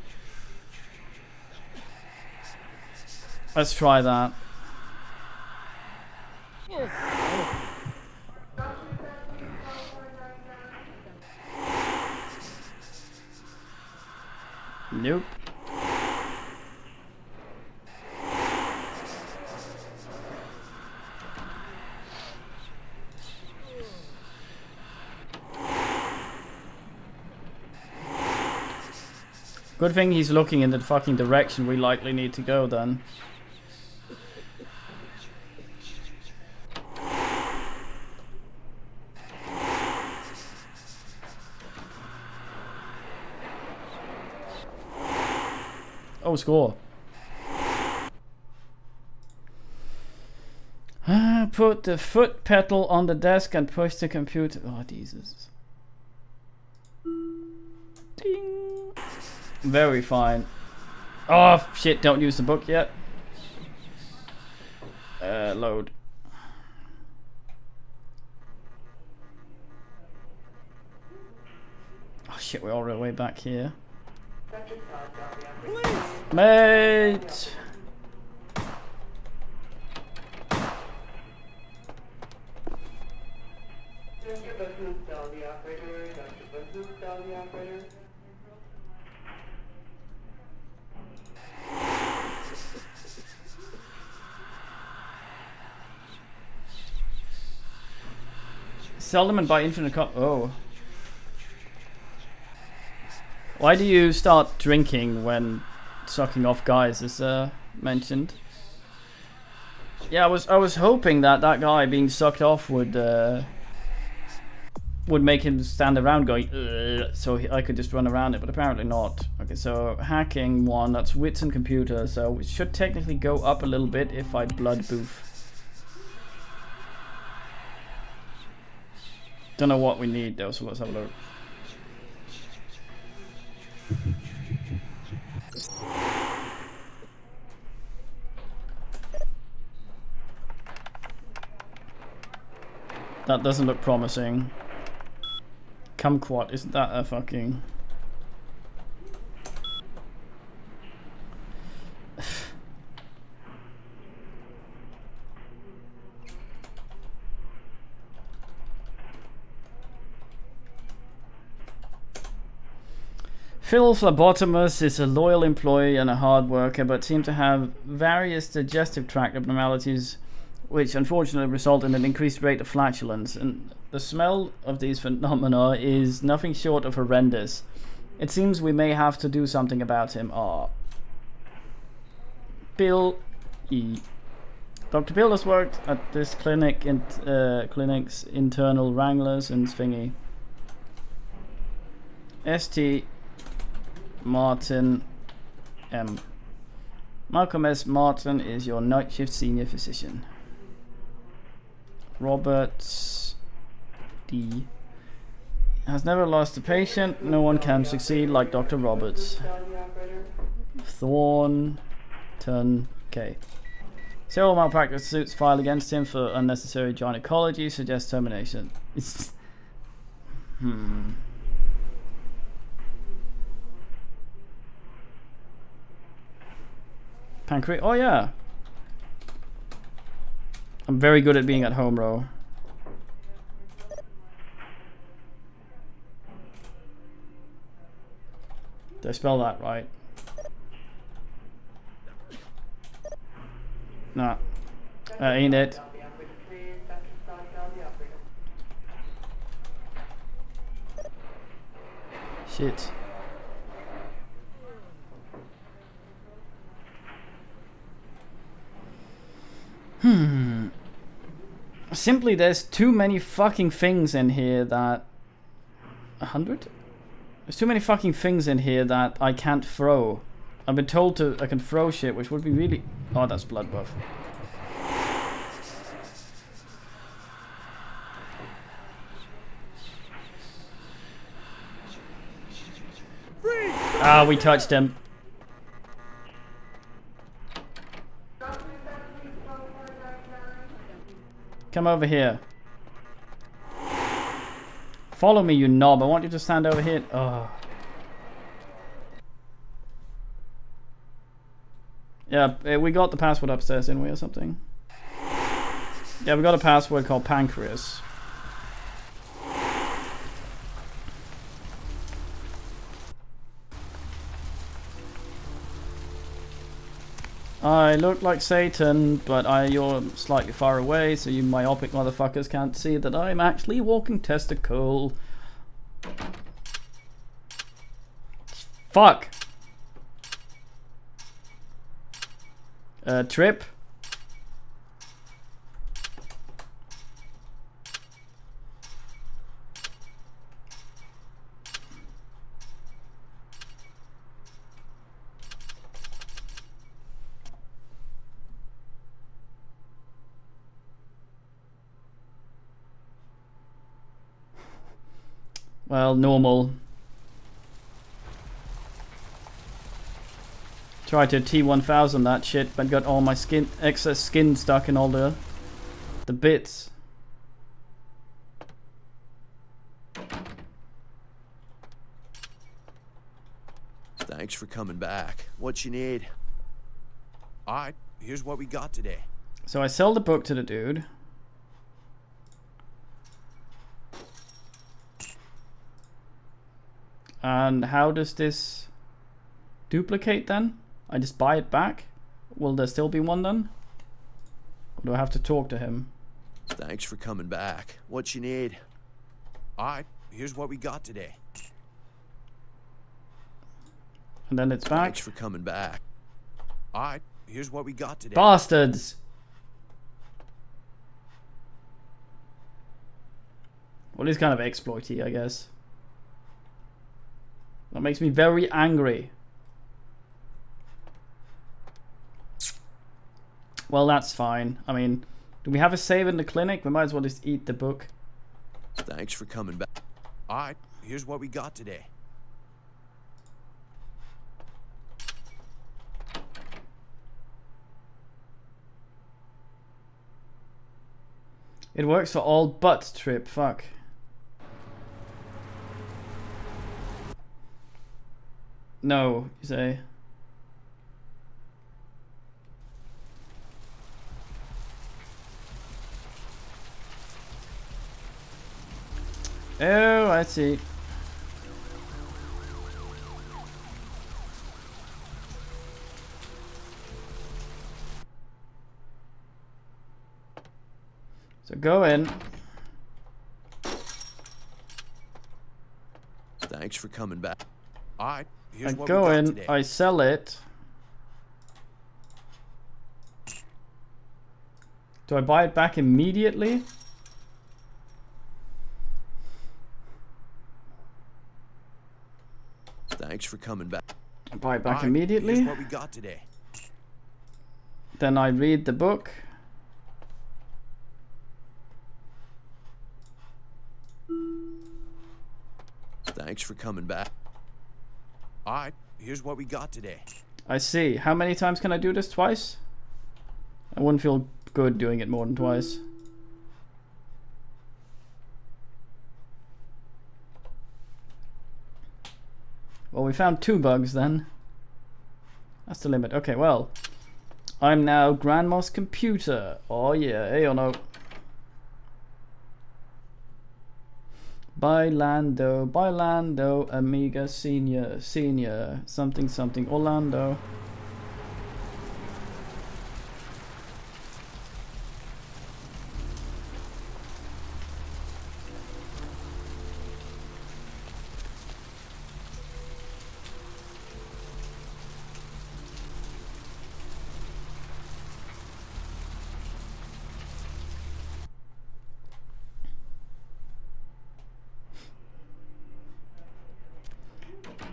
Let's try that. Nope. Good thing he's looking in the fucking direction we likely need to go then. Oh, score. Put the foot pedal on the desk and push the computer. Oh, Jesus. Ding. Very fine. Oh, shit, don't use the book yet. Load. Oh, shit, we're all the way back here. Mate! Sell them and buy infinite oh. Why do you start drinking when sucking off guys is mentioned? Yeah, I was hoping that guy being sucked off would make him stand around going so I could just run around it, but apparently not. Okay, so hacking 1, that's wits and computer, so it should technically go up a little bit if I blood boof. Don't know what we need though, so let's have a look. That doesn't look promising. Kumquat, isn't that a fucking... Phil Phlebotomus is a loyal employee and a hard worker, but seems to have various digestive tract abnormalities, which unfortunately result in an increased rate of flatulence. And the smell of these phenomena is nothing short of horrendous. It seems we may have to do something about him. Bill E. Dr. Bill has worked at this clinic and clinic's internal wranglers and thingy. St. Martin M. Malcolm S. Martin is your night shift senior physician. Robert D. has never lost a patient. No one can succeed like Dr. Roberts. Thornton K. Several malpractice suits filed against him for unnecessary gynecology suggest termination. Pancreas. Oh yeah. I'm very good at being at home row. Did I spell that right? Nah. Ain't it? Shit. Simply, there's too many fucking things in here that... 100? There's too many fucking things in here that I can't throw. I've been told I can throw shit, which would be really... Oh, that's blood buff. Ah, we touched him. Come over here. Follow me, you knob. I want you to stand over here. Oh. Yeah, we got the password upstairs, didn't we, or something? Yeah, we got a password called Pancreas. I look like Satan, but you're slightly far away, so you myopic motherfuckers can't see that I'm actually a walking testicle. Fuck! Trip? Well, normal. Tried to T1000 that shit, but got all my excess skin stuck in all the bits. Thanks for coming back. What you need? Alright, here's what we got today. So I sell the book to the dude. And how does this duplicate then? I just buy it back? Will there still be one then? Or do I have to talk to him? Thanks for coming back. What you need? Alright, here's what we got today. And then it's back. Thanks for coming back. Alright, here's what we got today. Bastards! Well, it's kind of exploity, I guess. That makes me very angry. Well, that's fine. I mean, do we have a save in the clinic? We might as well just eat the book. Thanks for coming back. Alright, here's what we got today. It works for all but trip. Fuck. No, you say. Oh, I see. So go in. Thanks for coming back. All right, here's I what go we got in, today. I sell it. Do I buy it back immediately? Thanks for coming back. I buy it back All right, immediately. Here's what we got today. Then I read the book. Thanks for coming back. All right, here's what we got today. I see. How many times can I do this? Twice? I wouldn't feel good doing it more than twice. Well, we found 2 bugs then. That's the limit. Okay, well. I'm now Grandma's computer. Oh yeah, hey or no. Bailando, Amiga, Senior, something, Orlando.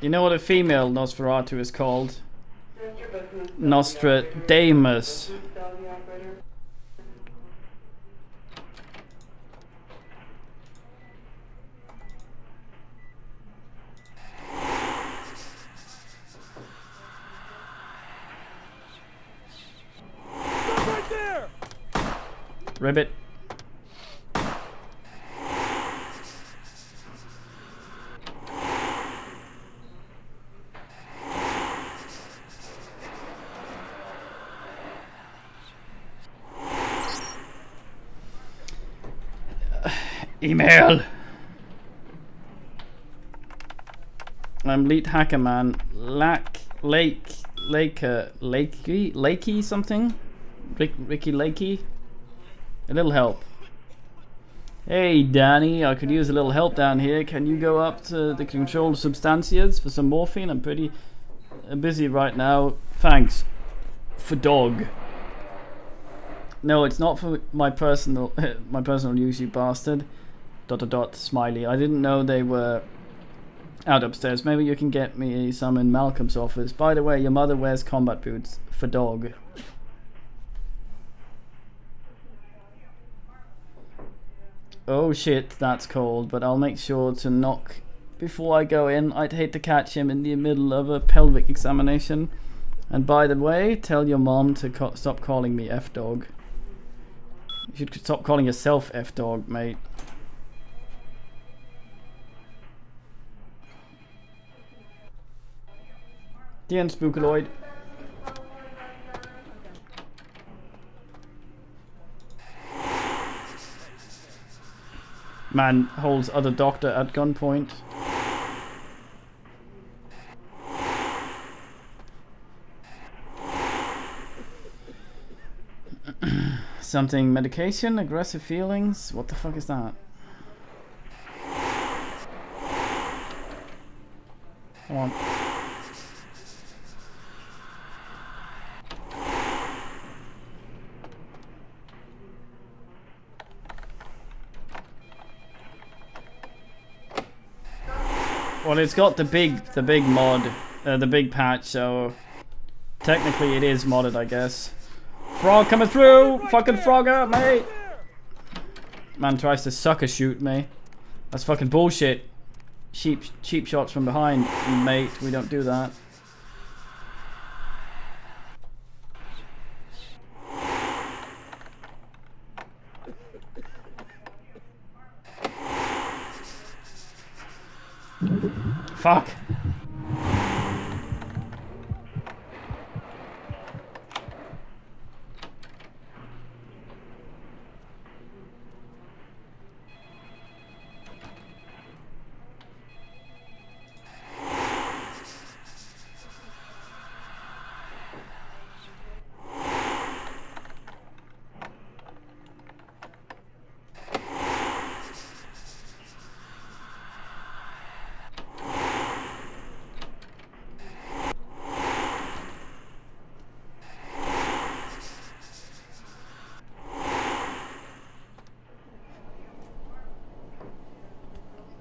You know what a female Nosferatu is called? Nostradamus. Right there! Ribbit. Email. I'm lead hacker man. Lakey something? Ricky Lakey? A little help. Hey Danny, I could use a little help down here. Can you go up to the controlled substantias for some morphine? I'm pretty busy right now. Thanks. For dog. No, it's not for my personal use, you bastard. ... smiley. I didn't know they were out upstairs. Maybe you can get me some in Malcolm's office. By the way, your mother wears combat boots. For dog. Oh shit, that's cold, but I'll make sure to knock before I go in. I'd hate to catch him in the middle of a pelvic examination. And by the way, tell your mom to stop calling me F-dog. You should stop calling yourself F-dog, mate. The end, Spookaloid. Man holds other doctor at gunpoint. Something medication, aggressive feelings. What the fuck is that? Come on. Well, it's got the big mod, the big patch, so technically it is modded, I guess. Frog coming through! Fucking Frogger, mate! Man tries to sucker shoot me. That's fucking bullshit. Cheap shots from behind, mate. We don't do that. Fuck.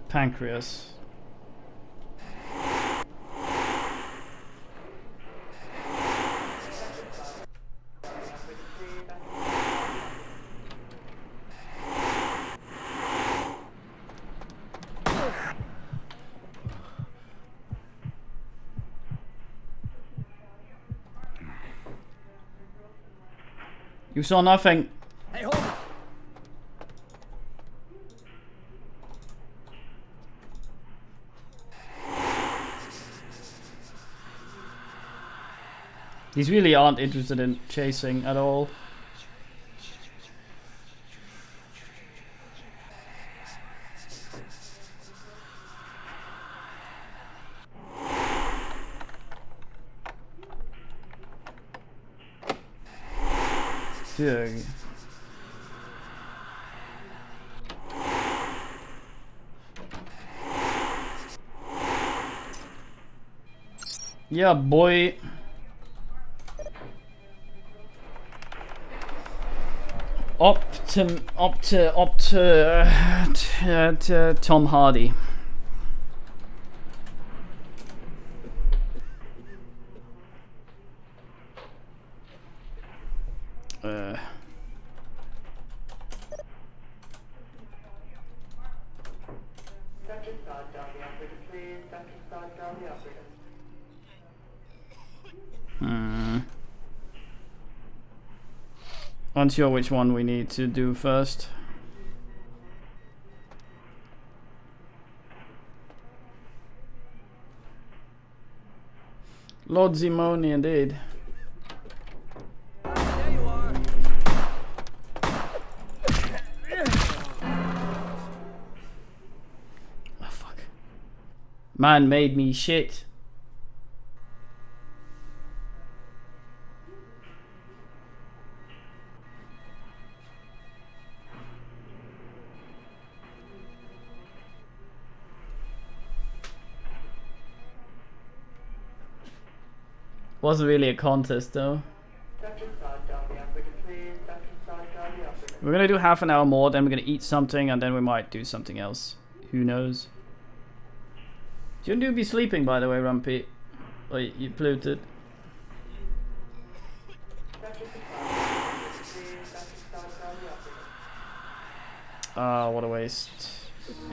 Pancreas. You saw nothing. Hey, hold it. These really aren't interested in chasing at all. Dude. Yeah, boy. Up to Tom Hardy. Unsure which one we need to do first. Lord Zimoni, indeed. There you are. Oh, fuck. Man made me shit. Wasn't really a contest though. We're gonna do half an hour more, then we're gonna eat something, and then we might do something else. Who knows? Shouldn't you be sleeping, by the way, Rumpy? Or you polluted. Ah, what a waste.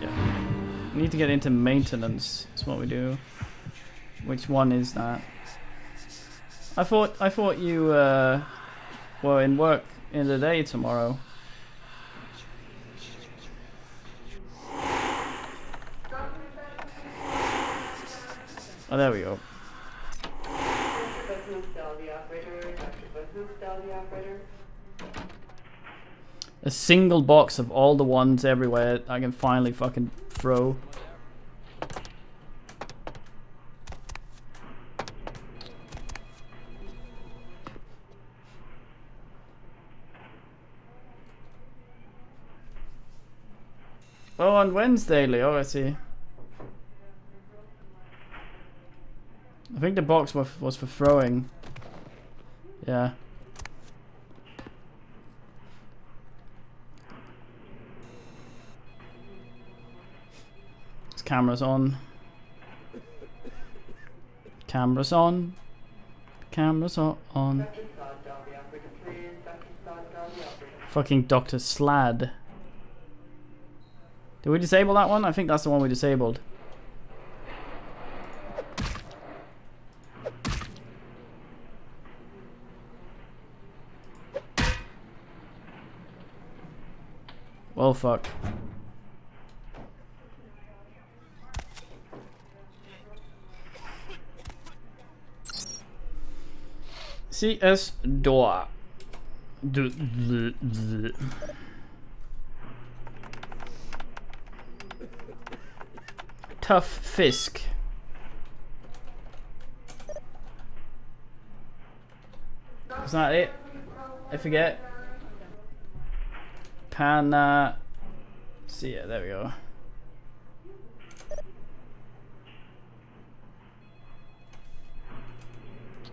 Yeah. We need to get into maintenance. That's what we do. Which one is that? I thought you were in work in the day tomorrow. Oh, there we go. A single box of all the ones everywhere I can finally fucking throw. Oh, on Wednesday, Leo, I see. I think the box was for throwing. Yeah. This camera's on. Camera's on. Camera's on. Fucking Dr. Slad. Did we disable that one? I think that's the one we disabled. Well, fuck. CS door. Tough Fisk. Is that it? I forget. Pana. See ya, there we go.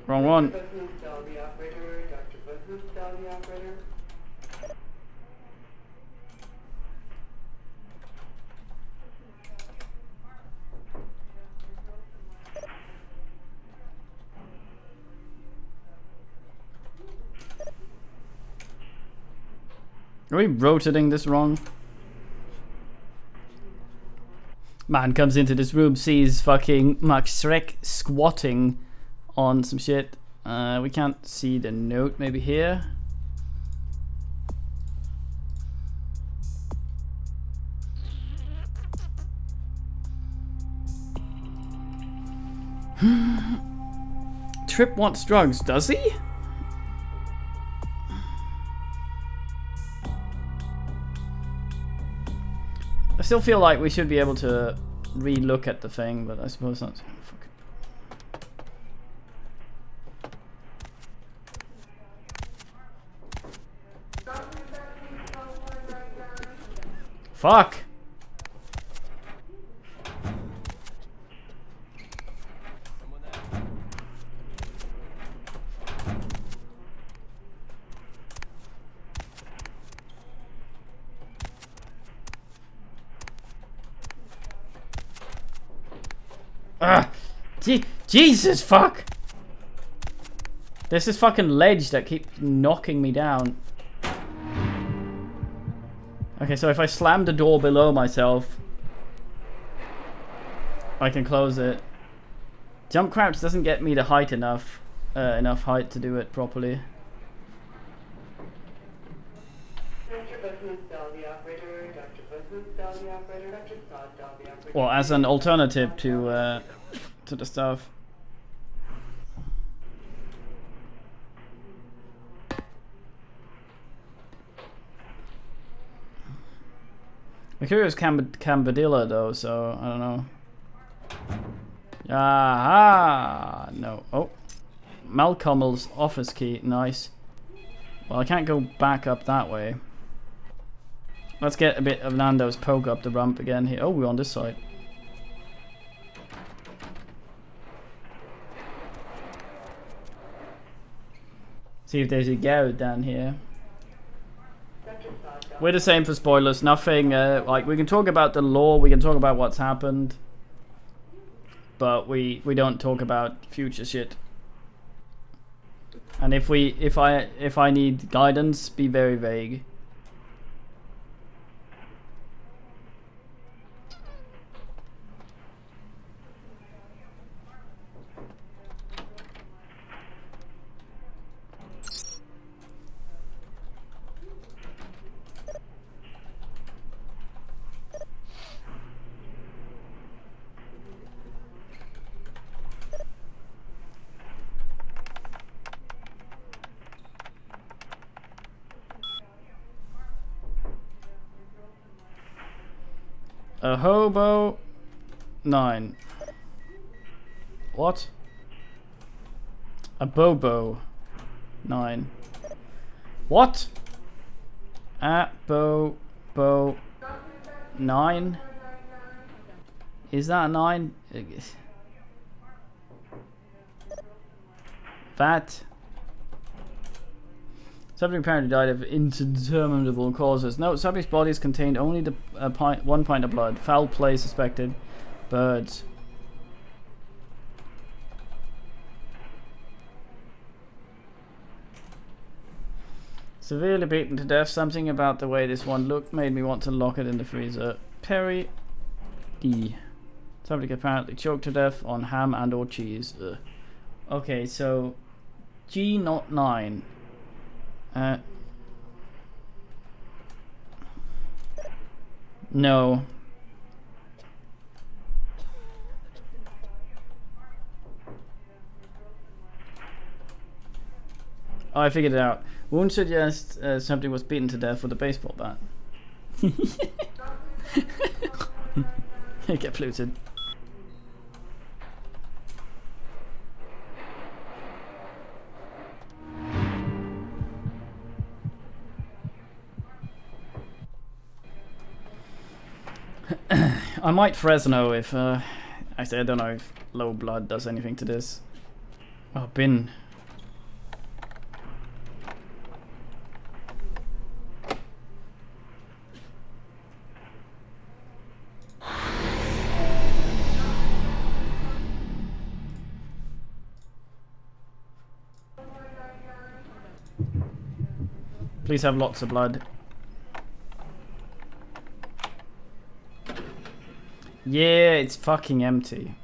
Wrong one. Are we rotating this wrong? Man comes into this room, sees fucking Max Schreck squatting on some shit. We can't see the note, maybe here. Trip wants drugs, does he? I still feel like we should be able to re-look at the thing, but I suppose not. Fuck! Jesus, fuck! There's this fucking ledge that keeps knocking me down. Okay, so if I slam the door below myself, I can close it. Jump crouch doesn't get me the height enough height to do it properly. Well, as an alternative to the stuff. Mercurius Cambadilla though, so I don't know. Aha! No. Oh. Malcolm's office key. Nice. Well, I can't go back up that way. Let's get a bit of Nando's poke up the ramp again here. Oh, we're on this side. See if there's a garage down here. We're the same for spoilers. Nothing, like, we can talk about the lore, we can talk about what's happened. But we don't talk about future shit. And if I need guidance, be very vague. A hobo 9. What? A bobo 9. What? A bo 9? Is that a 9? That subject apparently died of indeterminable causes. No, subject's bodies contained only the 1 pint of blood. Foul play suspected. Birds. Severely beaten to death. Something about the way this one looked made me want to lock it in the freezer. Perry D. Subject apparently choked to death on ham and or cheese. Ugh. Okay, so G not 9. No. Oh, I figured it out. Wound suggests somebody was beaten to death with a baseball bat. Get polluted. I might Fresno if, actually I don't know if low blood does anything to this. Oh, bin. Please have lots of blood. Yeah, it's fucking empty.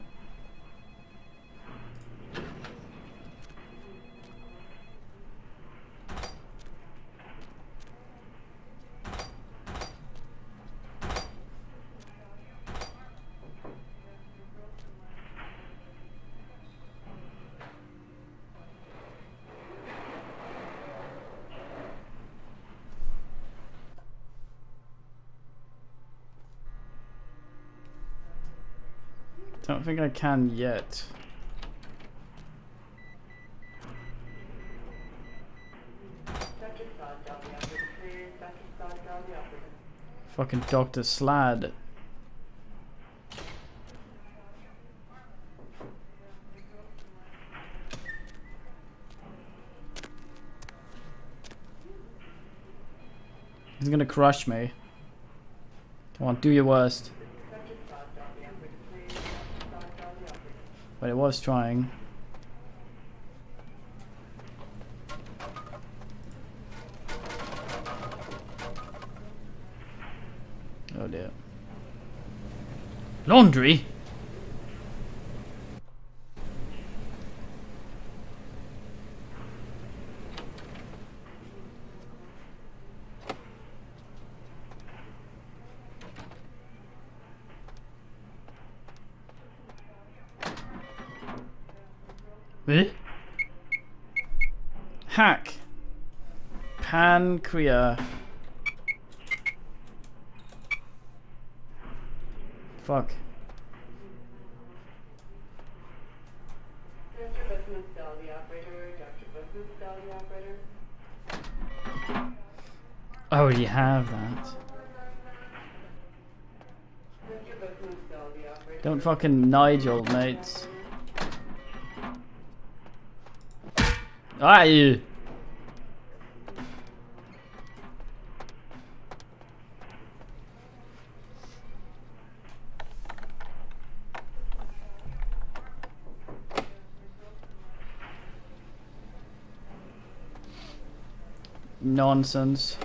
Don't think I can yet. Fucking Dr. Slad. He's gonna crush me. Come on, do your worst. But it was trying. Oh dear. Laundry? Eh? Hack. Pancreas. Fuck. I already have that. Don't fucking Nigel, mates. Aye. Nonsense.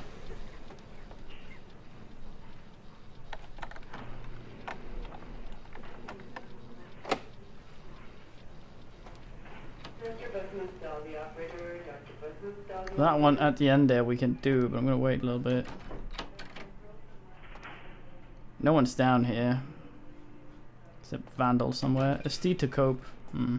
That one at the end there we can do, but I'm gonna wait a little bit. No one's down here. Except Vandal somewhere. A Stetocope. Hmm.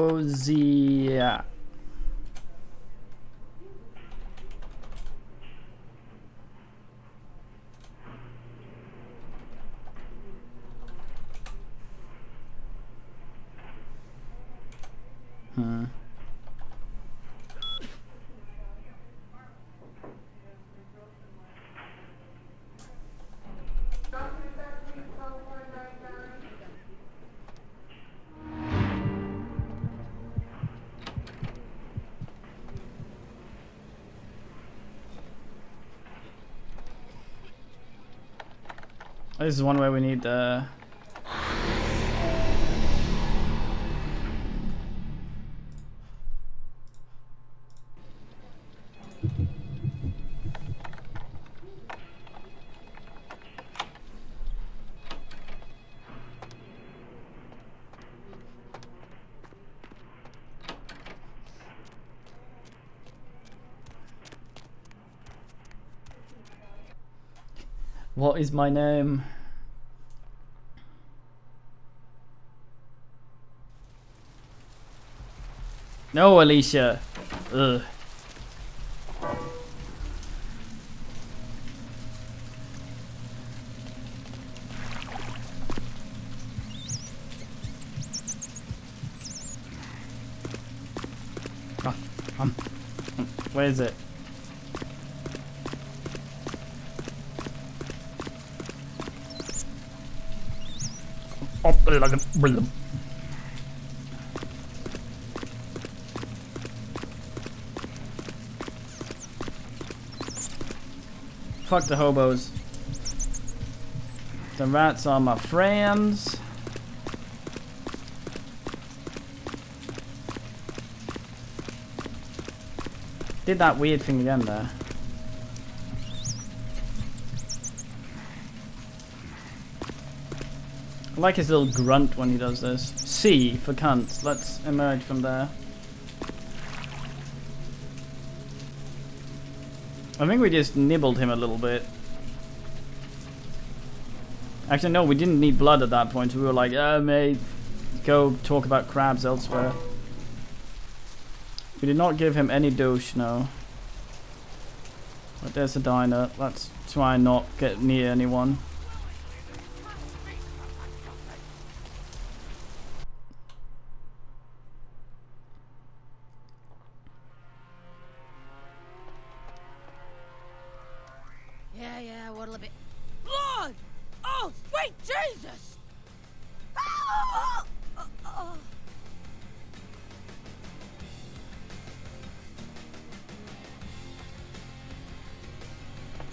Ambrosia. Hmm. This is one way we need What is my name? No, Alicia. Ugh. Where is it? Fuck the hobos. The rats are my friends. Did that weird thing again there. I like his little grunt when he does this. C for cunts. Let's emerge from there. I think we just nibbled him a little bit. Actually, no, we didn't need blood at that point. We were like, mate, go talk about crabs elsewhere. We did not give him any douche, no. But there's a diner. Let's try and not get near anyone. Yeah, what'll it be? Blood! Oh, sweet Jesus! Oh!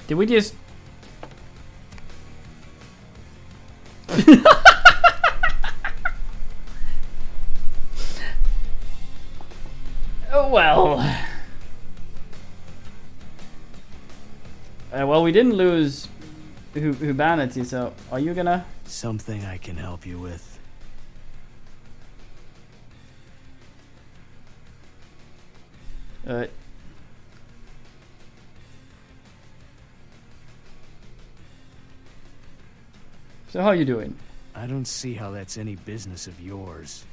Did we just... Oh well. Well, we didn't lose humanity, so are you gonna... Something I can help you with. So how are you doing? I don't see how that's any business of yours.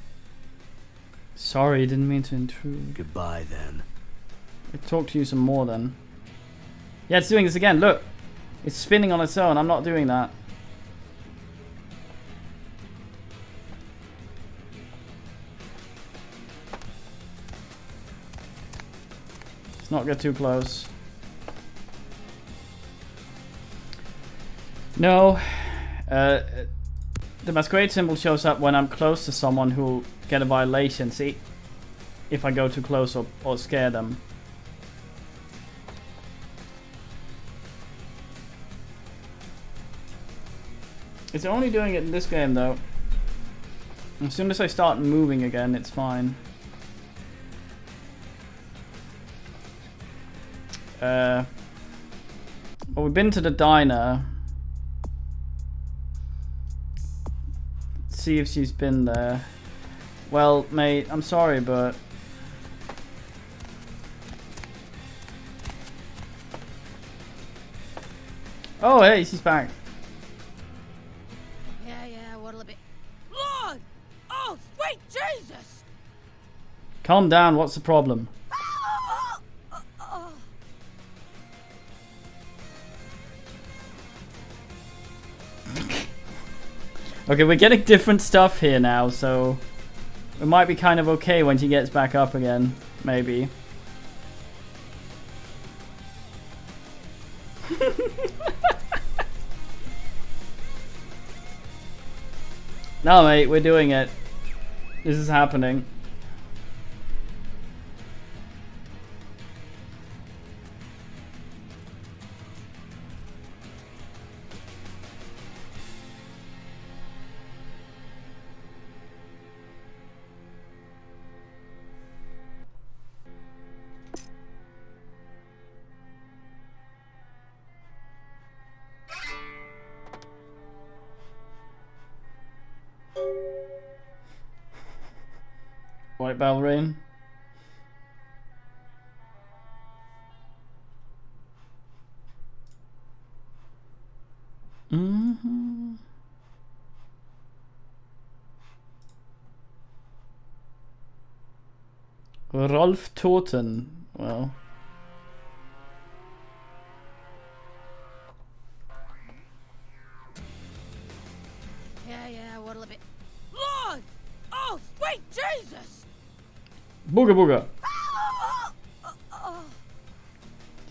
Sorry, didn't mean to intrude. Goodbye, then. I'll talk to you some more, then. Yeah, it's doing this again. Look. It's spinning on its own. I'm not doing that. Let's not get too close. No. The masquerade symbol shows up when I'm close to someone who'll get a violation. See? If I go too close or scare them. It's only doing it in this game, though. As soon as I start moving again, it's fine. Well, we've been to the diner. See if she's been there. Well, mate, I'm sorry, but... Oh, hey, she's back. Yeah, what'll it be? Blood! Oh, sweet Jesus! Calm down, what's the problem? Okay, we're getting different stuff here now, so it might be kind of okay when she gets back up again, maybe. No, mate, we're doing it. This is happening. White Ballerine. Mm-hmm. Rolf Toten. Well. Yeah, what'll it be? Lord! Oh, sweet Jesus! Booga booga.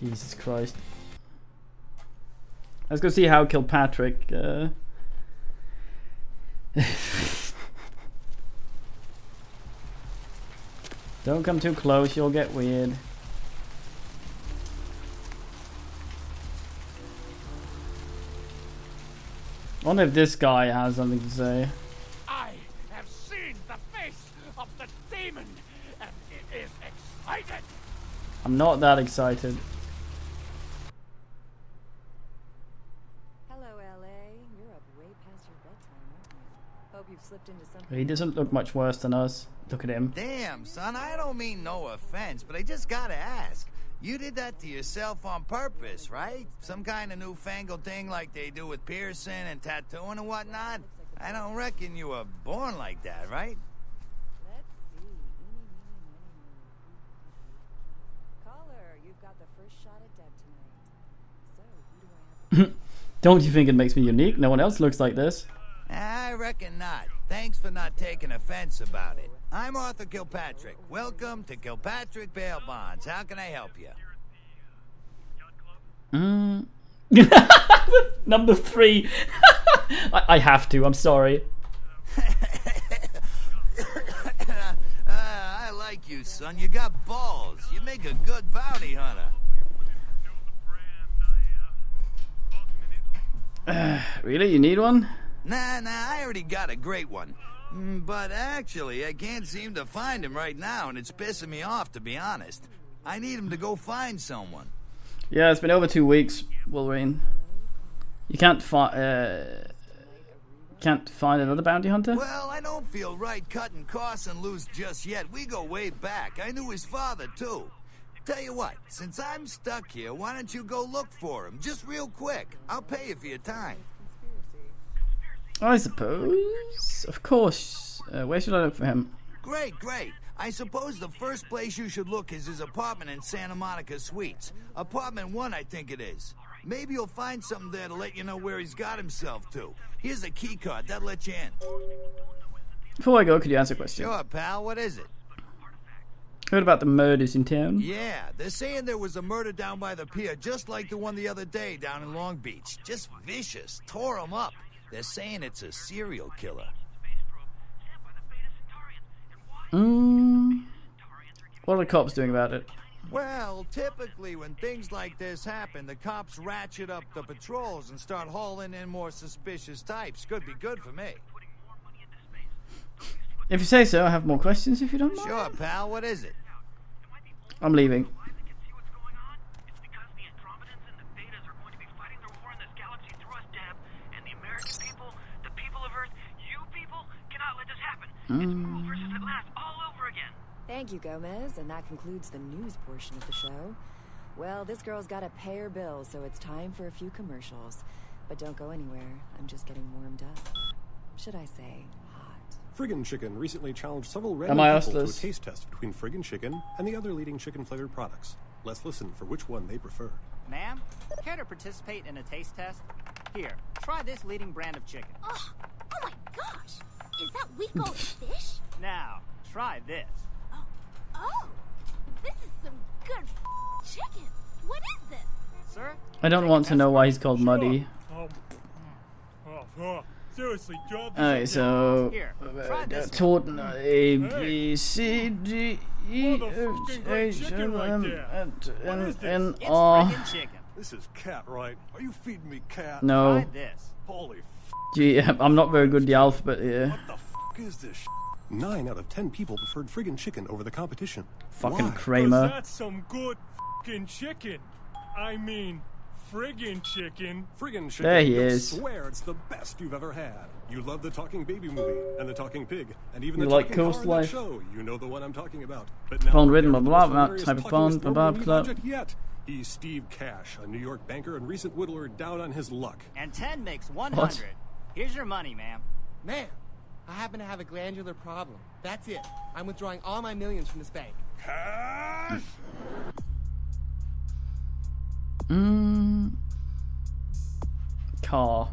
Jesus Christ. Let's go see how Kilpatrick. Don't come too close, you'll get weird. I wonder if this guy has something to say. I have seen the face of the demon, and it is excited. I'm not that excited. Hello, LA. You're up way past your bedtime, aren't you? Hope you've slipped into something. He doesn't look much worse than us. Look at him. Damn, son, I don't mean no offense, but I just gotta ask. You did that to yourself on purpose, right? Some kind of newfangled thing like they do with piercing and tattooing and whatnot? I don't reckon you were born like that, right? Let's see. Caller, you've got the first shot at Deb tonight. So, who do I have? Don't you think it makes me unique? No one else looks like this. I reckon not. Thanks for not taking offense about it. I'm Arthur Kilpatrick. Welcome to Kilpatrick Bail Bonds. How can I help you? Number 3. I have to, I'm sorry. I like you, son. You got balls. You make a good bounty hunter. Really? You need one? Nah, I already got a great one. But actually, I can't seem to find him right now, and it's pissing me off, to be honest. I need him to go find someone. Yeah, it's been over 2 weeks, Wolverine. You can't find another bounty hunter? Well, I don't feel right cutting Carson loose just yet. We go way back. I knew his father, too. Tell you what, since I'm stuck here, why don't you go look for him? Just real quick. I'll pay you for your time. I suppose. Of course. Where should I look for him? Great. I suppose the first place you should look is his apartment in Santa Monica Suites. Apartment 1, I think it is. Maybe you'll find something there to let you know where he's got himself to. Here's a key card. That'll let you in. Before I go, could you answer a question? Sure, pal. What is it? Heard about the murders in town? Yeah, they're saying there was a murder down by the pier, just like the one the other day down in Long Beach. Just vicious. Tore them up. They're saying it's a serial killer. What are the cops doing about it? Well, typically when things like this happen, the cops ratchet up the patrols and start hauling in more suspicious types. Could be good for me. If you say so, I have more questions if you don't mind. Sure, pal. What is it? I'm leaving. Thank you, Gomez, and that concludes the news portion of the show. Well, this girl's got to pay her bills, so it's time for a few commercials. But don't go anywhere. I'm just getting warmed up. Should I say hot? Friggin' Chicken recently challenged several Am random I people to a Ostlers? taste test between Friggin' Chicken and the other leading chicken-flavored products. Let's listen for which one they preferred. Ma'am, care to participate in a taste test? Here, try this leading brand of chicken. Oh my gosh! Is that week-old fish? Now, try this. Oh, this is some good chicken. What is this? Sir? I don't want to know why he's called Muddy. Seriously, Joe. Alright, so Taunton A B C D E F H L M N R. This is cat, right? Are you feeding me cat? No. Try this. Holy Gee, I'm not very good at the alphabet here. What the f is this? 9 out of 10 people preferred Friggin' Chicken over the competition. Fucking Why? Kramer. That's some good f***ing chicken. I mean, friggin' chicken. Friggin' Chicken. There he You'll is. Swear it's the best you've ever had. You love the Talking Baby movie and the Talking Pig and even You the like Talking Coast Car in that Life? show. You know the one I'm talking about. But now Bond ridden, they're blah, the blah, most blah, hilarious type of Bond, pluckiest blah, blah, movie blah. project yet. He's Steve Cash, a New York banker and recent whittler down on his luck. And 10 makes 100. What? Here's your money, ma'am. Ma'am, I happen to have a glandular problem. That's it. I'm withdrawing all my millions from this bank. Cash! Car.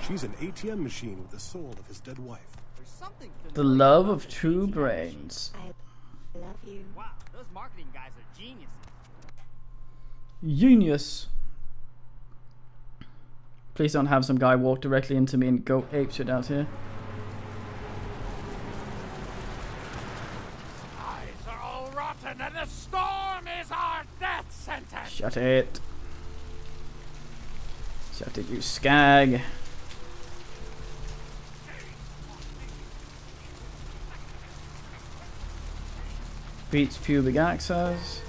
She's an ATM machine with the soul of his dead wife. There's something The love of true brains. I love you. Wow, those marketing guys are geniuses. Genius. Please don't have some guy walk directly into me and go apeshit out here. Eyes are all rotten, and the storm is our death sentence. Shut it. Shut it, you skag. Beats pubic access.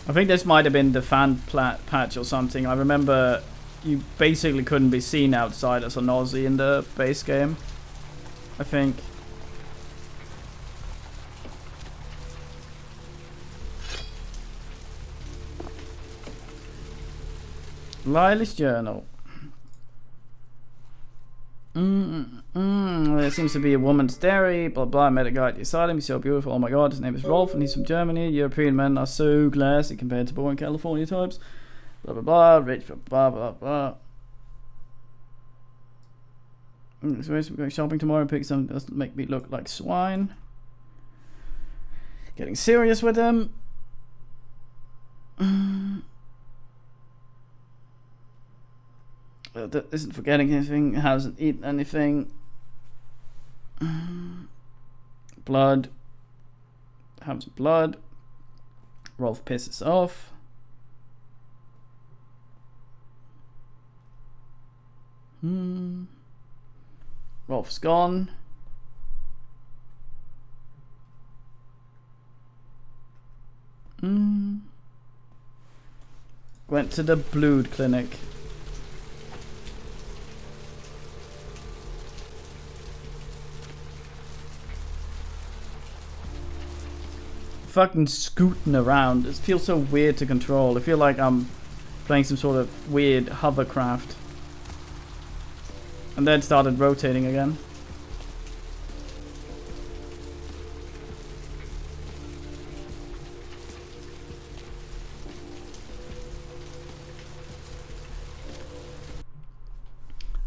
I think this might have been the fan patch or something. I remember you basically couldn't be seen outside as a Nazi in the base game, I think. Lily's journal. There seems to be a woman's dairy, blah blah. I met a guy at the asylum, he's so beautiful, oh my god, his name is Rolf and he's from Germany. European men are so classy compared to boring California types. Blah blah blah, rich blah blah blah. So we're going shopping tomorrow, pick some, doesn't make me look like swine. Getting serious with them. That isn't forgetting anything, hasn't eaten anything. Blood. Have some blood. Rolf pisses off. Rolf's gone. Went to the blood clinic. Fucking scooting around. It feels so weird to control. I feel like I'm playing some sort of weird hovercraft. And then started rotating again.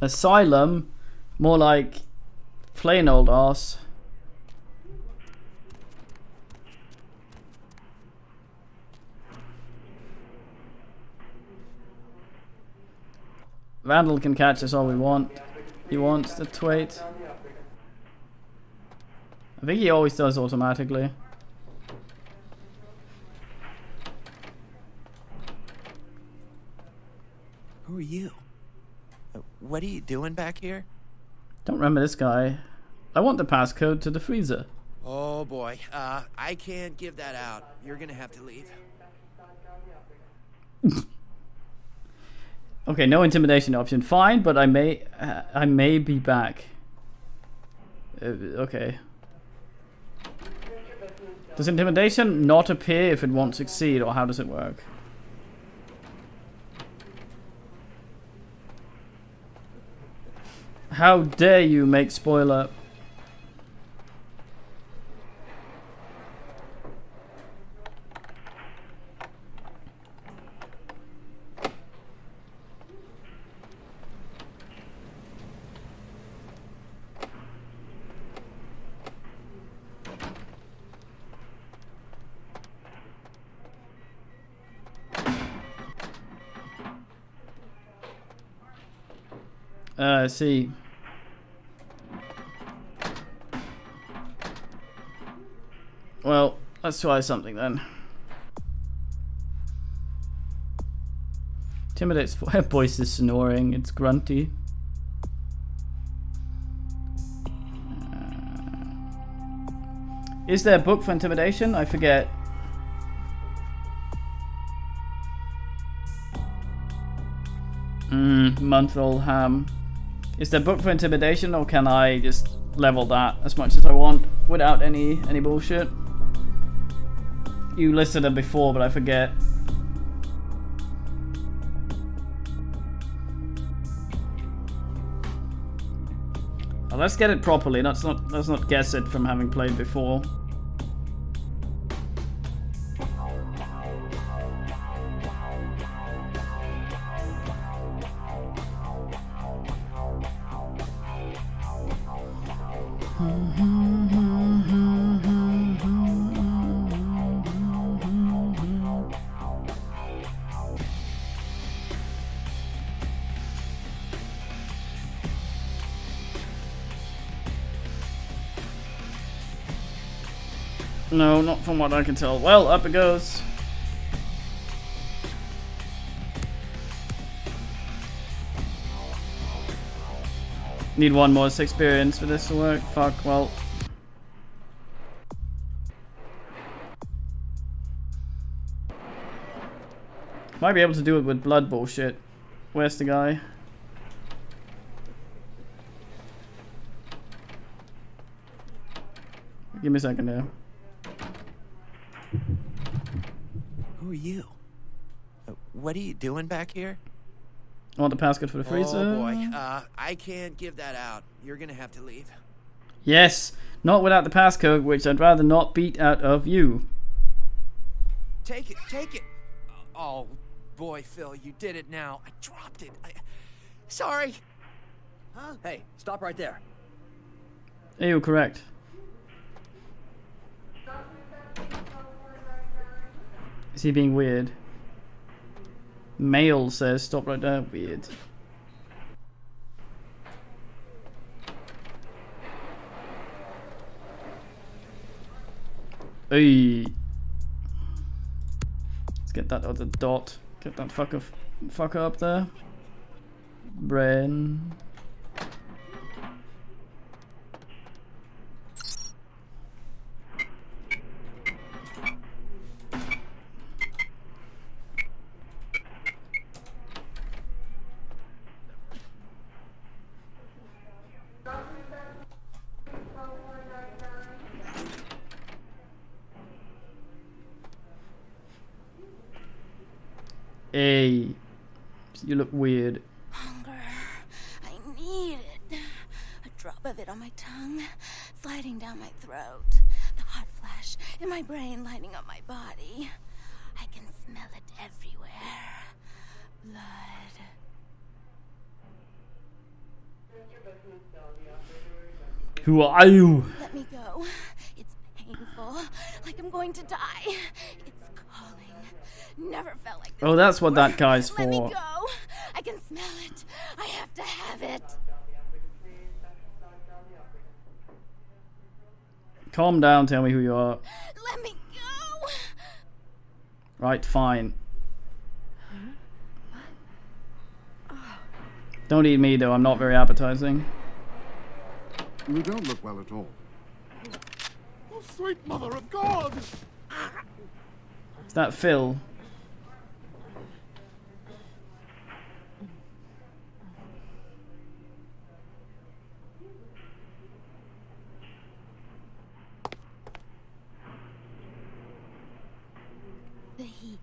Asylum, more like plain old arse. Randall can catch us all we want. He wants the twait. I think he always does automatically. Who are you? What are you doing back here? Don't remember this guy. I want the passcode to the freezer. Oh boy, I can't give that out. You're gonna have to leave. Okay, no intimidation option. Fine, but I may be back. Okay. Does intimidation not appear if it won't succeed, or how does it work? How dare you make spoiler? See. Well, let's try something then. Intimidates. Voice is snoring. It's grunty. Is there a book for intimidation? I forget. Month-old ham. Is there a book for intimidation, or can I just level that as much as I want without any bullshit. You listed them before, but I forget. Well, let's get it properly. Let's not guess it from having played before. No, not from what I can tell. Well, up it goes. Need one more experience for this to work. Fuck, well. Might be able to do it with blood bullshit. Where's the guy? Give me a second there. Who are you? What are you doing back here? I want the passcode for the freezer. Oh boy, I can't give that out. You're gonna have to leave. Yes, not without the passcode, which I'd rather not beat out of you. Take it, take it. Oh boy, Phil, you did it now. I dropped it. Sorry. Huh? Hey, stop right there. Ew, correct. Is he being weird? Mail says stop right there. Weird. Hey. Let's get that other dot. Get that fucker up there. Bren. Hey, you look weird. Hunger. I need it. A drop of it on my tongue, sliding down my throat. The hot flash in my brain lighting up my body. I can smell it everywhere. Blood. Who are you? Let me go. It's painful, like I'm going to die. It's calling. Never felt like this. Oh, that's what before. that guy's for. Let me go. I can smell it. I have to have it. Calm down, tell me who you are. Let me go. Right, fine. Don't eat me though, I'm not very appetizing. You don't look well at all. Oh, sweet mother of God! Is that Phil? The heat.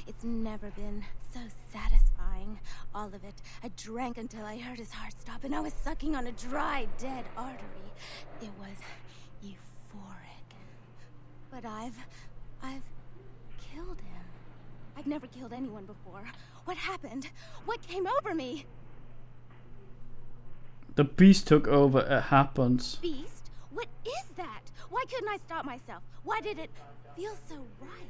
It's never been so satisfying. All of it. I drank until I heard his heart stop and I was sucking on a dry, dead artery. It was euphoric. But I've killed him. I've never killed anyone before. What happened? What came over me? The beast took over, it happens. Beast? What is that? Why couldn't I stop myself? Why did it feel so right?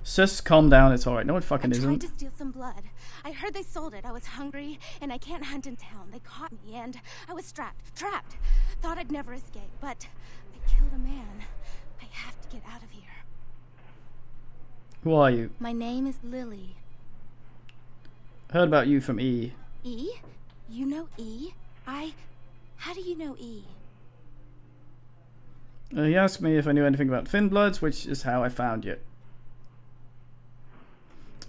Sis, calm down, it's alright. No, it fucking I tried isn't. to steal some blood. I heard they sold it. I was hungry, and I can't hunt in town. They caught me, and I was trapped. Thought I'd never escape, but I killed a man. I have to get out of here. Who are you? My name is Lily. Heard about you from E. E? You know E? How do you know E? He asked me if I knew anything about Finbloods, which is how I found you.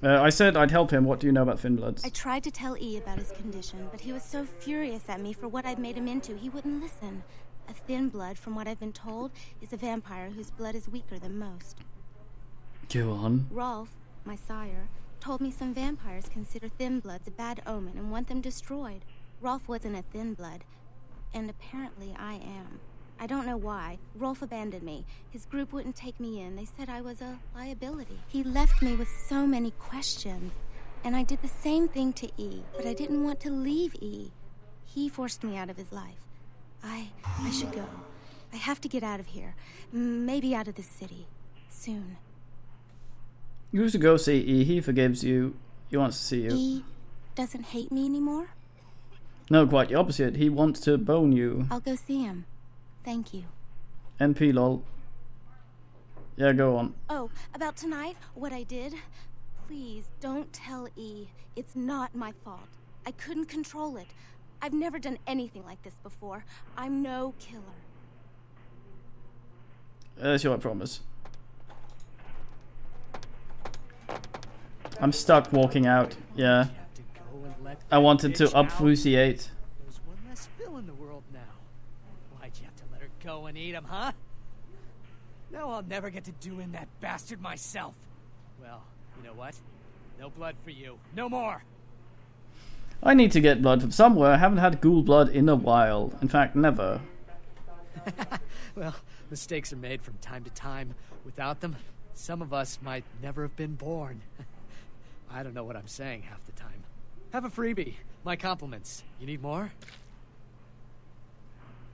I said I'd help him. What do you know about thin bloods? I tried to tell E about his condition, but he was so furious at me for what I'd made him into, he wouldn't listen. A thin blood, from what I've been told, is a vampire whose blood is weaker than most. Go on. Rolf, my sire, told me some vampires consider thin bloods a bad omen and want them destroyed. Rolf wasn't a thin blood, and apparently I am. I don't know why. Rolf abandoned me. His group wouldn't take me in. They said I was a liability. He left me with so many questions, and I did the same thing to E, but I didn't want to leave E. He forced me out of his life. I should go. I have to get out of here. Maybe out of the city. Soon. You should go see E. He forgives you. He wants to see you. E doesn't hate me anymore? No, quite the opposite. He wants to bone you. I'll go see him. Thank you. NP lol. Yeah, go on. Oh, about tonight, what I did? Please, don't tell E. It's not my fault. I couldn't control it. I've never done anything like this before. I'm no killer. Sure, I promise. I'm stuck walking out. Yeah. I wanted to obfuscate. There's one less Phil in the world now. Why'd you have to let her go and eat him, huh? Now I'll never get to do in that bastard myself. Well, you know what? No blood for you. No more. I need to get blood from somewhere. I haven't had ghoul blood in a while. In fact, never. Well, mistakes are made from time to time. Without them, some of us might never have been born. I don't know what I'm saying half the time. Have a freebie. My compliments. You need more?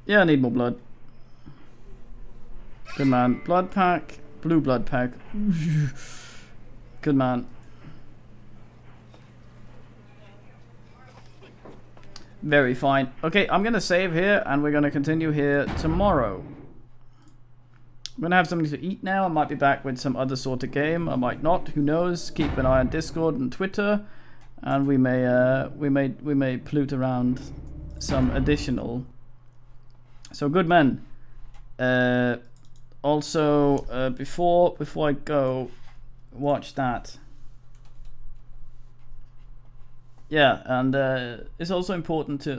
Yeah, I need more blood. Good man. Blood pack. Blue blood pack. Good man. Very fine. Okay, I'm gonna save here and we're gonna continue here tomorrow. I'm gonna have something to eat now. I might be back with some other sort of game. I might not. Who knows? Keep an eye on Discord and Twitter, and we may plute around some additional. So good men. Also, before I go, watch that. Yeah, and it's also important to